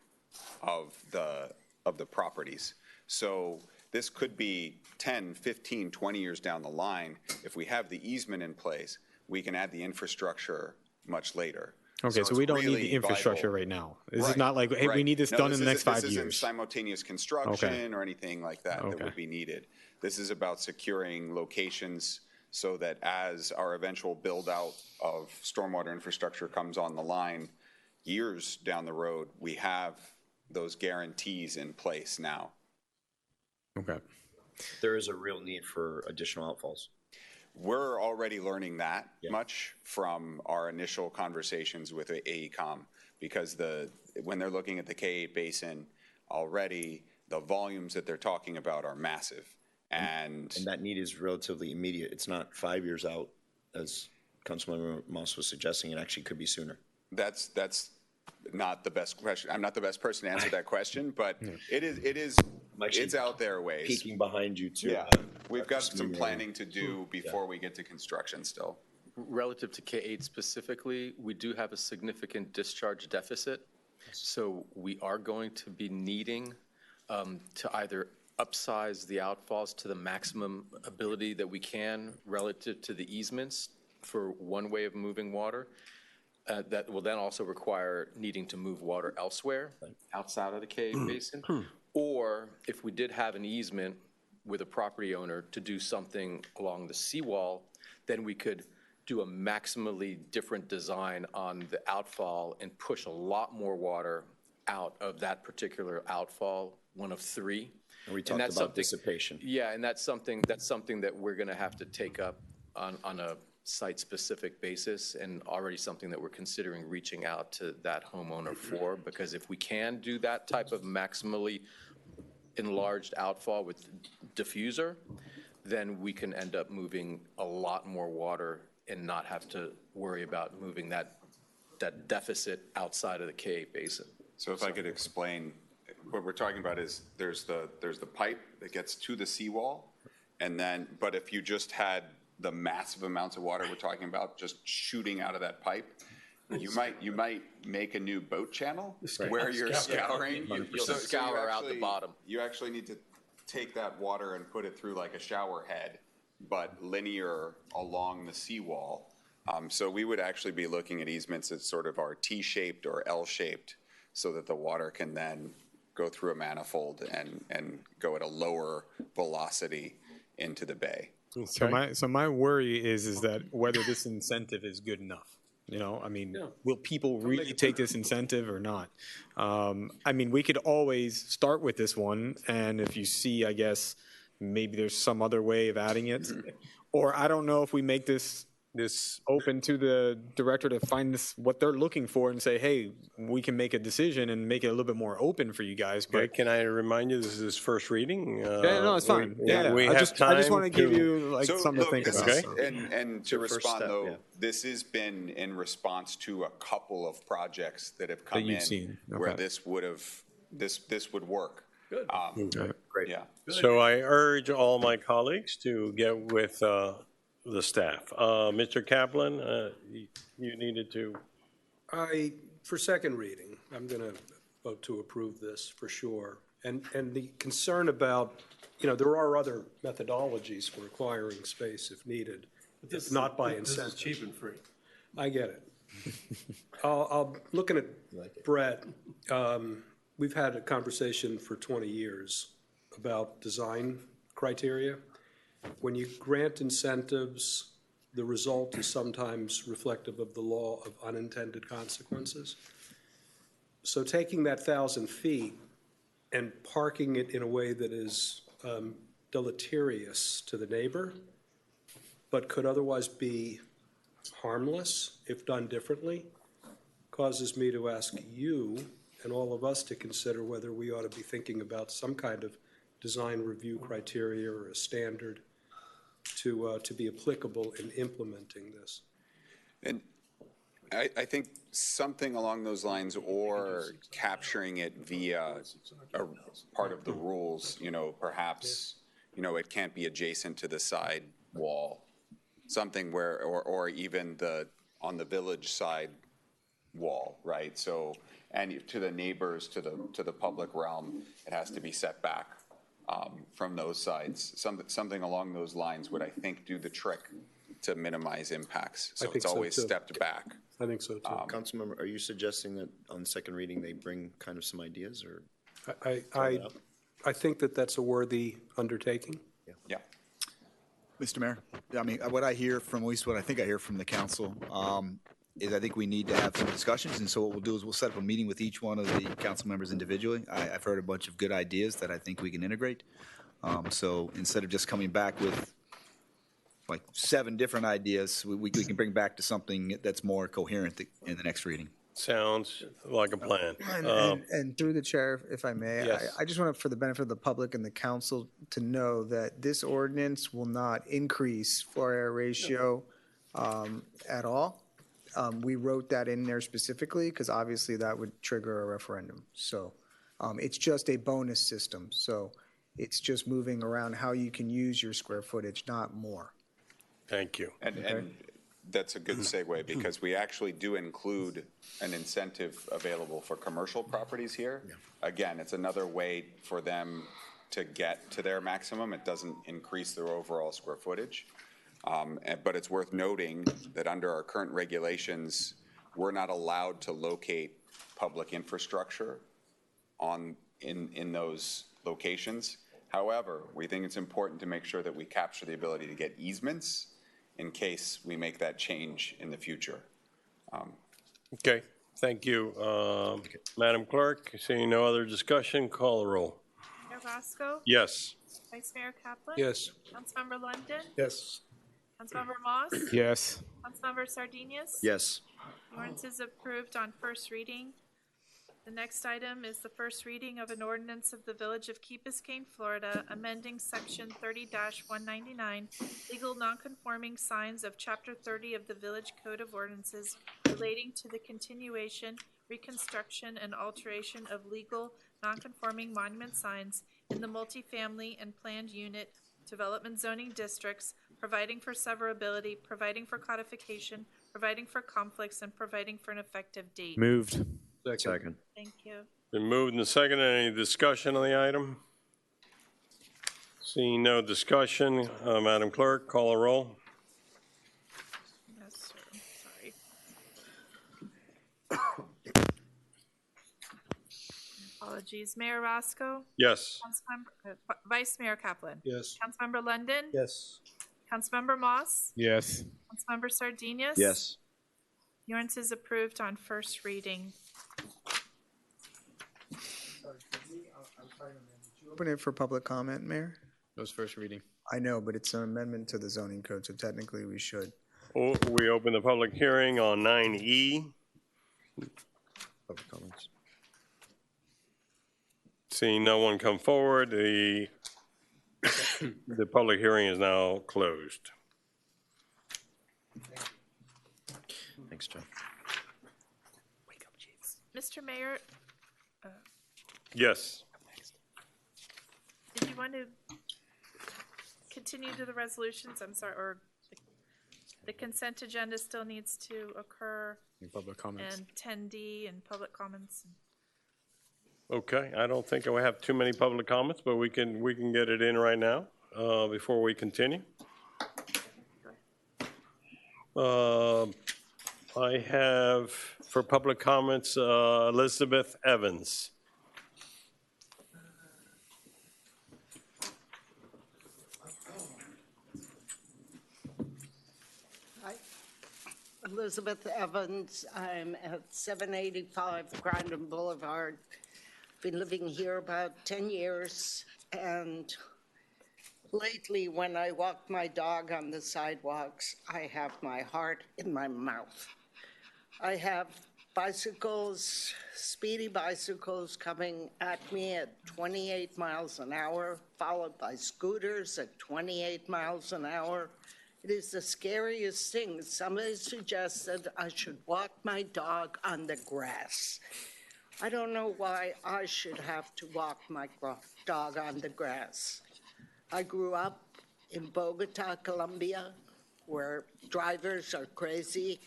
of the properties. So this could be 10, 15, 20 years down the line. If we have the easement in place, we can add the infrastructure much later. Okay, so we don't need the infrastructure right now. This is not like, hey, we need this done in the next 5 years. This isn't simultaneous construction or anything like that that would be needed. This is about securing locations so that as our eventual build out of stormwater infrastructure comes on the line years down the road, we have those guarantees in place now. Okay. There is a real need for additional outfalls. We're already learning that much from our initial conversations with AECOM because when they're looking at the K8 basin already, the volumes that they're talking about are massive. And that need is relatively immediate. It's not 5 years out, as Councilmember Moss was suggesting. It actually could be sooner. That's not the best question. I'm not the best person to answer that question, but it's out there ways. Peeking behind you too. Yeah, we've got some planning to do before we get to construction still. Relative to K8 specifically, we do have a significant discharge deficit. So we are going to be needing to either upsize the outfalls to the maximum ability that we can relative to the easements for one way of moving water. That will then also require needing to move water elsewhere outside of the K8 basin. Or if we did have an easement with a property owner to do something along the seawall, then we could do a maximally different design on the outfall and push a lot more water out of that particular outfall, one of three. And we talked about dissipation. Yeah, and that's something that we're going to have to take up on a site-specific basis, and already something that we're considering reaching out to that homeowner for, because if we can do that type of maximally enlarged outfall with diffuser, then we can end up moving a lot more water and not have to worry about moving that deficit outside of the K8 basin. So if I could explain, what we're talking about is there's the pipe that gets to the seawall, but if you just had the massive amounts of water we're talking about just shooting out of that pipe, you might make a new boat channel where you're scouring. You'll scour out the bottom. You actually need to take that water and put it through like a shower head, but linear along the seawall. So we would actually be looking at easements that sort of are T-shaped or L-shaped so that the water can then go through a manifold and go at a lower velocity into the bay. Okay. So my worry is that whether this incentive is good enough. Will people really take this incentive or not? We could always start with this one, and if you see, I guess, maybe there's some other way of adding it. Or I don't know if we make this open to the director to find what they're looking for and say, hey, we can make a decision and make it a little bit more open for you guys. But can I remind you, this is first reading? No, it's fine. I just want to give you something to think about. Okay. And to respond, though, this has been in response to a couple of projects that have come in where this would work. Good. Great. Yeah. So I urge all my colleagues to get with the staff. Mr. Kaplan, you needed to. For second reading, I'm going to vote to approve this for sure. And the concern about, there are other methodologies for acquiring space if needed, if not by incentive. This is cheap and free. I get it. I'll looking at Brett. We've had a conversation for 20 years about design criteria. When you grant incentives, the result is sometimes reflective of the law of unintended consequences. So taking that 1,000 feet and parking it in a way that is deleterious to the neighbor, but could otherwise be harmless if done differently, causes me to ask you and all of us to consider whether we ought to be thinking about some kind of design review criteria or a standard to be applicable in implementing this. And I think something along those lines, or capturing it via a part of the rules, perhaps, it can't be adjacent to the side wall. Something where, or even on the village side wall, right? So, and to the neighbors, to the public realm, it has to be set back from those sides. Something along those lines would, I think, do the trick to minimize impacts. So it's always stepped back. I think so too. Councilmember, are you suggesting that on second reading they bring kind of some ideas, or? I think that that's a worthy undertaking. Yeah. Mr. Mayor, I mean, what I hear from, at least what I think I hear from the council, is I think we need to have some discussions, and so what we'll do is we'll set up a meeting with each one of the council members individually. I've heard a bunch of good ideas that I think we can integrate. So instead of just coming back with like 7 different ideas, we can bring back to something that's more coherent in the next reading. Sounds like a plan. And through the chair, if I may, Yes. I just want to, for the benefit of the public and the council, to know that this ordinance will not increase floor area ratio at all. We wrote that in there specifically because obviously that would trigger a referendum. So it's just a bonus system. So it's just moving around how you can use your square footage, not more. Thank you. And that's a good segue, because we actually do include an incentive available for commercial properties here. Again, it's another way for them to get to their maximum. It doesn't increase their overall square footage. But it's worth noting that under our current regulations, we're not allowed to locate public infrastructure in those locations. However, we think it's important to make sure that we capture the ability to get easements in case we make that change in the future. Okay, thank you. Madam Clerk, seeing no other discussion, call the roll. Mayor Roscoe? Yes. Vice Mayor Kaplan? Yes. Councilmember London? Yes. Councilmember Moss? Yes. Councilmember Sardinius? Yes. The ordinance is approved on first reading. The next item is the first reading of an ordinance of the Village of Key Biscayne, Florida, amending Section 30-199, legal nonconforming signs of Chapter 30 of the Village Code of Ordinances relating to the continuation, reconstruction, and alteration of legal nonconforming monument signs in the multifamily and planned unit development zoning districts, providing for severability, providing for codification, providing for conflicts, and providing for an effective date. Moved. Second. Thank you. Been moved and seconded. Any discussion on the item? Seeing no discussion, Madam Clerk, call a roll. Yes, sir. Sorry. Apologies. Mayor Roscoe? Yes. Vice Mayor Kaplan? Yes. Councilmember London? Yes. Councilmember Moss? Yes. Councilmember Sardinius? Yes. The ordinance is approved on first reading. Open it for public comment, Mayor? That was first reading. I know, but it's an amendment to the zoning code, so technically we should. We open the public hearing on 9E. Public comments. Seeing no one come forward, the public hearing is now closed. Thanks, John. Mr. Mayor, Yes. did you want to continue to the resolutions? I'm sorry, or the consent agenda still needs to occur? Public comments. And 10D and public comments. Okay, I don't think we have too many public comments, but we can get it in right now before we continue. I have, for public comments, Elizabeth Evans. Hi, Elizabeth Evans. I'm at 785 Grandin Boulevard. Been living here about 10 years, and Lately, when I walk my dog on the sidewalks, I have my heart in my mouth. I have bicycles, speedy bicycles coming at me at 28 miles an hour, followed by scooters at 28 miles an hour. It is the scariest thing. Somebody suggested I should walk my dog on the grass. I don't know why I should have to walk my dog on the grass. I grew up in Bogota, Colombia, where drivers are crazy.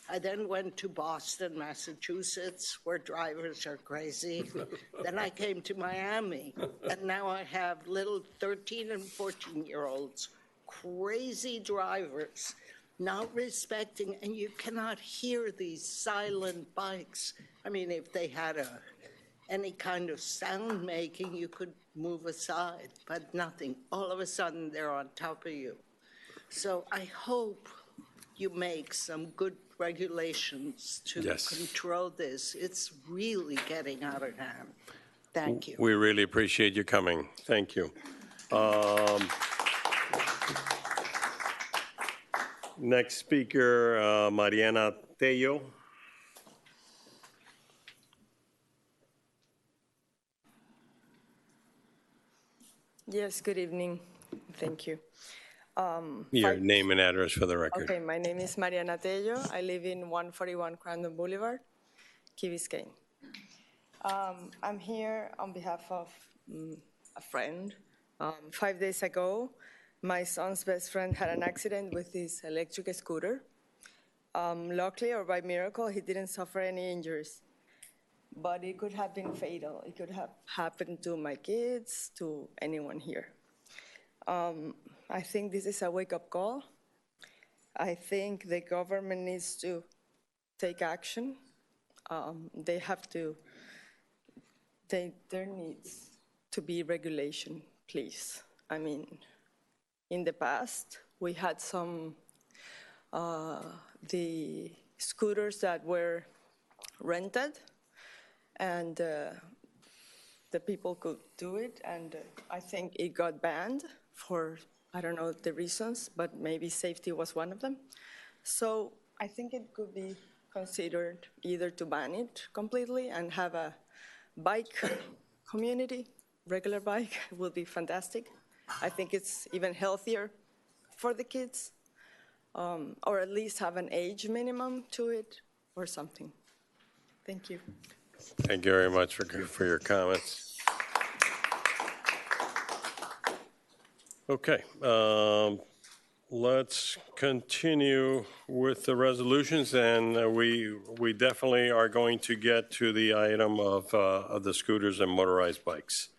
I then went to Boston, Massachusetts, where drivers are crazy. Then I came to Miami, and now I have little 13 and 14-year-olds, crazy drivers, not respecting, and you cannot hear these silent bikes. I mean, if they had any kind of sound making, you could move aside, but nothing. All of a sudden, they're on top of you. So I hope you make some good regulations to control this. It's really getting out of hand. Thank you. We really appreciate you coming. Thank you. Next speaker, Mariana Tello. Yes, good evening. Thank you. Your name and address for the record. Okay, my name is Mariana Tello. I live in 141 Crandon Boulevard, Key Biscayne. I'm here on behalf of a friend. 5 days ago, my son's best friend had an accident with his electric scooter. Luckily, or by miracle, he didn't suffer any injuries. But it could have been fatal. It could have happened to my kids, to anyone here. I think this is a wake-up call. I think the government needs to take action. There needs to be regulation, please. I mean, in the past, we had some, the scooters that were rented, and the people could do it, and I think it got banned for, I don't know the reasons, but maybe safety was one of them. So I think it could be considered either to ban it completely and have a bike community, regular bike will be fantastic. I think it's even healthier for the kids, or at least have an age minimum to it or something. Thank you. Thank you very much for your comments. Okay, let's continue with the resolutions, and we definitely are going to get to the item of the scooters and motorized bikes.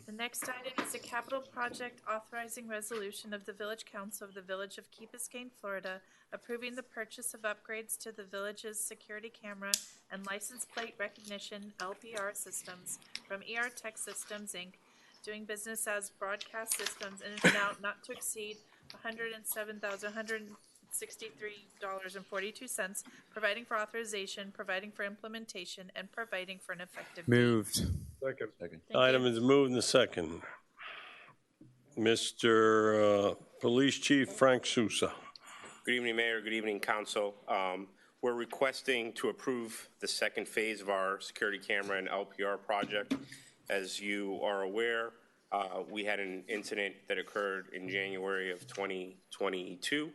The next item is a capital project authorizing resolution of the Village Council of the Village of Key Biscayne, Florida, approving the purchase of upgrades to the village's security camera and license plate recognition LPR systems from ER Tech Systems, Inc., doing business as Broadcast Systems in an amount not to exceed $107,163.42, providing for authorization, providing for implementation, and providing for an effective date. Moved. Second. Item is moved and second. Mr. Police Chief Frank Sousa. Good evening, Mayor. Good evening, Council. We're requesting to approve the second phase of our security camera and LPR project. As you are aware, we had an incident that occurred in January of 2022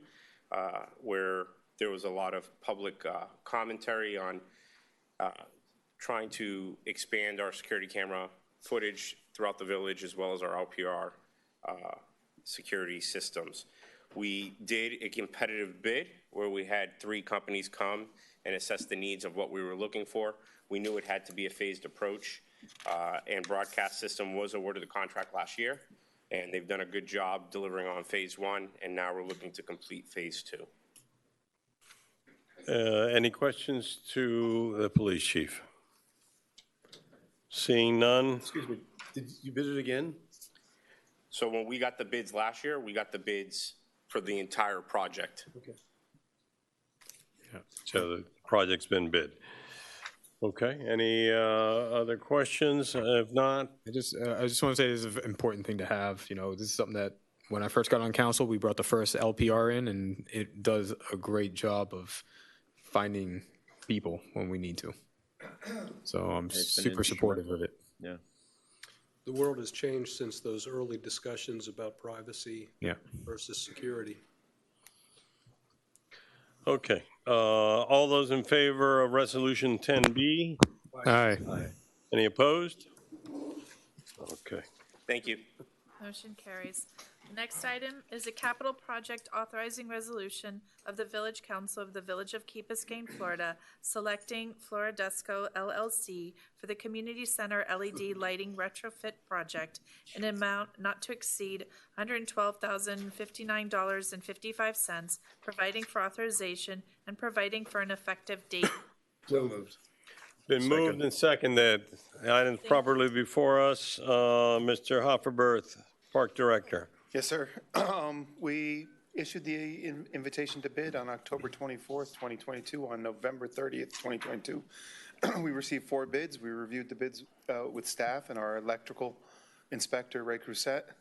where there was a lot of public commentary on trying to expand our security camera footage throughout the village as well as our LPR security systems. We did a competitive bid where we had 3 companies come and assess the needs of what we were looking for. We knew it had to be a phased approach, and Broadcast System was awarded the contract last year, and they've done a good job delivering on phase 1, and now we're looking to complete phase 2. Any questions to the police chief? Seeing none. Excuse me, did you bid it again? So when we got the bids last year, we got the bids for the entire project. Okay. Yeah, so the project's been bid. Okay, any other questions? If not, I just want to say this is an important thing to have. You know, this is something that when I first got on council, we brought the first LPR in, and it does a great job of finding people when we need to. So I'm super supportive of it. Yeah. The world has changed since those early discussions about privacy versus security. okay. All those in favor of Resolution 10B? Aye. Any opposed? Okay. Thank you. Motion carries. The next item is a capital project authorizing resolution of the Village Council of the Village of Key Biscayne, Florida, selecting Floridesco LLC for the Community Center LED lighting retrofit project in an amount not to exceed $112,059.55, providing for authorization and providing for an effective date. So moved. Been moved and seconded. Items properly before us. Mr. Hofferberth, Park Director. Yes, sir. We issued the invitation to bid on October 24th, 2022. On November 30th, 2022, we received 4 bids. We reviewed the bids with staff and our electrical inspector, Ray Crusette.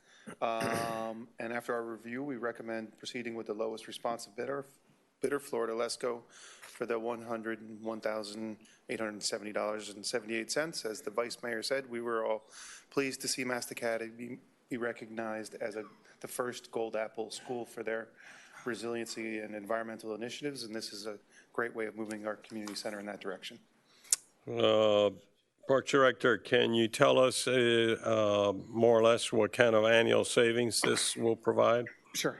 And after our review, we recommend proceeding with the lowest responsive bidder, Floridesco, for the $101,870.78. As the Vice Mayor said, we were all pleased to see Mass Academy be recognized as the first Gold Apple school for their resiliency and environmental initiatives, and this is a great way of moving our community center in that direction. Park Director, can you tell us more or less what kind of annual savings this will provide? Sure.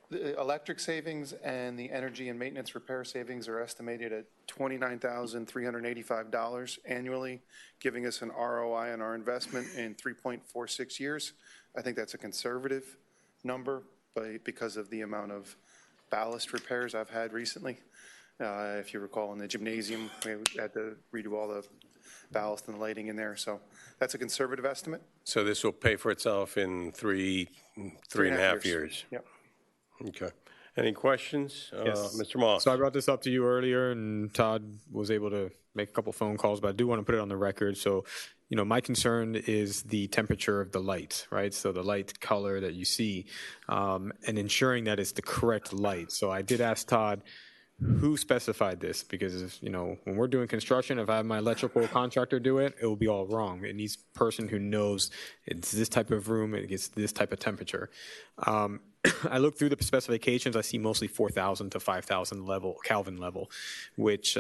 The electric savings and the energy and maintenance repair savings are estimated at $29,385 annually, giving us an ROI on our investment in 3.46 years. I think that's a conservative number, but because of the amount of ballast repairs I've had recently. If you recall, in the gymnasium, we had to redo all the ballast and lighting in there, so that's a conservative estimate. So this will pay for itself in three and a half years? Yep. Okay. Any questions? Yes. Mr. Moss? So I brought this up to you earlier, and Todd was able to make a couple phone calls, but I do want to put it on the record. So, you know, my concern is the temperature of the light, right? So the light color that you see, and ensuring that it's the correct light. So I did ask Todd, who specified this? Because, you know, when we're doing construction, if I have my electrical contractor do it, it will be all wrong. It needs a person who knows it's this type of room, it gets this type of temperature. I look through the specifications. I see mostly 4,000 to 5,000 Kelvin level, which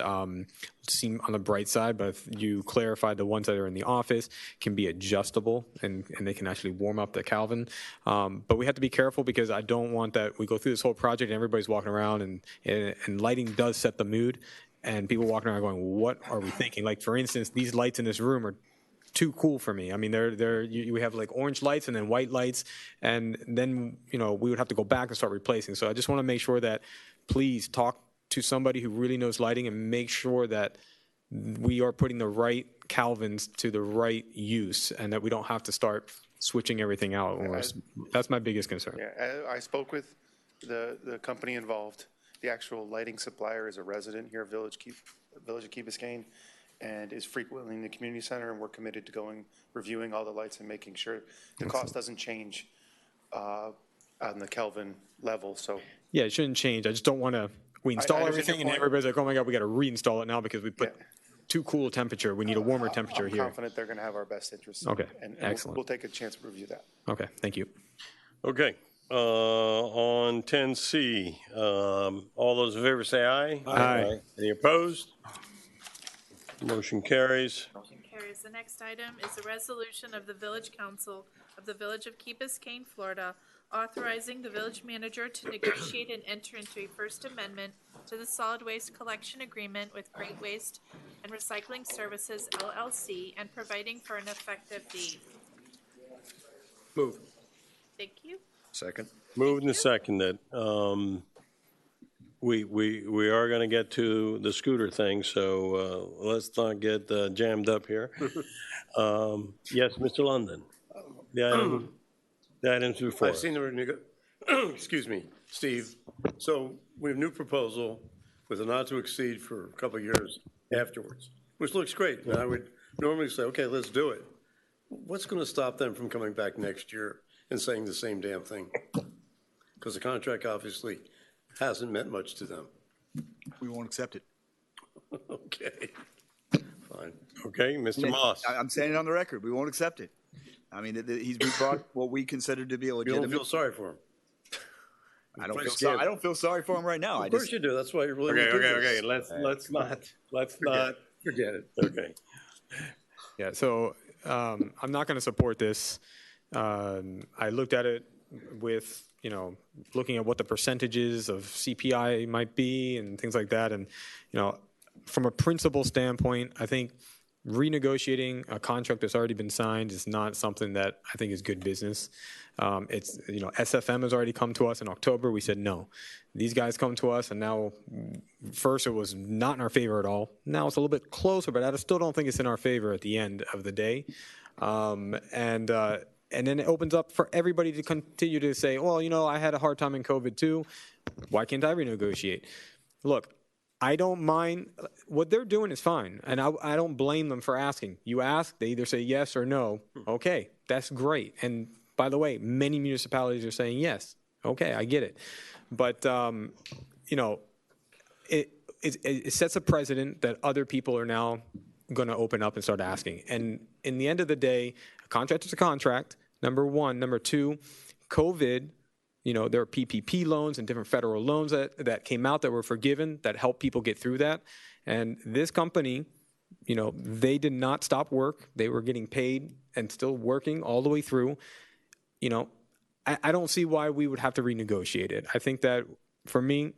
seem on the bright side. But if you clarify, the ones that are in the office can be adjustable, and they can actually warm up the Kelvin. But we have to be careful, because I don't want that we go through this whole project and everybody's walking around, and lighting does set the mood, and people walking around going, "What are we thinking?" Like, for instance, these lights in this room are too cool for me. I mean, we have like orange lights and then white lights, and then, you know, we would have to go back and start replacing. So I just want to make sure that, please talk to somebody who really knows lighting and make sure that we are putting the right Kelvins to the right use, and that we don't have to start switching everything out. That's my biggest concern. Yeah, I spoke with the company involved. The actual lighting supplier is a resident here at Village of Key Biscayne, and is frequently in the community center, and we're committed to reviewing all the lights and making sure the cost doesn't change on the Kelvin level. So yeah, it shouldn't change. I just don't want to, we install everything and everybody's like, oh my God, we got to reinstall it now because we put too cool a temperature. We need a warmer temperature I'm here. confident they're going to have our best interests. Okay, and excellent. We'll take a chance to review that. Okay, thank you. Okay. On 10C, all those in favor say aye. Aye. Any opposed? Motion carries. Motion carries. The next item is a resolution of the Village Council of the Village of Key Biscayne, Florida, authorizing the village manager to negotiate and enter into a First Amendment to the solid waste collection agreement with Great Waste and Recycling Services, LLC, and providing for an effective date. Move. Thank you. Second. Moved and seconded. We are going to get to the scooter thing, so let's not get jammed up here. Yes, Mr. London. The items before. I've seen the excuse me, Steve. So we have a new proposal with a not to exceed for a couple of years afterwards, which looks great. And I would normally say, okay, let's do it. What's going to stop them from coming back next year and saying the same damn thing? Because the contract obviously hasn't meant much to them. We won't accept it. Okay, fine. Okay, Mr. Moss. I'm saying it on the record. We won't accept it. I mean, we brought what we consider to be a You legitimate. don't feel sorry for them. I don't feel sorry for him right now. Of course you do. That's why you're really. Okay. Let's not forget it. Okay. Yeah, so I'm not going to support this. I looked at it with, looking at what the percentages of CPI might be and things like that. And, from a principle standpoint, I think renegotiating a contract that's already been signed is not something that I think is good business. It's, SFM has already come to us in October. We said no. These guys come to us, and now, first it was not in our favor at all. Now it's a little bit closer, but I still don't think it's in our favor at the end of the day. And then it opens up for everybody to continue to say, well, I had a hard time in COVID too. Why can't I renegotiate? Look, I don't mind. What they're doing is fine, and I don't blame them for asking. You ask, they either say yes or no. Okay, that's great. And by the way, many municipalities are saying yes. Okay, I get it. But, it sets a precedent that other people are now going to open up and start asking. And in the end of the day, a contract is a contract, number one. Number two, COVID, there are PPP loans and different federal loans that came out that were forgiven that helped people get through that. And this company, they did not stop work. They were getting paid and still working all the way through. I don't see why we would have to renegotiate it. I think that, for me,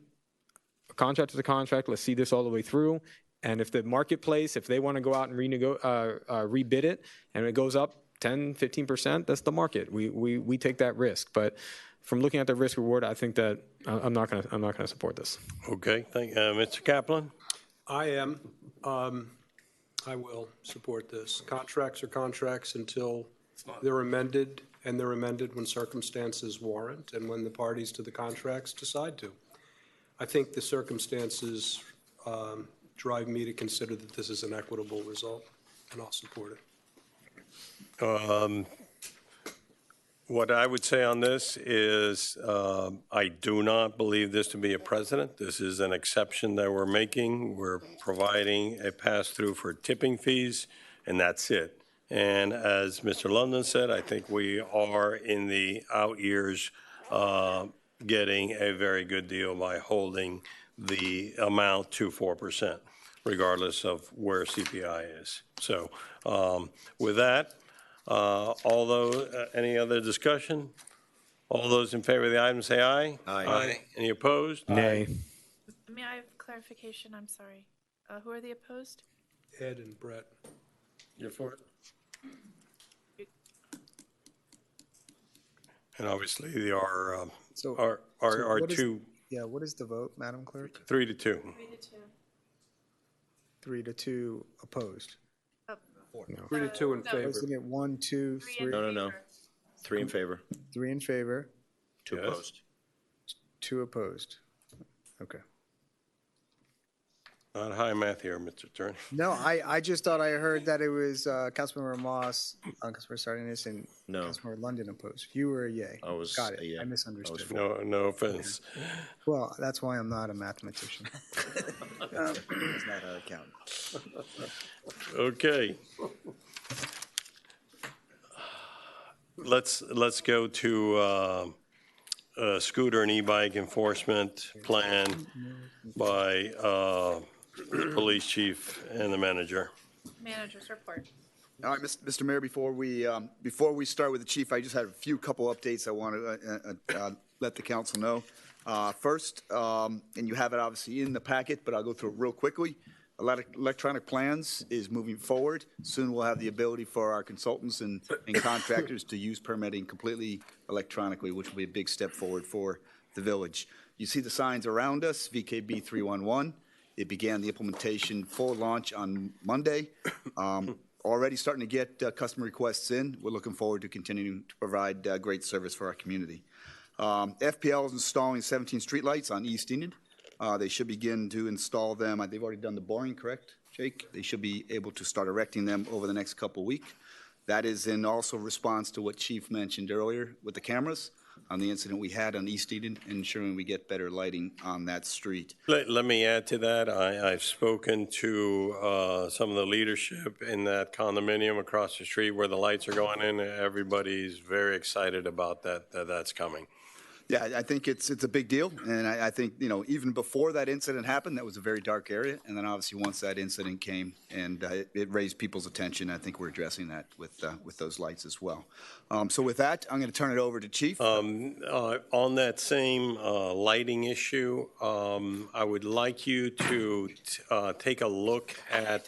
a contract is a contract. Let's see this all the way through. And if the marketplace, if they want to go out and rebid it, and it goes up 10, 15%, that's the market. We take that risk. But from looking at the risk reward, I think that I'm not going to support this. Okay, thank Mr. Kaplan. I am. I will support this. Contracts are contracts until they're amended, and they're amended when circumstances warrant and when the parties to the contracts decide to. I think the circumstances drive me to consider that this is an equitable result, and I'll support it. What I would say on this is I do not believe this to be a precedent. This is an exception that we're making. We're providing a pass-through for tipping fees, and that's it. And as Mr. London said, I think we are in the out years getting a very good deal by holding the amount to 4%, regardless of where CPI is. So with that, any other discussion? All those in favor of the item say aye. Aye. Any opposed? Nay. May I have clarification? I'm sorry. Who are the opposed? Ed and Brett. You're for it? And obviously, they are what is- two, Yeah, what is the vote, Madam Clerk? 3-2. 3-2. 3-2 opposed. No. 3-2 in favor. Wasn't it 1, 2, 3? No. 3 in favor. 3 in favor, 2 opposed. 2 opposed. Okay. Not high math here, Mr. Attorney. No, I just thought I heard that it was Councilmember Moss, Councilmember Sardinus, and No. Councilmember London opposed. You were a yay. I was Got it. a yay. I misunderstood. No offense. Well, that's why I'm not a mathematician. Does not count. Okay. Let's go to scooter and e-bike enforcement plan by the police chief and the manager. Manager's report. All right, Mr. Mayor, before we start with the chief, I just had a couple updates I want to let the council know. First, and you have it obviously in the packet, but I'll go through it real quickly. Electronic plans is moving forward. Soon we'll have the ability for our consultants and contractors to use permitting completely electronically, which will be a big step forward for the village. You see the signs around us, VKB 311. It began the implementation full launch on Monday. Already starting to get customer requests in. We're looking forward to continuing to provide great service for our community. FPL is installing 17 streetlights on East Enid. They should begin to install them. They've already done the boring, correct, Jake? They should be able to start erecting them over the next couple weeks. That is in also response to what Chief mentioned earlier with the cameras on the incident we had on East Eden, ensuring we get better lighting on that street. Let me add to that. I've spoken to some of the leadership in that condominium across the street where the lights are going in. Everybody's very excited about that's coming. Yeah, I think it's a big deal, and I think, you know, even before that incident happened, that was a very dark area, and then obviously once that incident came and it raised people's attention, I think we're addressing that with those lights as well. So with that, I'm going to turn it over to Chief. On that same lighting issue, I would like you to take a look at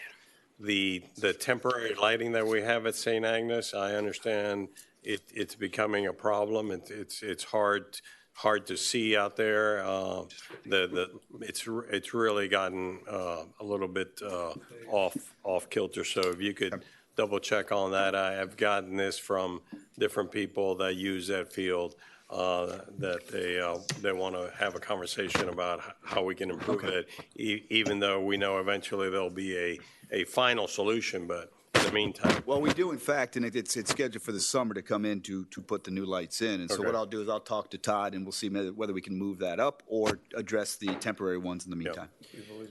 the temporary lighting that we have at St. Agnes. I understand it's becoming a problem. It's hard to see out there. It's really gotten a little bit off kilter. So if you could double check on that. I have gotten this from different people that use that field, that they want to have a conversation about how we can improve it, even though we know eventually there'll be a final solution, but in the meantime. Well, we do, in fact, and it's scheduled for the summer to come in to put the new lights in. And so what I'll do is I'll talk to Todd, and we'll see whether we can move that up or address the temporary ones in the meantime.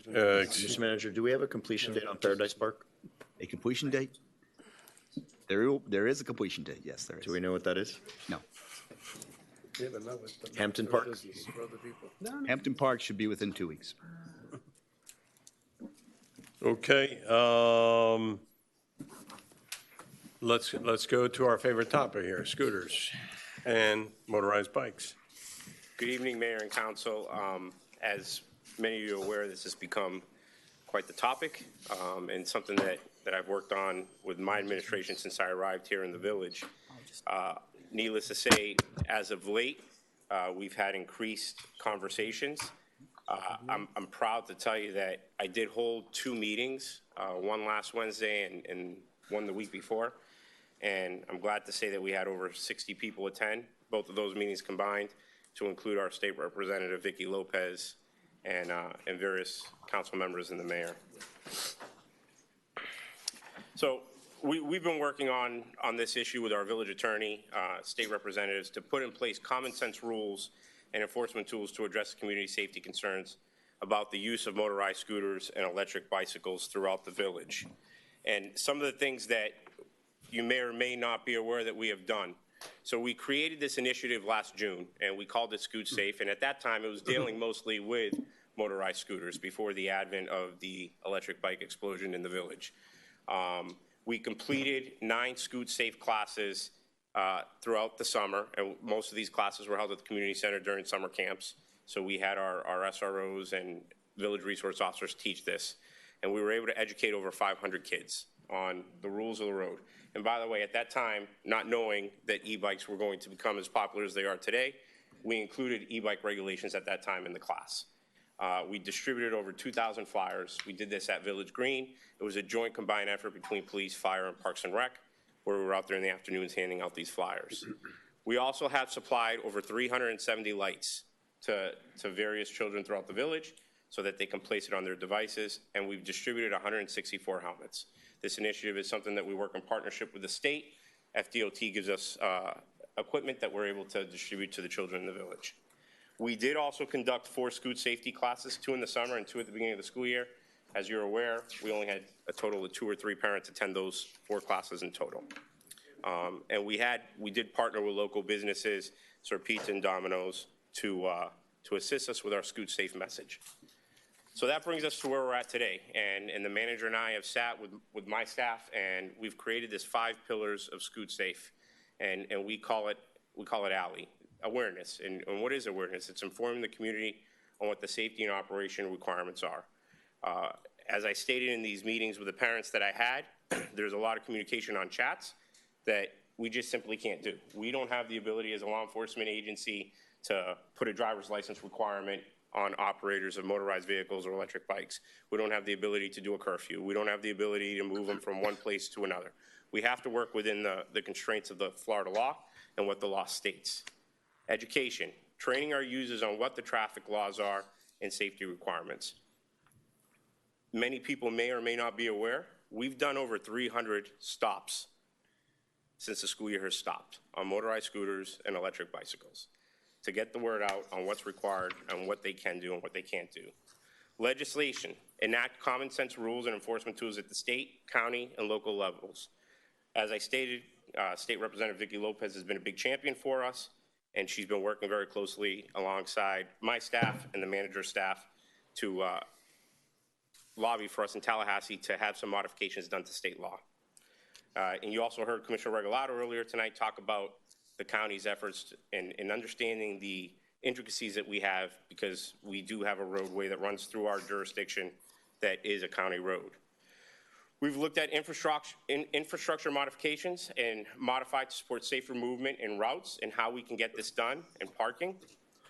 Mr. Manager, do we have a completion date on Paradise Park? A completion date? There is a completion date, yes, there is. Do we know what that is? No. Hampton Park? Hampton Park should be within 2 weeks. Okay. Let's go to our favorite topic here, scooters and motorized bikes. Good evening, Mayor and Council. As many of you are aware, this has become quite the topic, and something that I've worked on with my administration since I arrived here in the village. Needless to say, as of late, we've had increased conversations. I'm proud to tell you that I did hold 2 meetings, one last Wednesday and one the week before. And I'm glad to say that we had over 60 people attend, both of those meetings combined, to include our state representative, Vicky Lopez, and various council members and the mayor. So we've been working on this issue with our village attorney, state representatives, to put in place common sense rules and enforcement tools to address community safety concerns about the use of motorized scooters and electric bicycles throughout the village. And some of the things that you may or may not be aware that we have done. So we created this initiative last June, and we called it Scoot Safe. And at that time, it was dealing mostly with motorized scooters before the advent of the electric bike explosion in the village. We completed 9 Scoot Safe classes throughout the summer, and most of these classes were held at the community center during summer camps. So we had our SROs and village resource officers teach this, and we were able to educate over 500 kids on the rules of the road. And by the way, at that time, not knowing that e-bikes were going to become as popular as they are today, we included e-bike regulations at that time in the class. We distributed over 2,000 flyers. We did this at Village Green. It was a joint combined effort between police, fire, and Parks and Rec, where we were out there in the afternoons handing out these flyers. We also have supplied over 370 lights to various children throughout the village so that they can place it on their devices, and we've distributed 164 helmets. This initiative is something that we work in partnership with the state. FDOT gives us equipment that we're able to distribute to the children in the village. We did also conduct 4 Scoot safety classes, 2 in the summer and 2 at the beginning of the school year. As you're aware, we only had a total of 2 or 3 parents attend those 4 classes in total. And we did partner with local businesses, Sir Pizza and Domino's, to assist us with our Scoot Safe message. So that brings us to where we're at today. And the manager and I have sat with my staff, and we've created this 5 pillars of Scoot Safe. And we call it ALLY, awareness. And what is awareness? It's informing the community on what the safety and operation requirements are. As I stated in these meetings with the parents that I had, there's a lot of communication on chats that we just simply can't do. We don't have the ability as a law enforcement agency to put a driver's license requirement on operators of motorized vehicles or electric bikes. We don't have the ability to do a curfew. We don't have the ability to move them from one place to another. We have to work within the constraints of the Florida law and what the law states. Education, training our users on what the traffic laws are and safety requirements. Many people may or may not be aware, we've done over 300 stops since the school year has stopped on motorized scooters and electric bicycles to get the word out on what's required and what they can do and what they can't do. Legislation, enact common sense rules and enforcement tools at the state, county, and local levels. As I stated, State Representative Vicki Lopez has been a big champion for us, and she's been working very closely alongside my staff and the manager's staff to lobby for us in Tallahassee to have some modifications done to state law. And you also heard Commissioner Regalado earlier tonight talk about the county's efforts in understanding the intricacies that we have, because we do have a roadway that runs through our jurisdiction that is a county road. We've looked at infrastructure modifications and modified to support safer movement in routes and how we can get this done, and parking,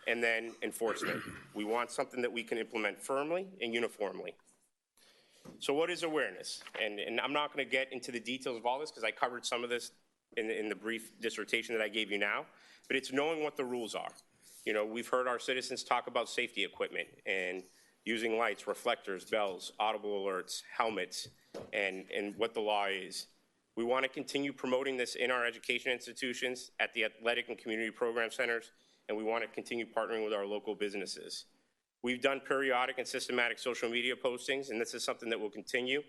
and then enforcement. We want something that we can implement firmly and uniformly. So what is awareness? And I'm not going to get into the details of all this because I covered some of this in the brief dissertation that I gave you now, but it's knowing what the rules are. You know, we've heard our citizens talk about safety equipment and using lights, reflectors, bells, audible alerts, helmets, and what the law is. We want to continue promoting this in our education institutions, at the athletic and community program centers, and we want to continue partnering with our local businesses. We've done periodic and systematic social media postings, and this is something that will continue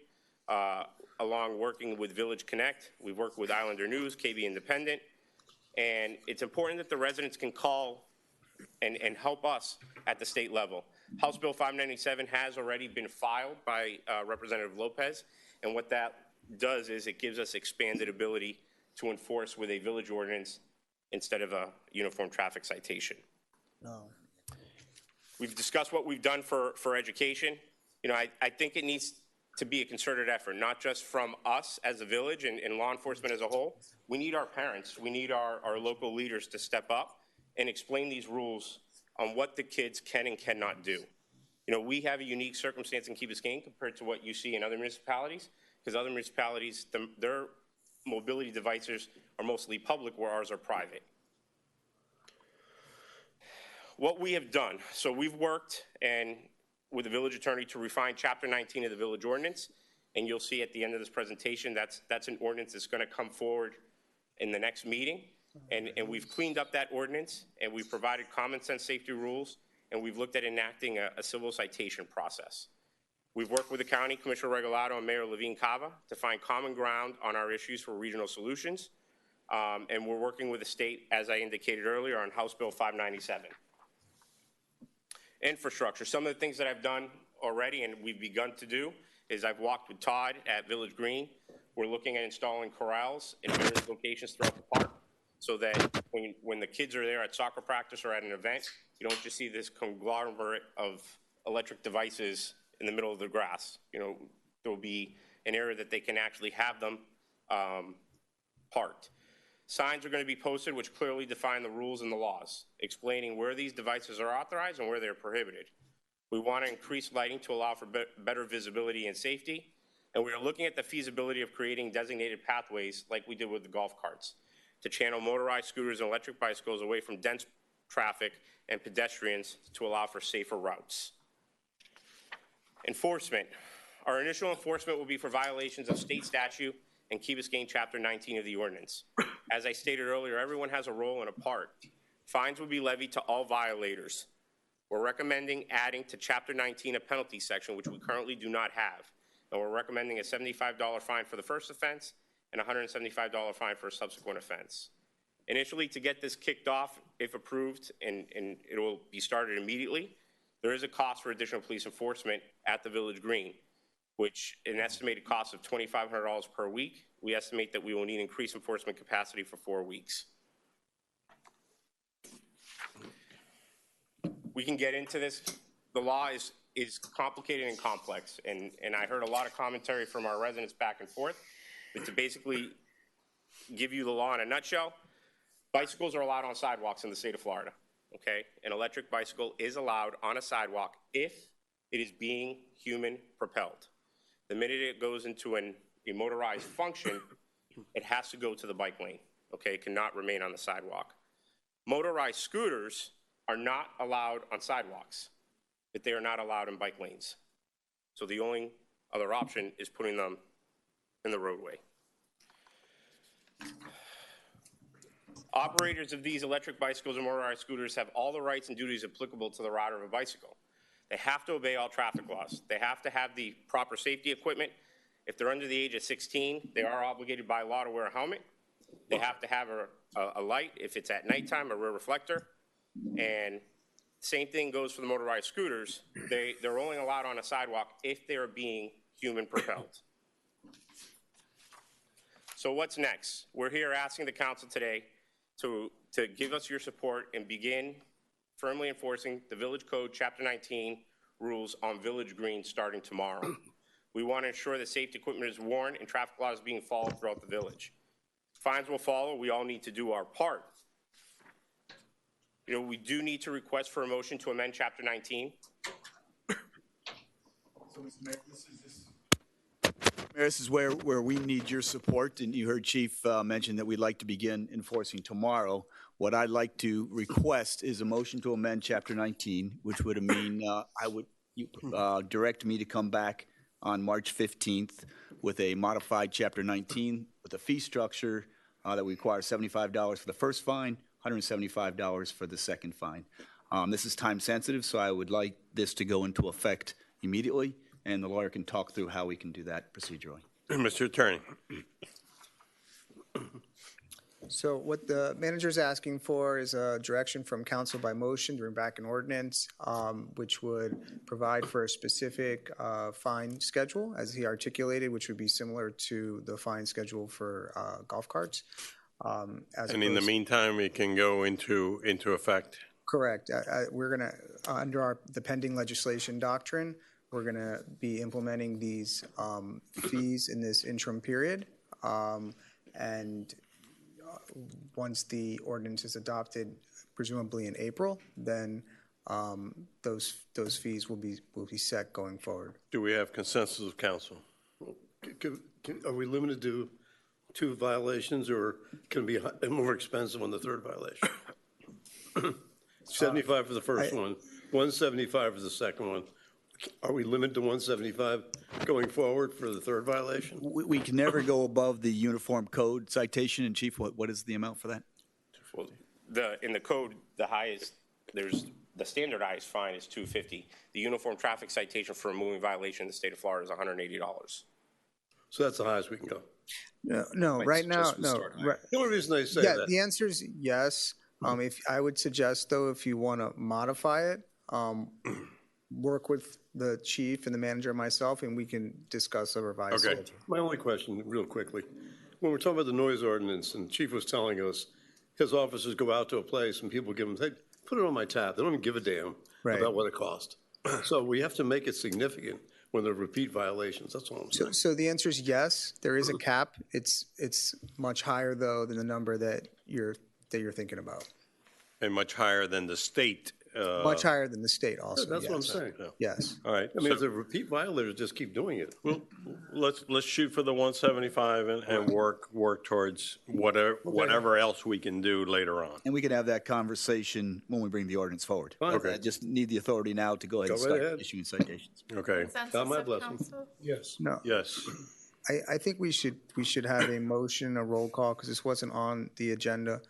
along working with Village Connect. We've worked with Islander News, KB Independent, and it's important that the residents can call and help us at the state level. House Bill 597 has already been filed by Representative Lopez, and what that does is it gives us expanded ability to enforce with a village ordinance instead of a uniform traffic citation. No. We've discussed what we've done for education. You know, I think it needs to be a concerted effort, not just from us as a village and law enforcement as a whole. We need our parents, we need our local leaders to step up and explain these rules on what the kids can and cannot do. You know, we have a unique circumstance in Key Biscayne compared to what you see in other municipalities, because other municipalities, their mobility devices are mostly public, where ours are private. What we have done, so we've worked with the village attorney to refine Chapter 19 of the village ordinance, and you'll see at the end of this presentation that's an ordinance that's going to come forward in the next meeting. And we've cleaned up that ordinance, and we've provided common sense safety rules, and we've looked at enacting a civil citation process. We've worked with the county, Commissioner Regalado and Mayor Levine Cava, to find common ground on our issues for regional solutions. And we're working with the state, as I indicated earlier, on House Bill 597. Infrastructure. Some of the things that I've done already and we've begun to do is I've walked with Todd at Village Green. We're looking at installing corrals in various locations throughout the park, so that when the kids are there at soccer practice or at an event, you don't just see this conglomerate of electric devices in the middle of the grass. You know, there will be an area that they can actually have them parked. Signs are going to be posted which clearly define the rules and the laws, explaining where these devices are authorized and where they're prohibited. We want to increase lighting to allow for better visibility and safety, and we are looking at the feasibility of creating designated pathways like we did with the golf carts, to channel motorized scooters and electric bicycles away from dense traffic and pedestrians to allow for safer routes. Enforcement. Our initial enforcement will be for violations of state statute and Key Biscayne Chapter 19 of the ordinance. As I stated earlier, everyone has a role and a part. Fines will be levied to all violators. We're recommending adding to Chapter 19 a penalty section, which we currently do not have. And we're recommending a $75 fine for the first offense and a $175 fine for a subsequent offense. Initially, to get this kicked off, if approved, and it will be started immediately, there is a cost for additional police enforcement at the Village Green, which an estimated cost of $2,500 per week. We estimate that we will need increased enforcement capacity for 4 weeks. We can get into this. The law is complicated and complex, and I heard a lot of commentary from our residents back and forth. But to basically give you the law in a nutshell, bicycles are allowed on sidewalks in the state of Florida, okay? An electric bicycle is allowed on a sidewalk if it is being human propelled. The minute it goes into a motorized function, it has to go to the bike lane, okay? It cannot remain on the sidewalk. Motorized scooters are not allowed on sidewalks. that they are not allowed in bike lanes. So the only other option is putting them in the roadway. Operators of these electric bicycles and motorized scooters have all the rights and duties applicable to the rider of a bicycle. They have to obey all traffic laws. They have to have the proper safety equipment. If they're under the age of 16, they are obligated by law to wear a helmet. They have to have a light if it's at nighttime, a rear reflector. And same thing goes for the motorized scooters. They're only allowed on a sidewalk if they are being human propelled. So what's next? We're here asking the council today to give us your support and begin firmly enforcing the Village Code Chapter 19 rules on Village Green starting tomorrow. We want to ensure that safety equipment is worn and traffic laws being followed throughout the village. Fines will follow. We all need to do our part. You know, we do need to request for a motion to amend Chapter 19. So, Mr. Mayor, this is where we need your support, and you heard Chief mention that we'd like to begin enforcing tomorrow. What I'd like to request is a motion to amend Chapter 19, which would mean I would direct me to come back on March 15th with a modified Chapter 19 with a fee structure that would require $75 for the first fine, $175 for the second fine. This is time sensitive, so I would like this to go into effect immediately, and the lawyer can talk through how we can do that procedurally. Mr. Attorney. So what the manager's asking for is a direction from council by motion to bring back an ordinance, which would provide for a specific fine schedule, as he articulated, which would be similar to the fine schedule for golf carts. And in the meantime, it can go into effect? Correct. We're going to, under the pending legislation doctrine, we're going to be implementing these fees in this interim period. And once the ordinance is adopted, presumably in April, then those fees will be set going forward. Do we have consensus of council? Are we limited to 2 violations, or can it be more expensive on the 3rd violation? 75 for the first one, 175 for the second one. Are we limited to 175 going forward for the 3rd violation? We can never go above the uniform code citation. And Chief, what is the amount for that? Well, in the code, the standardized fine is $250. The uniform traffic citation for a moving violation in the state of Florida is $180. So that's the highest we can go? No, right now, no. The only reason I say that. The answer is yes. If I would suggest, though, if you want to modify it, work with the chief and the manager and myself, and we can discuss a revised. Okay. My only question, real quickly, when we're talking about the noise ordinance, and the chief was telling us his officers go out to a place and people give them, hey, put it on my tab. They don't even give a damn about what it cost. So we have to make it significant when they're repeat violations. That's all I'm saying. So the answer is yes. There is a cap. It's much higher, though, than the number that you're thinking about. And much higher than the state. Much higher than the state also. That's what I'm saying. Yes. All right. I mean, if the repeat violators just keep doing it. Well, let's shoot for the 175 and work towards whatever else we can do later on. And we can have that conversation when we bring the ordinance forward. Okay. I just need the authority now to go ahead and start issuing citations. Okay. Got my blessing. Yes. No. Yes. I think we should have a motion, a roll call, because this wasn't on the agenda.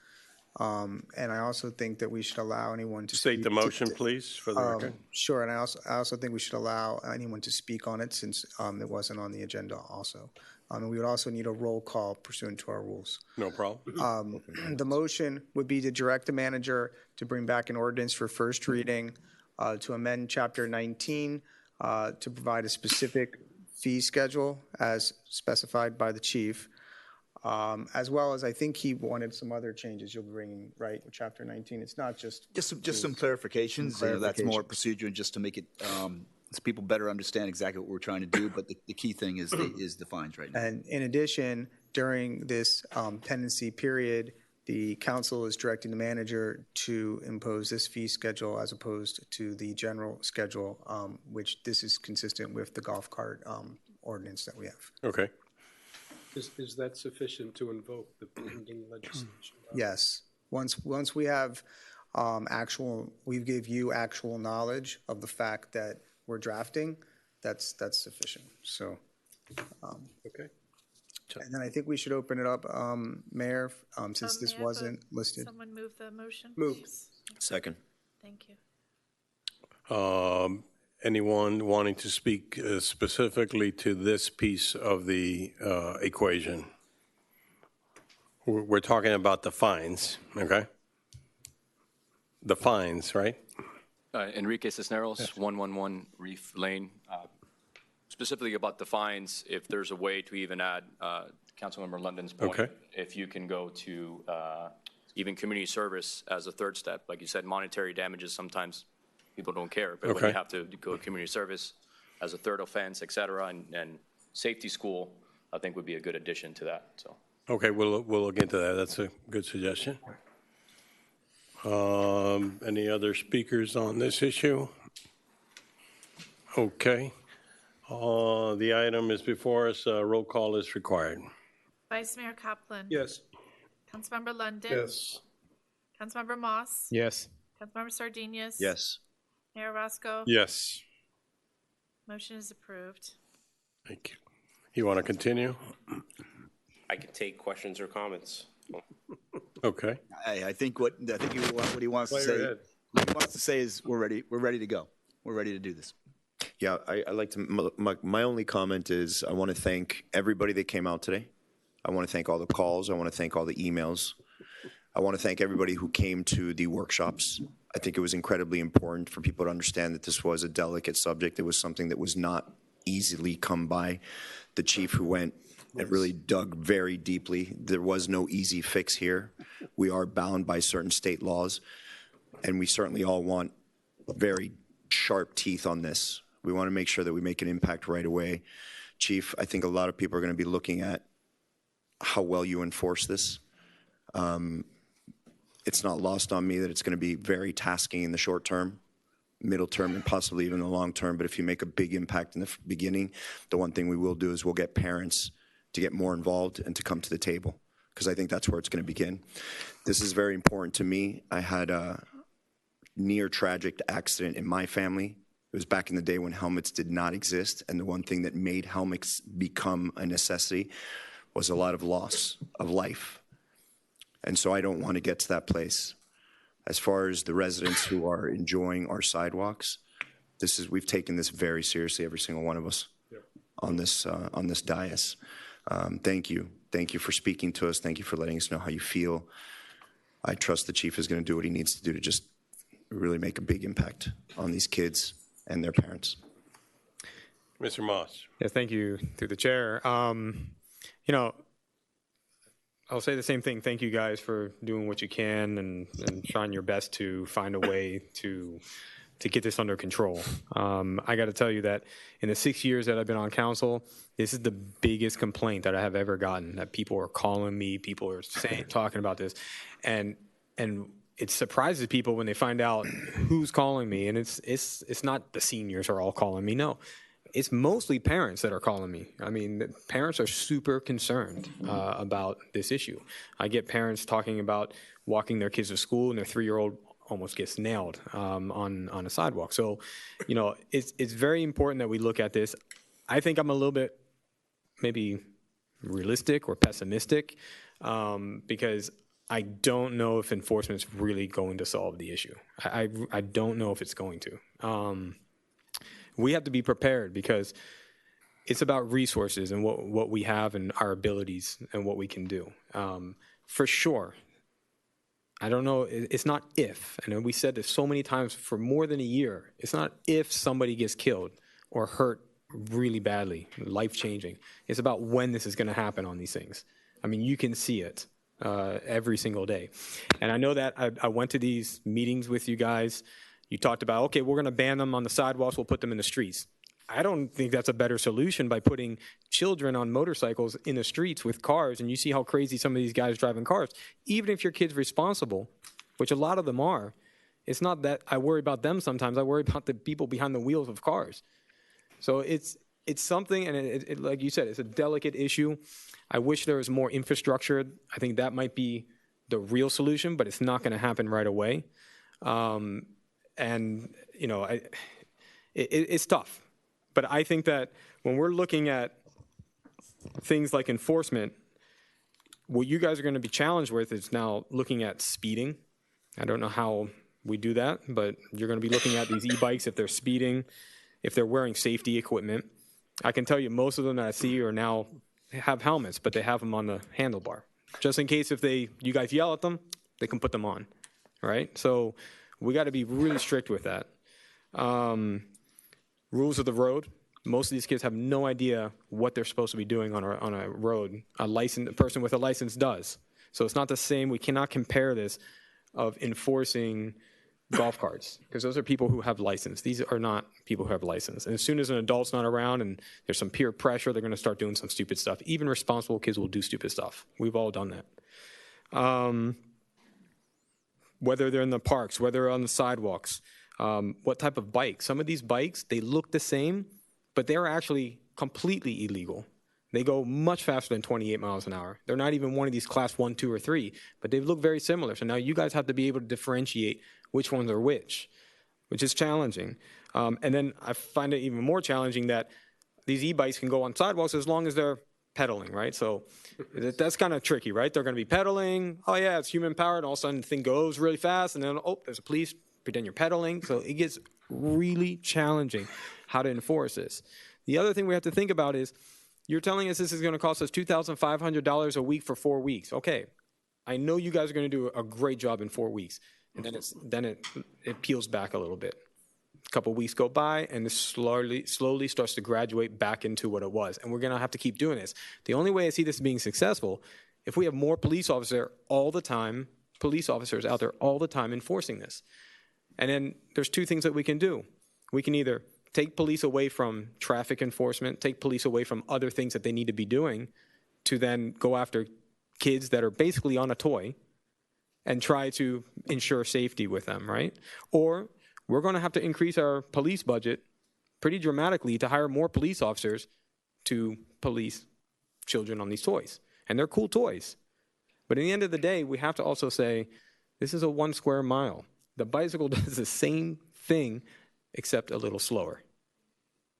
And I also think that we should allow anyone to state the motion, please, for the record. Sure, and I also think we should allow anyone to speak on it since it wasn't on the agenda also. And we would also need a roll call pursuant to our rules. No problem. The motion would be to direct the manager to bring back an ordinance for first reading, to amend Chapter 19, to provide a specific fee schedule as specified by the chief. As well as I think he wanted some other changes you'll be bringing, right, with Chapter 19. It's not just some clarifications. That's more procedure, just to make it so people better understand exactly what we're trying to do. But the key thing is the fines right now. And in addition, during this pendency period, the council is directing the manager to impose this fee schedule as opposed to the general schedule, which this is consistent with the golf cart ordinance that we have. Okay. Is that sufficient to invoke the pending legislation? Yes. Once we have we give you actual knowledge of the fact that we're drafting, that's sufficient. So, Okay. and then I think we should open it up, Mayor, since this May I have wasn't listed. Someone move the motion, Move. please. Second. Thank you. Anyone wanting to speak specifically to this piece of the equation? We're talking about the fines, okay? The fines, right? Enrique Cisneros, 111 Reef Lane. Specifically about the fines, if there's a way to even add, Councilmember London's point, Okay. if you can go to even community service as a third step. Like you said, monetary damages, sometimes people don't care, but when Okay. you have to go to community service as a third offense, et cetera, and safety school, I think would be a good addition to that, so. Okay, we'll look into that. That's a good suggestion. Any other speakers on this issue? Okay. The item is before us. Roll call is required. Vice Mayor Kaplan. Yes. Councilmember London. Yes. Councilmember Moss. Yes. Councilmember Sardinius. Yes. Mayor Roscoe. Yes. Motion is approved. Thank you. You want to continue? I can take questions or comments. Okay. I think what he wants to Play say, your head. what he wants to say is we're ready to go. We're ready to do this. Yeah, I like to, my only comment is I want to thank everybody that came out today. I want to thank all the calls. I want to thank all the emails. I want to thank everybody who came to the workshops. I think it was incredibly important for people to understand that this was a delicate subject. It was something that was not easily come by. The chief who went and really dug very deeply. There was no easy fix here. We are bound by certain state laws, and we certainly all want very sharp teeth on this. We want to make sure that we make an impact right away. Chief, I think a lot of people are going to be looking at how well you enforce this. It's not lost on me that it's going to be very tasking in the short term, middle term, and possibly even the long term. But if you make a big impact in the beginning, the one thing we will do is we'll get parents to get more involved and to come to the table, because I think that's where it's going to begin. This is very important to me. I had a near tragic accident in my family. It was back in the day when helmets did not exist, and the one thing that made helmets become a necessity was a lot of loss of life. And so I don't want to get to that place. As far as the residents who are enjoying our sidewalks, we've taken this very seriously, every single one of us on this dais. Thank you. Thank you for speaking to us. Thank you for letting us know how you feel. I trust the chief is going to do what he needs to do to just really make a big impact on these kids and their parents. Mr. Moss. Yes, thank you through the chair. I'll say the same thing. Thank you guys for doing what you can and trying your best to find a way to get this under control. I got to tell you that in the 6 years that I've been on council, this is the biggest complaint that I have ever gotten, that people are calling me, people are talking about this. And it surprises people when they find out who's calling me. And it's not the seniors are all calling me. No, it's mostly parents that are calling me. I mean, the parents are super concerned about this issue. I get parents talking about walking their kids to school and their 3-year-old almost gets nailed on a sidewalk. So, it's very important that we look at this. I think I'm a little bit maybe realistic or pessimistic because I don't know if enforcement is really going to solve the issue. I don't know if it's going to. We have to be prepared because it's about resources and what we have and our abilities and what we can do. For sure. I don't know. It's not if. And we said this so many times for more than a year. It's not if somebody gets killed or hurt really badly, life-changing. It's about when this is going to happen on these things. I mean, you can see it every single day. And I know that I went to these meetings with you guys. You talked about, okay, we're going to ban them on the sidewalks. We'll put them in the streets. I don't think that's a better solution by putting children on motorcycles in the streets with cars. And you see how crazy some of these guys driving cars. Even if your kid's responsible, which a lot of them are, it's not that I worry about them sometimes. I worry about the people behind the wheels of cars. So it's something, and it, like you said, it's a delicate issue. I wish there was more infrastructure. I think that might be the real solution, but it's not going to happen right away. And, you know, it's tough. But I think that when we're looking at things like enforcement, what you guys are going to be challenged with is now looking at speeding. I don't know how we do that, but you're going to be looking at these e-bikes if they're speeding, if they're wearing safety equipment. I can tell you most of them that I see are now have helmets, but they have them on the handlebar. Just in case if you guys yell at them, they can put them on, right? So we got to be really strict with that. Rules of the road. Most of these kids have no idea what they're supposed to be doing on a road. A person with a license does. So it's not the same. We cannot compare this of enforcing golf carts, because those are people who have license. These are not people who have license. And as soon as an adult's not around and there's some peer pressure, they're going to start doing some stupid stuff. Even responsible kids will do stupid stuff. We've all done that. Whether they're in the parks, whether they're on the sidewalks, what type of bike. Some of these bikes, they look the same, but they're actually completely illegal. They go much faster than 28 miles an hour. They're not even one of these class 1, 2, or 3, but they look very similar. So now you guys have to be able to differentiate which ones are which is challenging. And then I find it even more challenging that these e-bikes can go on sidewalks as long as they're pedaling, right? So that's kind of tricky, right? They're going to be pedaling. Oh, yeah, it's human powered. And all of a sudden the thing goes really fast. And then, oh, there's a police. Pretend you're pedaling. So it gets really challenging how to enforce this. The other thing we have to think about is you're telling us this is going to cost us $2,500 a week for 4 weeks. Okay, I know you guys are going to do a great job in 4 weeks. And then it peels back a little bit. A couple of weeks go by, and this slowly starts to graduate back into what it was. And we're going to have to keep doing this. The only way I see this being successful, if we have more police officers out there all the time enforcing this. And then there's two things that we can do. We can either take police away from traffic enforcement, take police away from other things that they need to be doing to then go after kids that are basically on a toy and try to ensure safety with them, right? Or we're going to have to increase our police budget pretty dramatically to hire more police officers to police children on these toys. And they're cool toys. But at the end of the day, we have to also say, this is a 1 square mile. The bicycle does the same thing, except a little slower.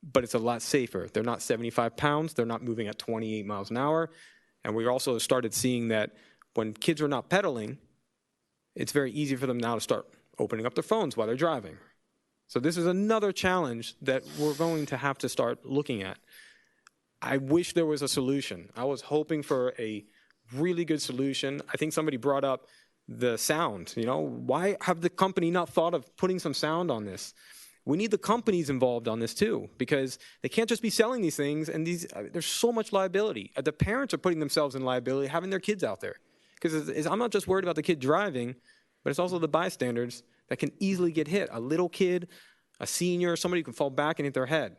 But it's a lot safer. They're not 75 pounds. They're not moving at 28 miles an hour. And we also started seeing that when kids are not pedaling, it's very easy for them now to start opening up their phones while they're driving. So this is another challenge that we're going to have to start looking at. I wish there was a solution. I was hoping for a really good solution. I think somebody brought up the sound. You know, why have the company not thought of putting some sound on this? We need the companies involved on this too, because they can't just be selling these things, and there's so much liability. The parents are putting themselves in liability having their kids out there. Because I'm not just worried about the kid driving, but it's also the bystanders that can easily get hit. A little kid, a senior, somebody who can fall back and hit their head.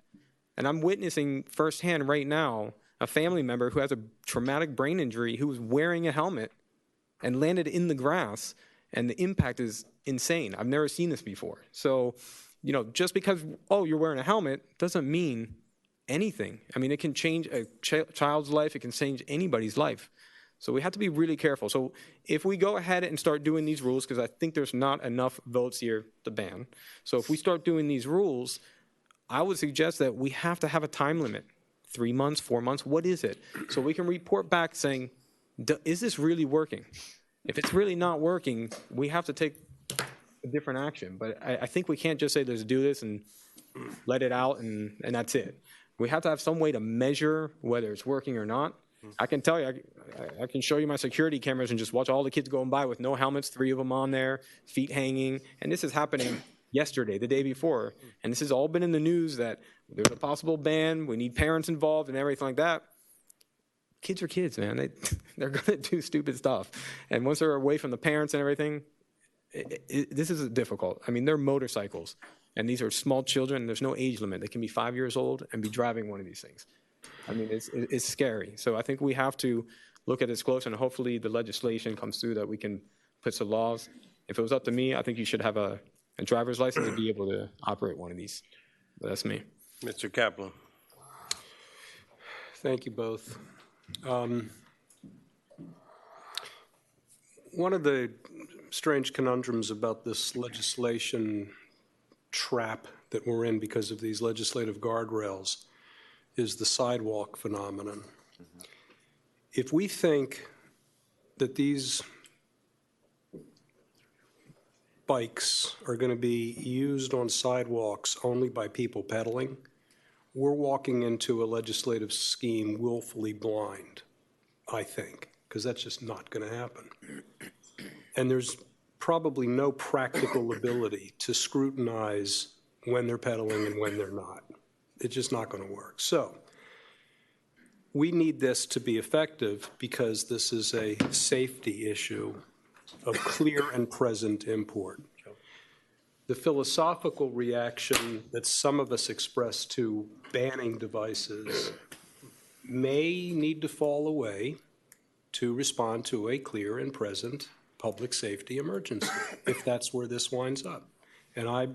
And I'm witnessing firsthand right now a family member who has a traumatic brain injury who was wearing a helmet and landed in the grass, and the impact is insane. I've never seen this before. So, you know, just because, oh, you're wearing a helmet doesn't mean anything. I mean, it can change a child's life. It can change anybody's life. So we have to be really careful. So if we go ahead and start doing these rules, because I think there's not enough votes here to ban. So if we start doing these rules, I would suggest that we have to have a time limit. 3 months, 4 months, what is it? So we can report back saying, is this really working? If it's really not working, we have to take a different action. But I think we can't just say, let's do this and let it out and that's it. We have to have some way to measure whether it's working or not. I can tell you, I can show you my security cameras and just watch all the kids going by with no helmets, 3 of them on there, feet hanging. And this is happening yesterday, the day before. And this has all been in the news that there's a possible ban, we need parents involved and everything like that. Kids are kids, man. They're going to do stupid stuff. And once they're away from the parents and everything, this is difficult. I mean, they're motorcycles. And these are small children. There's no age limit. They can be 5 years old and be driving one of these things. I mean, it's scary. So I think we have to look at this close, and hopefully the legislation comes through that we can put some laws. If it was up to me, I think you should have a driver's license to be able to operate one of these. But that's me. Mr. Kaplan. Thank you both. One of the strange conundrums about this legislation trap that we're in because of these legislative guardrails is the sidewalk phenomenon. If we think that these bikes are going to be used on sidewalks only by people pedaling, we're walking into a legislative scheme willfully blind, I think, because that's just not going to happen. And there's probably no practical ability to scrutinize when they're pedaling and when they're not. It's just not going to work. So we need this to be effective because this is a safety issue of clear and present import. The philosophical reaction that some of us express to banning devices may need to fall away to respond to a clear and present public safety emergency, if that's where this winds up. And I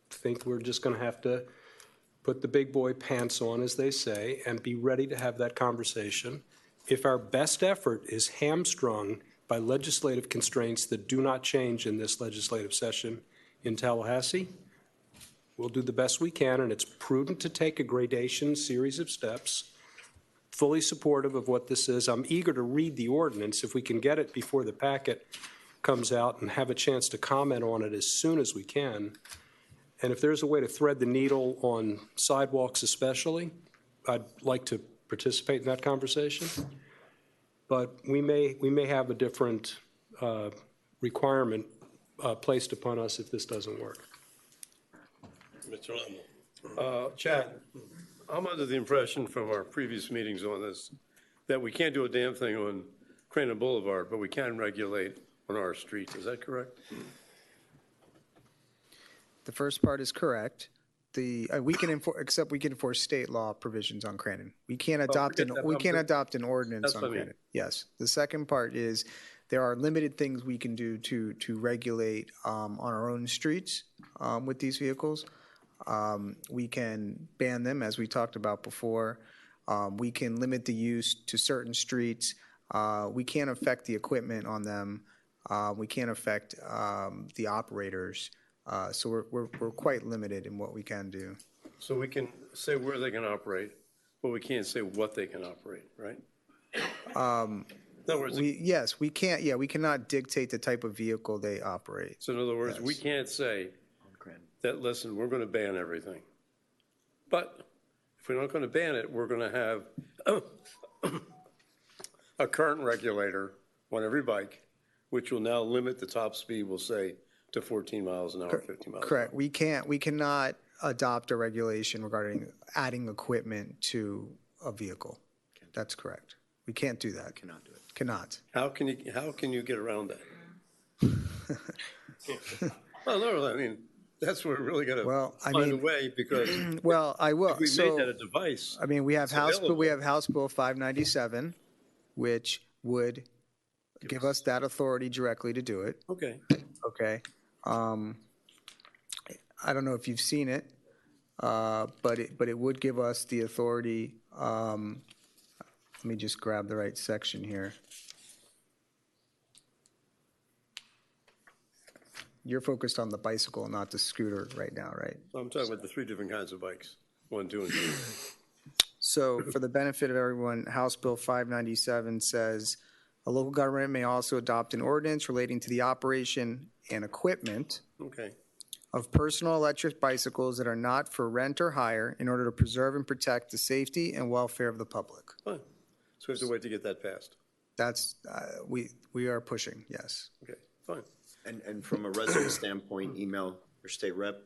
think we're just going to have to put the big boy pants on, as they say, and be ready to have that conversation. If our best effort is hamstrung by legislative constraints that do not change in this legislative session in Tallahassee, we'll do the best we can, and it's prudent to take a gradation series of steps, fully supportive of what this is. I'm eager to read the ordinance if we can get it before the packet comes out and have a chance to comment on it as soon as we can. And if there's a way to thread the needle on sidewalks especially, I'd like to participate in that conversation. But we may have a different requirement placed upon us if this doesn't work. Mr. Lemmel. Chad, I'm under the impression from our previous meetings on this that we can't do a damn thing on Crandon Boulevard, but we can regulate on our streets. Is that correct? The first part is correct. We can enforce state law provisions on Crandon. We can't adopt an ordinance on Crandon. Yes. The second part is there are limited things we can do to regulate on our own streets with these vehicles. We can ban them, as we talked about before. We can limit the use to certain streets. We can't affect the equipment on them. We can't affect the operators. So we're quite limited in what we can do. So we can say where they can operate, but we can't say what they can operate, right? In other words, we can't. Yeah, we cannot dictate the type of vehicle they operate. So in other words, we can't say that, listen, we're going to ban everything. But if we're not going to ban it, we're going to have a current regulator on every bike, which will now limit the top speed, we'll say, to 14 miles an hour, 50 miles Correct. an hour. We cannot adopt a regulation regarding adding equipment to a vehicle. That's correct. We can't do that. Cannot do it. Cannot. How can you get around that? Well, no, I mean, that's where we're really got to find a way, because I will. If we So, made that a device. I mean, we have House available. Bill 597, which would give us that authority directly to do it. Okay. Okay. I don't know if you've seen it, but it would give us the authority. Let me just grab the right section here. You're focused on the bicycle, not the scooter right now, right? I'm talking about the three different kinds of bikes, 1, 2, and 3. So for the benefit of everyone, House Bill 597 says a local government may also adopt an ordinance relating to the operation and equipment of personal electric bicycles that are not for rent or hire in order to preserve and protect the safety and welfare of the public. Fine. So we have to wait to get that passed. That's, we are pushing, yes. Okay, fine. And from a resident standpoint, email your state rep,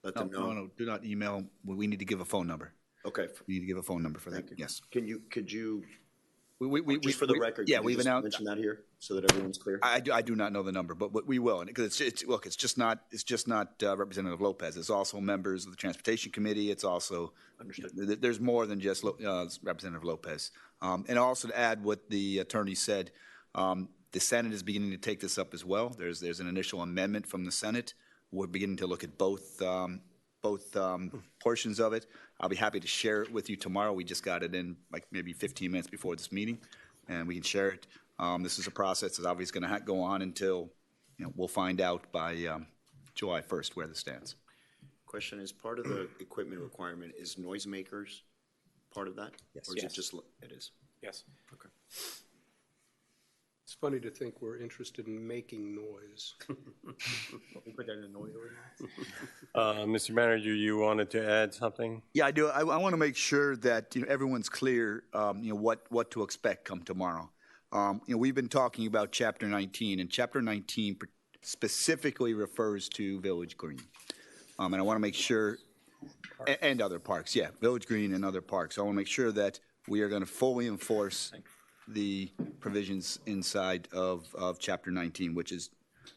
let them know. No, do not email. We need to give a phone number. Okay. We need to give a phone number for that, yes. Could you, Just for the record, yeah, can you we've just announced. mention that here so that everyone's clear? I do not know the number, but we will, because it's just not Representative Lopez. It's also members of the Transportation Committee. It's also there's more than just Representative Lopez. And also to add what the attorney said, the Senate is beginning to take this up as well. There's an initial amendment from the Senate. We're beginning to look at both portions of it. I'll be happy to share it with you tomorrow. We just got it in like maybe 15 minutes before this meeting, and we can share it. This is a process that's obviously going to go on until we'll find out by July 1st where this stands. Question is, part of the equipment requirement is noisemakers part of that? Yes. Or is Yes. it just, it is? Yes. Okay. It's funny to think we're interested in making noise. We put that in a noise ordinance. Mr. Manager, you wanted to add something? Yeah, I do. I want to make sure that everyone's clear, what to expect come tomorrow. We've been talking about Chapter 19, and Chapter 19 specifically refers to Village Green. And I want to make sure, and other parks, yeah, Village Green and other parks. I want to make sure that we are going to fully enforce the provisions inside of Chapter 19, which is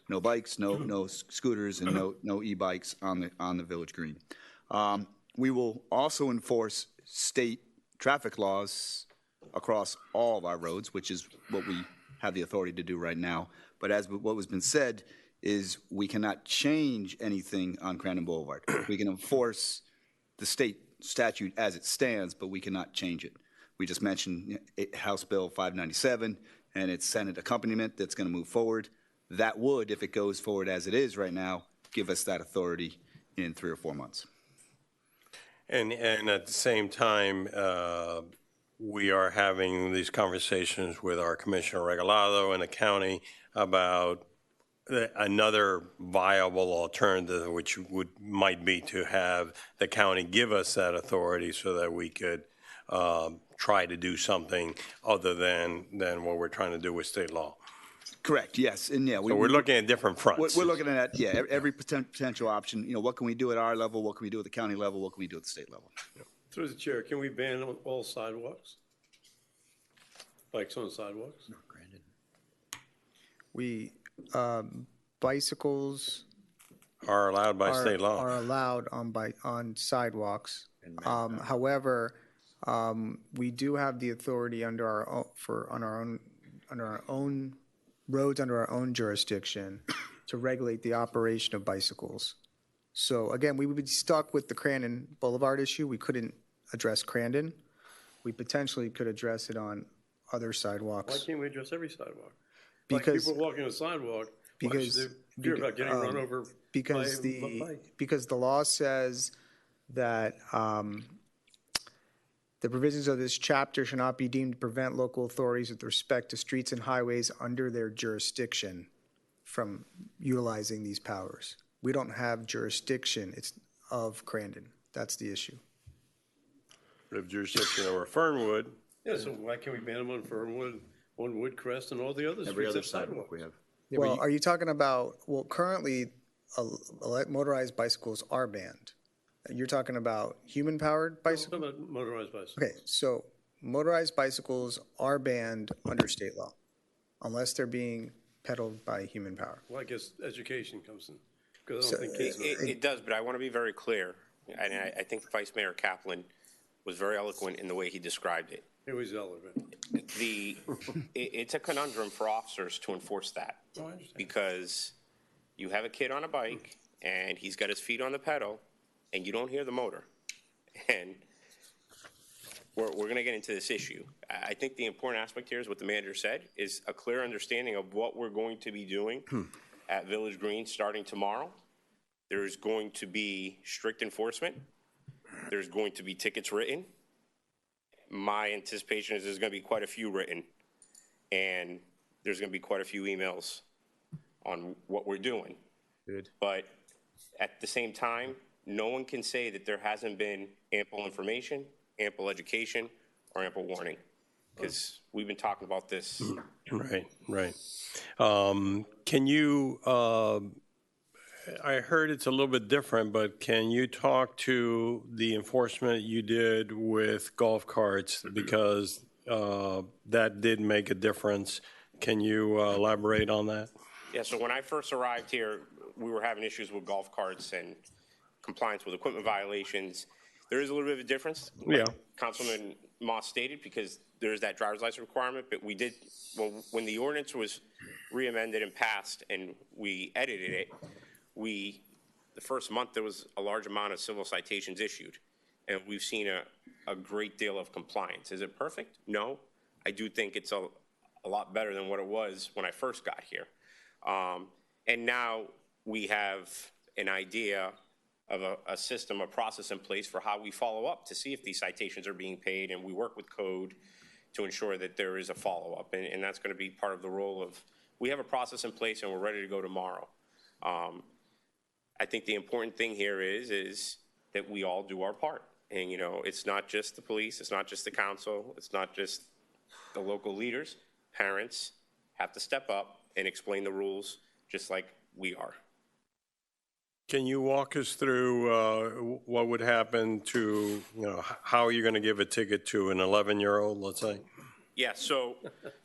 no bikes, no scooters, and no e-bikes on the Village Green. We will also enforce state traffic laws across all of our roads, which is what we have the authority to do right now. But as what has been said is we cannot change anything on Crandon Boulevard. We can enforce the state statute as it stands, but we cannot change it. We just mentioned House Bill 597 and its Senate accompaniment that's going to move forward. That would, if it goes forward as it is right now, give us that authority in 3 or 4 months. And at the same time, we are having these conversations with our Commissioner Regalado and the county about another viable alternative, which might be to have the county give us that authority so that we could try to do something other than what we're trying to do with state law. Correct, yes. And yeah, we're looking at different fronts. We're looking at, yeah, every potential option. What can we do at our level? What can we do at the county level? What can we do at the state level? Through the chair, can we ban all sidewalks? Bikes on sidewalks? No, granted. We, bicycles Are allowed by state law. are allowed on sidewalks. However, we do have the authority under our own roads under our own jurisdiction to regulate the operation of bicycles. So again, we would be stuck with the Crandon Boulevard issue. We couldn't address Crandon. We potentially could address it on other sidewalks. Why can't we address every sidewalk? Because people walking on a sidewalk, because why should they fear about getting run over because by a bike? because the law says that the provisions of this chapter should not be deemed to prevent local authorities with respect to streets and highways under their jurisdiction from utilizing these powers. We don't have jurisdiction of Crandon. That's the issue. We have jurisdiction over Fernwood. Yeah, so why can't we ban them on Fernwood, on Woodcrest, and all the other Every streets other that sidewalk we have. Well, are you talking about, currently motorized bicycles are banned. You're talking about human-powered bicycles? What about motorized bicycles? Okay, so motorized bicycles are banned under state law unless they're being pedaled by human power. Well, I guess education comes in, because I don't think kids know. It does, but I want to be very clear, and I think Vice Mayor Kaplan was very eloquent in the way he described it. It was elegant. It's a conundrum for officers to enforce that. Oh, I understand. Because you have a kid on a bike, and he's got his feet on the pedal, and you don't hear the motor. And we're going to get into this issue. I think the important aspect here is what the manager said, is a clear understanding of what we're going to be doing at Village Green starting tomorrow. There's going to be strict enforcement. There's going to be tickets written. My anticipation is there's going to be quite a few written, and there's going to be quite a few emails on what we're doing. Good. But at the same time, no one can say that there hasn't been ample information, ample education, or ample warning, because we've been talking about this. Right. Can you, I heard it's a little bit different, but can you talk to the enforcement you did with golf carts? Because that did make a difference. Can you elaborate on that? Yeah, so when I first arrived here, we were having issues with golf carts and compliance with equipment violations. There is a little bit of a difference, like Councilman Moss stated, because there's that driver's license requirement, but we did, when the ordinance was re-amended and passed and we edited it, the first month there was a large amount of civil citations issued, and we've seen a great deal of compliance. Is it perfect? No. I do think it's a lot better than what it was when I first got here. And now we have an idea of a system, a process in place for how we follow up to see if these citations are being paid, and we work with code to ensure that there is a follow-up. And that's going to be part of the role of, we have a process in place and we're ready to go tomorrow. I think the important thing here is that we all do our part. And, you know, it's not just the police, it's not just the council, it's not just the local leaders. Parents have to step up and explain the rules just like we are. Can you walk us through what would happen to, you know, how are you going to give a ticket to an 11-year-old, let's say? Yeah, so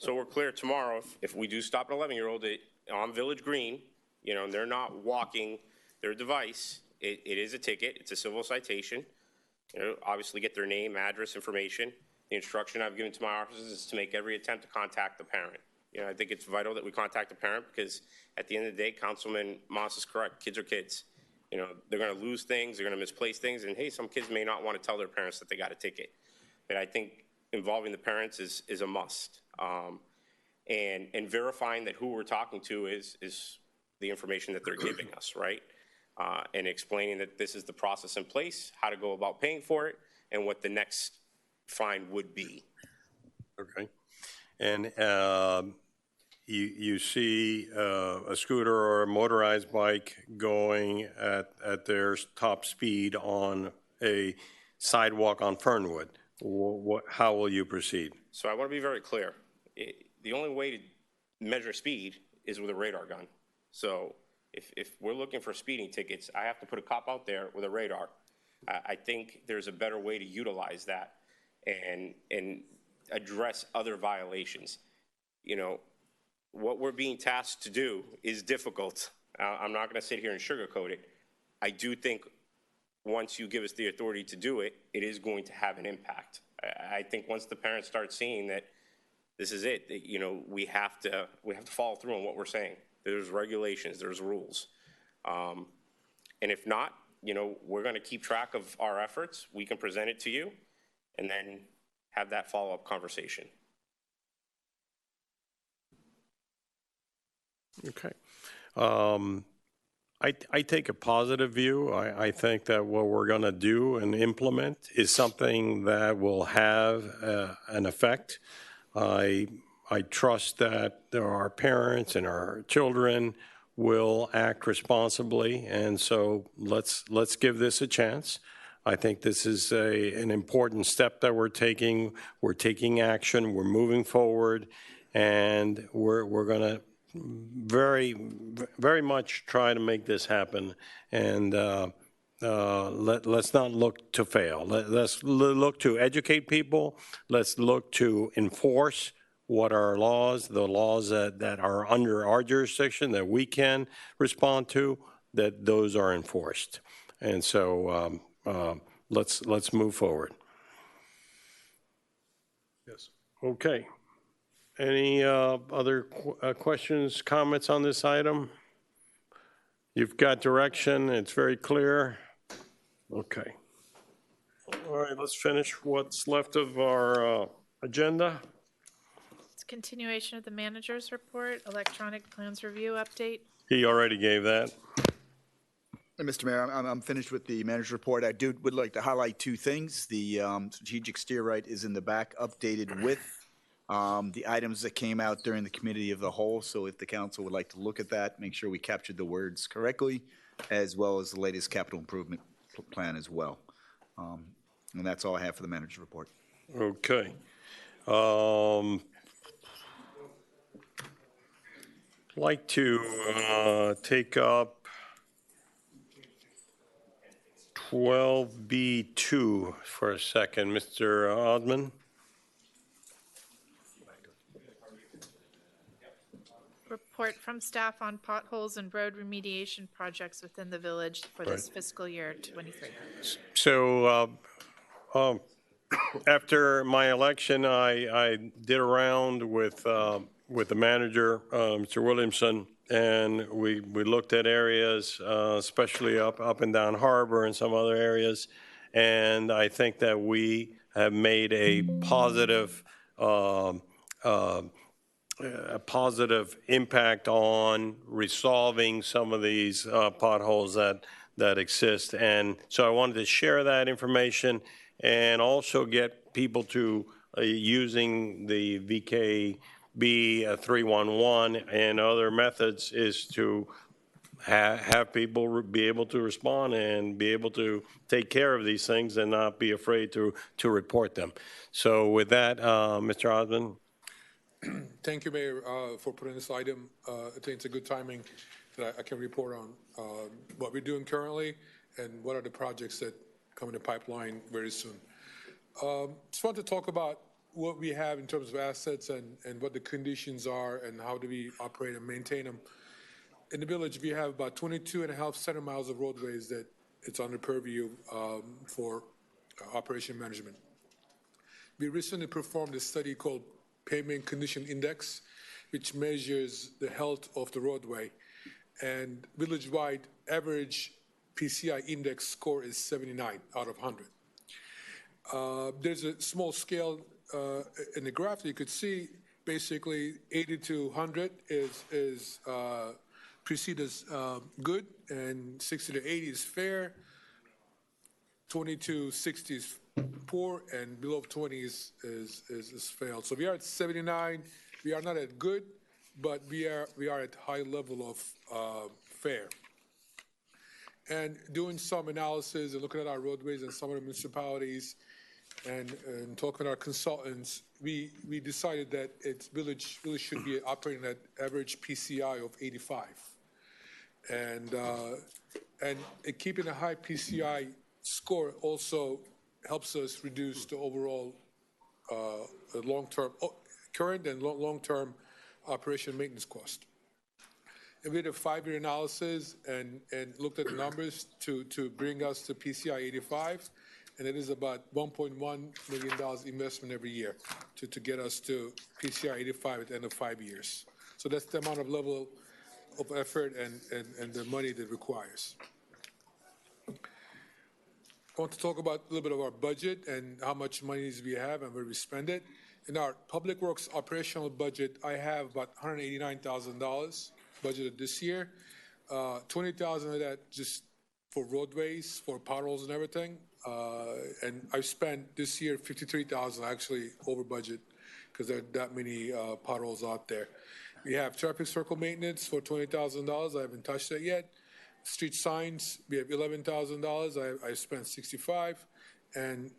we're clear tomorrow, if we do stop an 11-year-old on Village Green, you know, and they're not walking their device, it is a ticket, it's a civil citation. You know, obviously get their name, address, information. The instruction I've given to my officers is to make every attempt to contact the parent. You know, I think it's vital that we contact the parent because at the end of the day, Councilman Moss is correct, kids are kids. You know, they're going to lose things, they're going to misplace things, and hey, some kids may not want to tell their parents that they got a ticket. But I think involving the parents is a must. And verifying that who we're talking to is the information that they're giving us, right? And explaining that this is the process in place, how to go about paying for it, and what the next fine would be. Okay. And you see a scooter or a motorized bike going at their top speed on a sidewalk on Fernwood. How will you proceed? So I want to be very clear. The only way to measure speed is with a radar gun. So if we're looking for speeding tickets, I have to put a cop out there with a radar. I think there's a better way to utilize that and address other violations. You know, what we're being tasked to do is difficult. I'm not going to sit here and sugarcoat it. I do think once you give us the authority to do it, it is going to have an impact. I think once the parents start seeing that this is it, you know, we have to follow through on what we're saying. There's regulations, there's rules. And if not, you know, we're going to keep track of our efforts. We can present it to you and then have that follow-up conversation. Okay. I take a positive view. I think that what we're going to do and implement is something that will have an effect. I trust that our parents and our children will act responsibly, and so let's give this a chance. I think this is an important step that we're taking. We're taking action. We're moving forward, and we're going to very, very much try to make this happen. And let's not look to fail. Let's look to educate people. Let's look to enforce what our laws, the laws that are under our jurisdiction that we can respond to, that those are enforced. And so let's move forward. Yes. Okay. Any other questions, comments on this item? You've got direction. It's very clear. Okay. All right, let's finish what's left of our agenda. It's continuation of the manager's report, electronic plans review update. He already gave that. Mr. Mayor, I'm finished with the manager's report. I would like to highlight two things. The strategic steer right is in the back, updated with the items that came out during the committee of the whole. So if the council would like to look at that, make sure we captured the words correctly, as well as the latest capital improvement plan as well. And that's all I have for the manager's report. Okay. Like to take up 12B2 for a second, Mr. Osmond. Report from staff on potholes and road remediation projects within the village for this fiscal year 23. So after my election, I did a round with the manager, Mr. Williamson, and we looked at areas, especially up and down Harbor and some other areas, and I think that we have made a positive a positive impact on resolving some of these potholes that exist. And so I wanted to share that information and also get people to using the VKB 311 and other methods is to have people be able to respond and be able to take care of these things and not be afraid to report them. So with that, Mr. Osmond. Thank you, Mayor, for putting this item. I think it's a good timing that I can report on what we're doing currently and what are the projects that come in the pipeline very soon. Just want to talk about what we have in terms of assets and what the conditions are and how do we operate and maintain them. In the village, we have about 22.5 center miles of roadways that it's under purview for operation management. We recently performed a study called Pavement Condition Index, which measures the health of the roadway. And village-wide average PCI index score is 79 out of 100. There's a small scale in the graph that you could see. Basically, 80 to 100 is preceded as good, and 60 to 80 is fair, 20 to 60 is poor, and below 20 is failed. So we are at 79. We are not at good, but we are at high level of fair. And doing some analysis and looking at our roadways and some of the municipalities and talking to our consultants, we decided that its village should be operating at average PCI of 85. And keeping a high PCI score also helps us reduce the overall long-term, current and long-term operation maintenance cost. And we did a 5-year analysis and looked at the numbers to bring us to PCI 85, and it is about $1.1 million investment every year to get us to PCI 85 at the end of 5 years. So that's the amount of level of effort and the money that it requires. I want to talk about a little bit of our budget and how much money we have and where we spend it. In our Public Works operational budget, I have about $189,000 budgeted this year. $20,000 of that just for roadways, for potholes and everything. And I spent this year $53,000 actually over budget because there are that many potholes out there. We have traffic circle maintenance for $20,000. I haven't touched that yet. Street signs, we have $11,000. I spent $65,000. And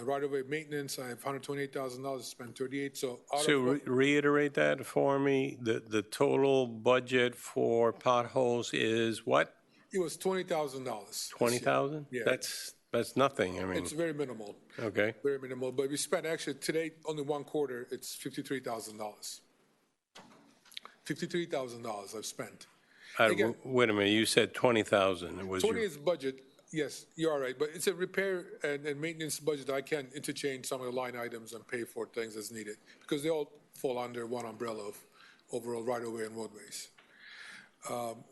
right-of-way maintenance, I have $128,000. I spent $38,000. So reiterate that for me. The total budget for potholes is what? It was $20,000. $20,000? Yeah. That's nothing. I mean, it's very minimal. Okay. Very minimal. But we spent actually today only one quarter. It's $53,000. $53,000 I've spent. Again, wait a minute. You said $20,000. It was 20 is budget. Yes, you're all right. But it's a repair and maintenance budget. I can interchange some of the line items and pay for things as needed because they all fall under one umbrella of overall right-of-way and roadways.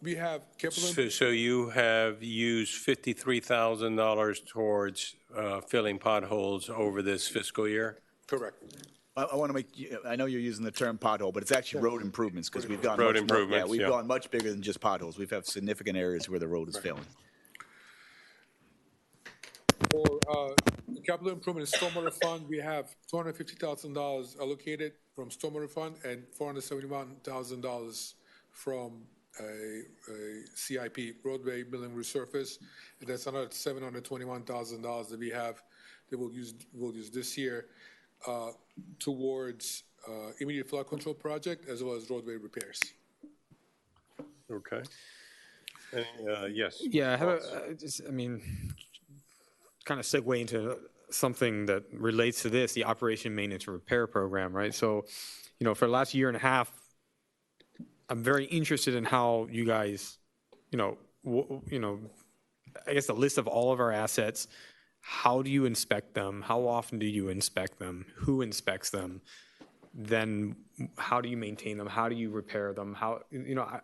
We have capital. So you have used $53,000 towards filling potholes over this fiscal year? Correct. I want to make, I know you're using the term pothole, but it's actually road improvements because we've gone road much improvements. We've gone much bigger than just potholes. We've had significant areas where the road is failing. For capital improvement and stormwater fund, we have $250,000 allocated from stormwater fund and $471,000 from a CIP, roadway building resurface. And that's another $721,000 that we have that we'll use this year towards immediate flood control project as well as roadway repairs. Okay. Yes. Yeah, I have kind of segue into something that relates to this, the Operation Maintenance and Repair Program, right? So, for the last year and a half, I'm very interested in how you guys, I guess the list of all of our assets, how do you inspect them? How often do you inspect them? Who inspects them? Then how do you maintain them? How do you repair them? I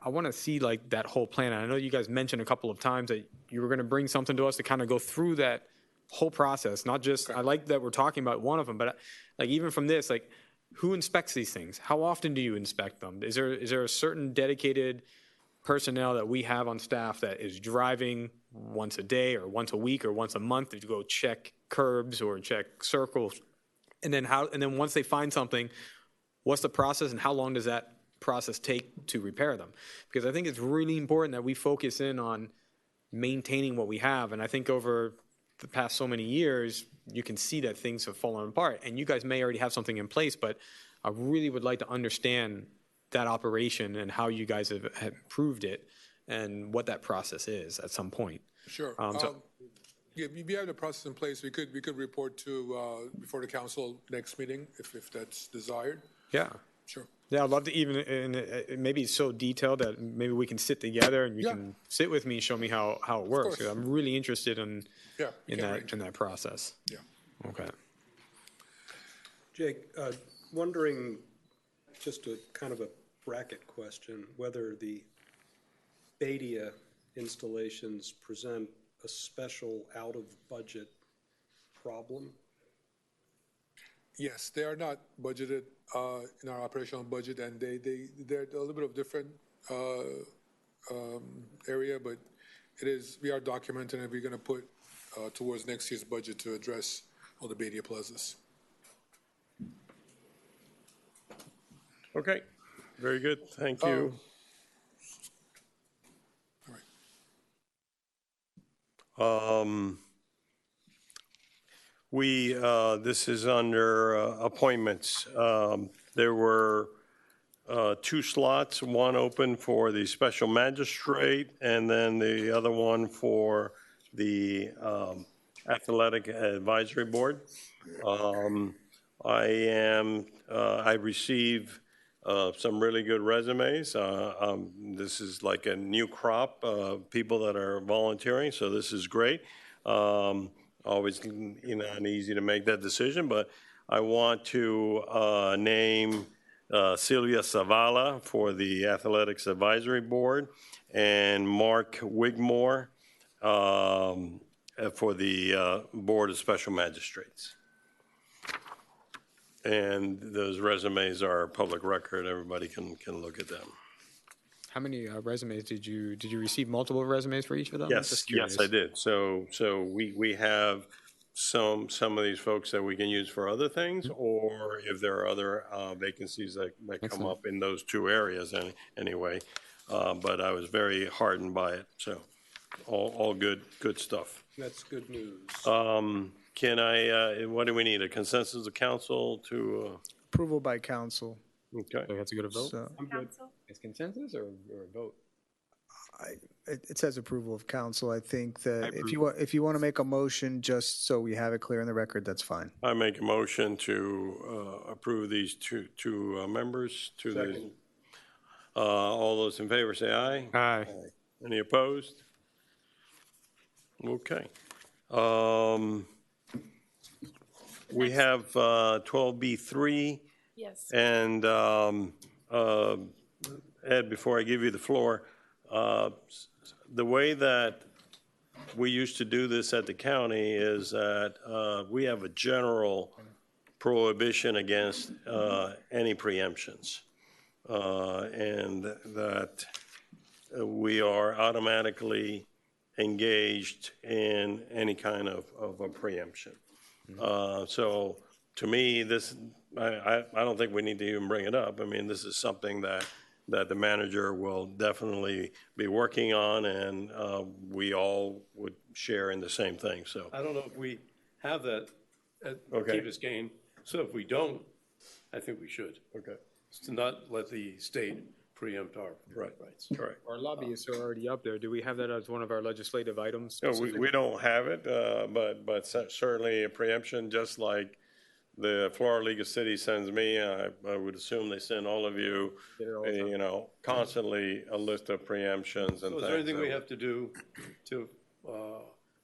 want to see like that whole plan. And I know you guys mentioned a couple of times that you were going to bring something to us to kind of go through that whole process, not just, I like that we're talking about one of them, but like even from this, like who inspects these things? How often do you inspect them? Is there a certain dedicated personnel that we have on staff that is driving once a day or once a week or once a month to go check curbs or check circles? And then once they find something, what's the process and how long does that process take to repair them? Because I think it's really important that we focus in on maintaining what we have. And I think over the past so many years, you can see that things have fallen apart. And you guys may already have something in place, but I really would like to understand that operation and how you guys have improved it and what that process is at some point. Sure. Yeah, we have the process in place. We could report to before the council next meeting if that's desired. Yeah. Sure. Yeah, I'd love to even, and maybe it's so detailed that maybe we can sit together and you can sit with me and show me how it works. 'Cause I'm really interested in that process. Yeah. Okay. Jake, wondering, just a kind of a bracket question, whether the Badia installations present a special out-of-budget problem? Yes, they are not budgeted in our operational budget, and they're a little bit of different area, but we are documenting and we're going to put towards next year's budget to address all the Badia plazas. Okay, very good, thank you. This is under appointments. There were 2 slots, one open for the special magistrate and then the other one for the athletic advisory board. I received some really good resumes. This is like a new crop of people that are volunteering, so this is great. Always, not easy to make that decision, but I want to name Sylvia Savala for the Athletics Advisory Board and Mark Wigmore for the Board of Special Magistrates. And those resumes are public record. Everybody can look at them. How many resumes did you receive? Multiple resumes for each of them? Yes, yes, I did. So we have some of these folks that we can use for other things, or if there are other vacancies that come up in those 2 areas anyway. But I was very heartened by it. So all good stuff. That's good news. Can I, what do we need, a consensus of council to? Approval by council. Okay. So we have to go to vote? So, I'm good. Is consensus or a vote? it says approval of council. I think that if you want to make a motion, just so we have it clear in the record, that's fine. I make a motion to approve these two members. Second. All those in favor say aye. Aye. Any opposed? Okay. We have 12B3. Yes. And Ed, before I give you the floor, the way that we used to do this at the county is that we have a general prohibition against any preemptions. And that we are automatically engaged in any kind of a preemption. So to me, this, I don't think we need to even bring it up. I mean, this is something that the manager will definitely be working on, and we all would share in the same thing, so. I don't know if we have that at Okay. Key Biscayne, so if we don't, I think we should. Okay. To not let the state preempt our rights. Correct. Our lobbyists are already up there. Do we have that as one of our legislative items? No, we don't have it, but certainly a preemption, just like the Florida League of Cities sends me, I would assume they send all of you, constantly a list of preemptions and So things. is there anything we have to do to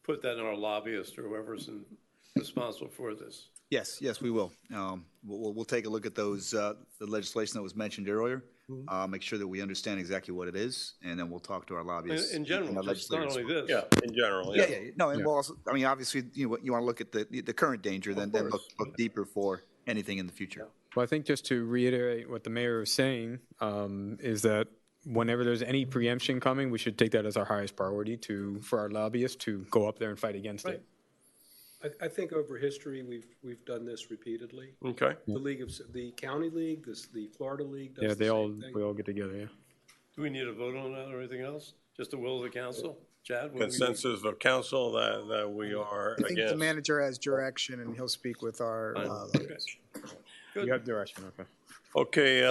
put that in our lobbyist or whoever's responsible for this? Yes, we will. We'll take a look at those, the legislation that was mentioned earlier, make sure that we understand exactly what it is, and then we'll talk to our lobbyists. In general, and our just not legislators. only this. Yeah, in general, yeah. Yeah. No, and we'll also, I mean, obviously, you want to look at the current danger, then look deeper for anything in the future. Well, I think just to reiterate what the mayor was saying, is that whenever there's any preemption coming, we should take that as our highest priority for our lobbyists to go up there and fight against it. I think over history, we've done this repeatedly. Okay. The county league, the Florida league does Yeah, the same thing. we all get together, yeah. Do we need a vote on that or anything else? Just the will of the council? Chad? what do we need? Consensus of council that we are I think the against. manager has direction, and he'll speak with our, Okay. You have direction, okay. Okay,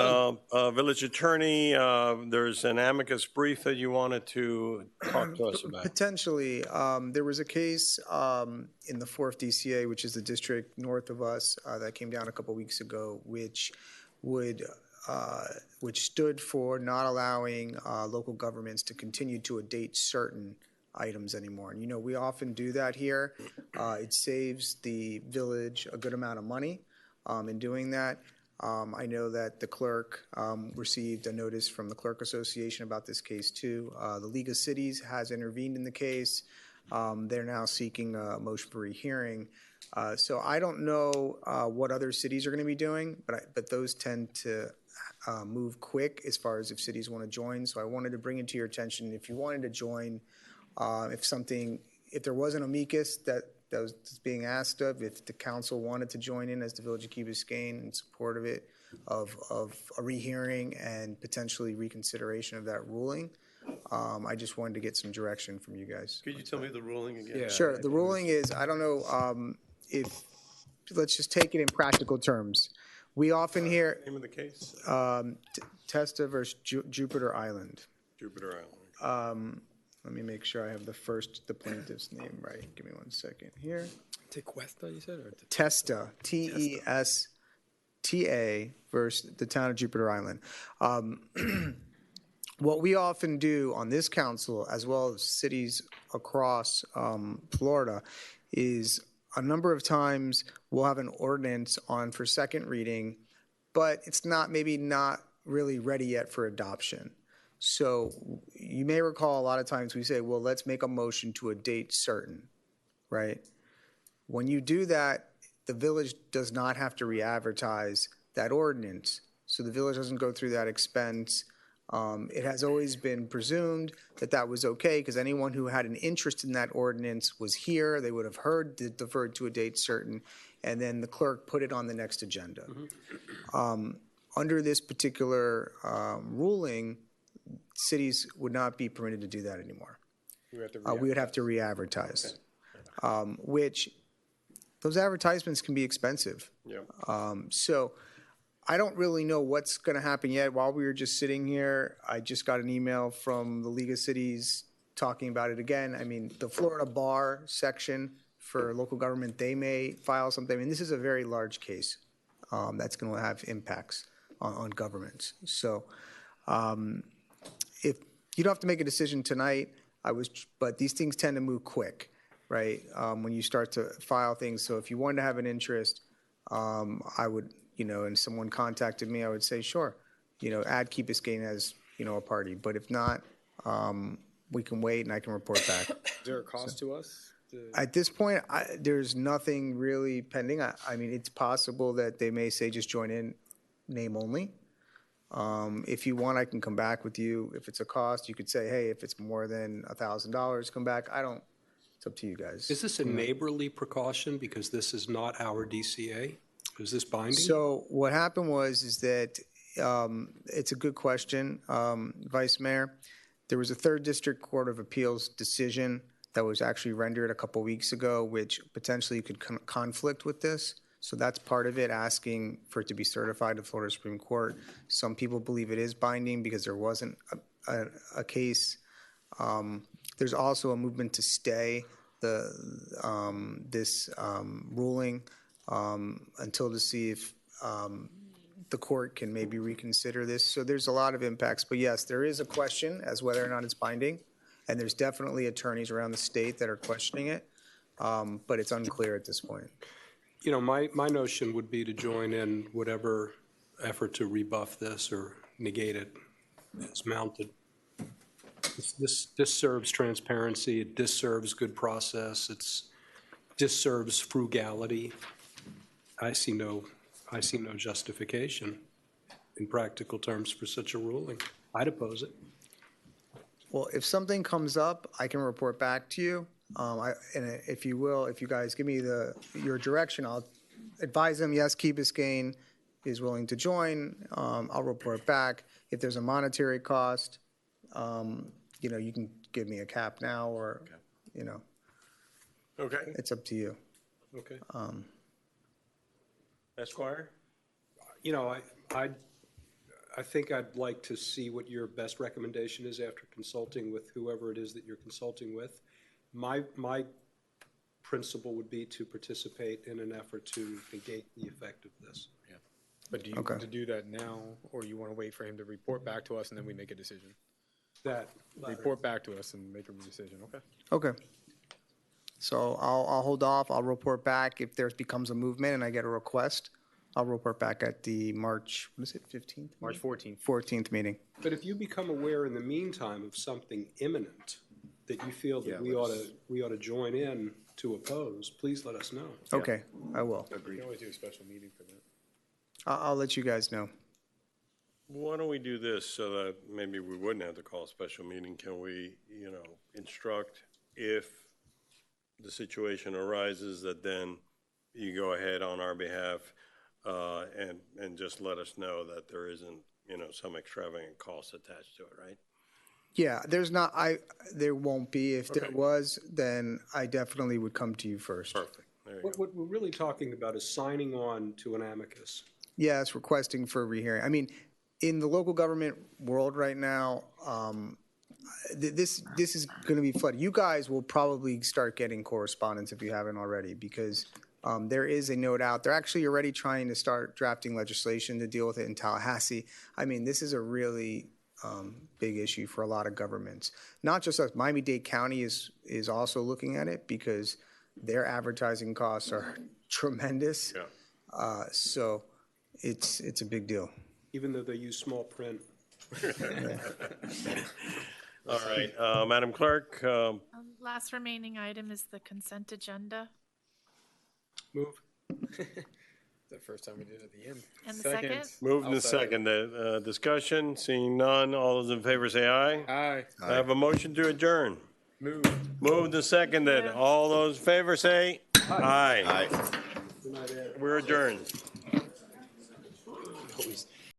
village attorney, there's an amicus brief that you wanted to talk to us about. Potentially. There was a case in the 4th DCA, which is the district north of us, that came down a couple weeks ago, which stood for not allowing local governments to continue to a date certain items anymore. And, you know, we often do that here. It saves the village a good amount of money in doing that. I know that the clerk received a notice from the Clerk Association about this case too. The League of Cities has intervened in the case. They're now seeking a motion for rehearing. So I don't know what other cities are going to be doing, but those tend to move quick as far as if cities want to join. So I wanted to bring it to your attention. If you wanted to join, if there was an amicus that was being asked of, if the council wanted to join in as the Village of Key Biscayne in support of it, of a rehearing and potentially reconsideration of that ruling. I just wanted to get some direction from you guys. Could you tell me the ruling again? Yeah. Sure. The ruling is, I don't know if, let's just take it in practical terms. We often hear Name of the case? Testa versus Jupiter Island. Jupiter Island. Let me make sure I have the plaintiff's name right. Give me 1 second here. Tequesta, you said? Or Testa, Testa versus the town of Jupiter Island. What we often do on this council, as well as cities across Florida, is a number of times we'll have an ordinance on for second reading, but it's maybe not really ready yet for adoption. So you may recall a lot of times we say, well, let's make a motion to a date certain, right? When you do that, the village does not have to re-advertise that ordinance. So the village doesn't go through that expense. It has always been presumed that that was okay because anyone who had an interest in that ordinance was here. They would have heard the deferred to a date certain, and then the clerk put it on the next agenda. Under this particular ruling, cities would not be permitted to do that anymore. We would have to re-advertise, which those advertisements can be expensive. Yeah. So I don't really know what's going to happen yet. While we were just sitting here, I just got an email from the League of Cities talking about it again. I mean, the Florida Bar section for local government, they may file something. I mean, this is a very large case that's going to have impacts on governments. So if you don't have to make a decision tonight, but these things tend to move quick, right? When you start to file things. So if you wanted to have an interest, I would, and someone contacted me, I would say, sure, add Key Biscayne as, a party. But if not, we can wait and I can report back. Is there a cost to us? At this point, there's nothing really pending. I mean, it's possible that they may say just join in name only. If you want, I can come back with you. If it's a cost, you could say, hey, if it's more than $1,000, come back. It's up to you guys. Is this a neighborly precaution because this is not our DCA? Is this binding? So what happened is that it's a good question, Vice Mayor. There was a 3rd District Court of Appeals decision that was actually rendered a couple weeks ago, which potentially could conflict with this. So that's part of it, asking for it to be certified to Florida Supreme Court. Some people believe it is binding because there wasn't a case. There's also a movement to stay this ruling until to see if the court can maybe reconsider this. So there's a lot of impacts. But yes, there is a question as whether or not it's binding. And there's definitely attorneys around the state that are questioning it. But it's unclear at this point. My notion would be to join in whatever effort to rebuff this or negate it is mounted. This serves transparency. It disserves good process. It disserves frugality. I see no I see no justification in practical terms for such a ruling. I'd oppose it. Well, if something comes up, I can report back to you. And if you will, if you guys give me your direction, I'll advise them, yes, Key Biscayne is willing to join. I'll report back. If there's a monetary cost, you know, you can give me a cap now or, you know, Okay, it's up to you. okay. Esquire? You know, I think I'd like to see what your best recommendation is after consulting with whoever it is that you're consulting with. My principle would be to participate in an effort to negate the effect of this. Yeah. But do you Okay. want to do that now, or you want to wait for him to report back to us and then we make a decision? That Report back to us and make a decision, okay? Okay. So I'll hold off. I'll report back if there becomes a movement and I get a request. I'll report back at the March, what is it, 15th? March 14th. 14th meeting. But if you become aware in the meantime of something imminent that you feel that we ought to join in to oppose, please let us know. Okay, I will. We can always do a special meeting for that. I'll let you guys know. Why don't we do this so that maybe we wouldn't have to call a special meeting? Can we, you know, instruct if the situation arises that then you go ahead on our behalf and just let us know that there isn't, you know, some extravagant cost attached to it, right? Yeah, there won't be. If there was, then I definitely would come to you first. Perfect. There you What we're really talking about is signing on to an amicus. Yes, requesting for a rehearing. I mean, in the local government world right now, this is going to be flooded. You guys will probably start getting correspondence if you haven't already, because there is a note out. They're actually already trying to start drafting legislation to deal with it in Tallahassee. I mean, this is a really big issue for a lot of governments. Not just us. Miami-Dade County is also looking at it because their advertising costs are tremendous. Yeah. So it's a big deal. Even though they use small print. All right, Madam Clerk, Last remaining item is the consent agenda. Move. The first time we did it at the end. And the second? moved I'll and second. Discussion, seeing none, all those in favor say aye. Aye. I have a motion to adjourn. Move. Moved and seconded. All those in favor say aye. We're adjourned. Always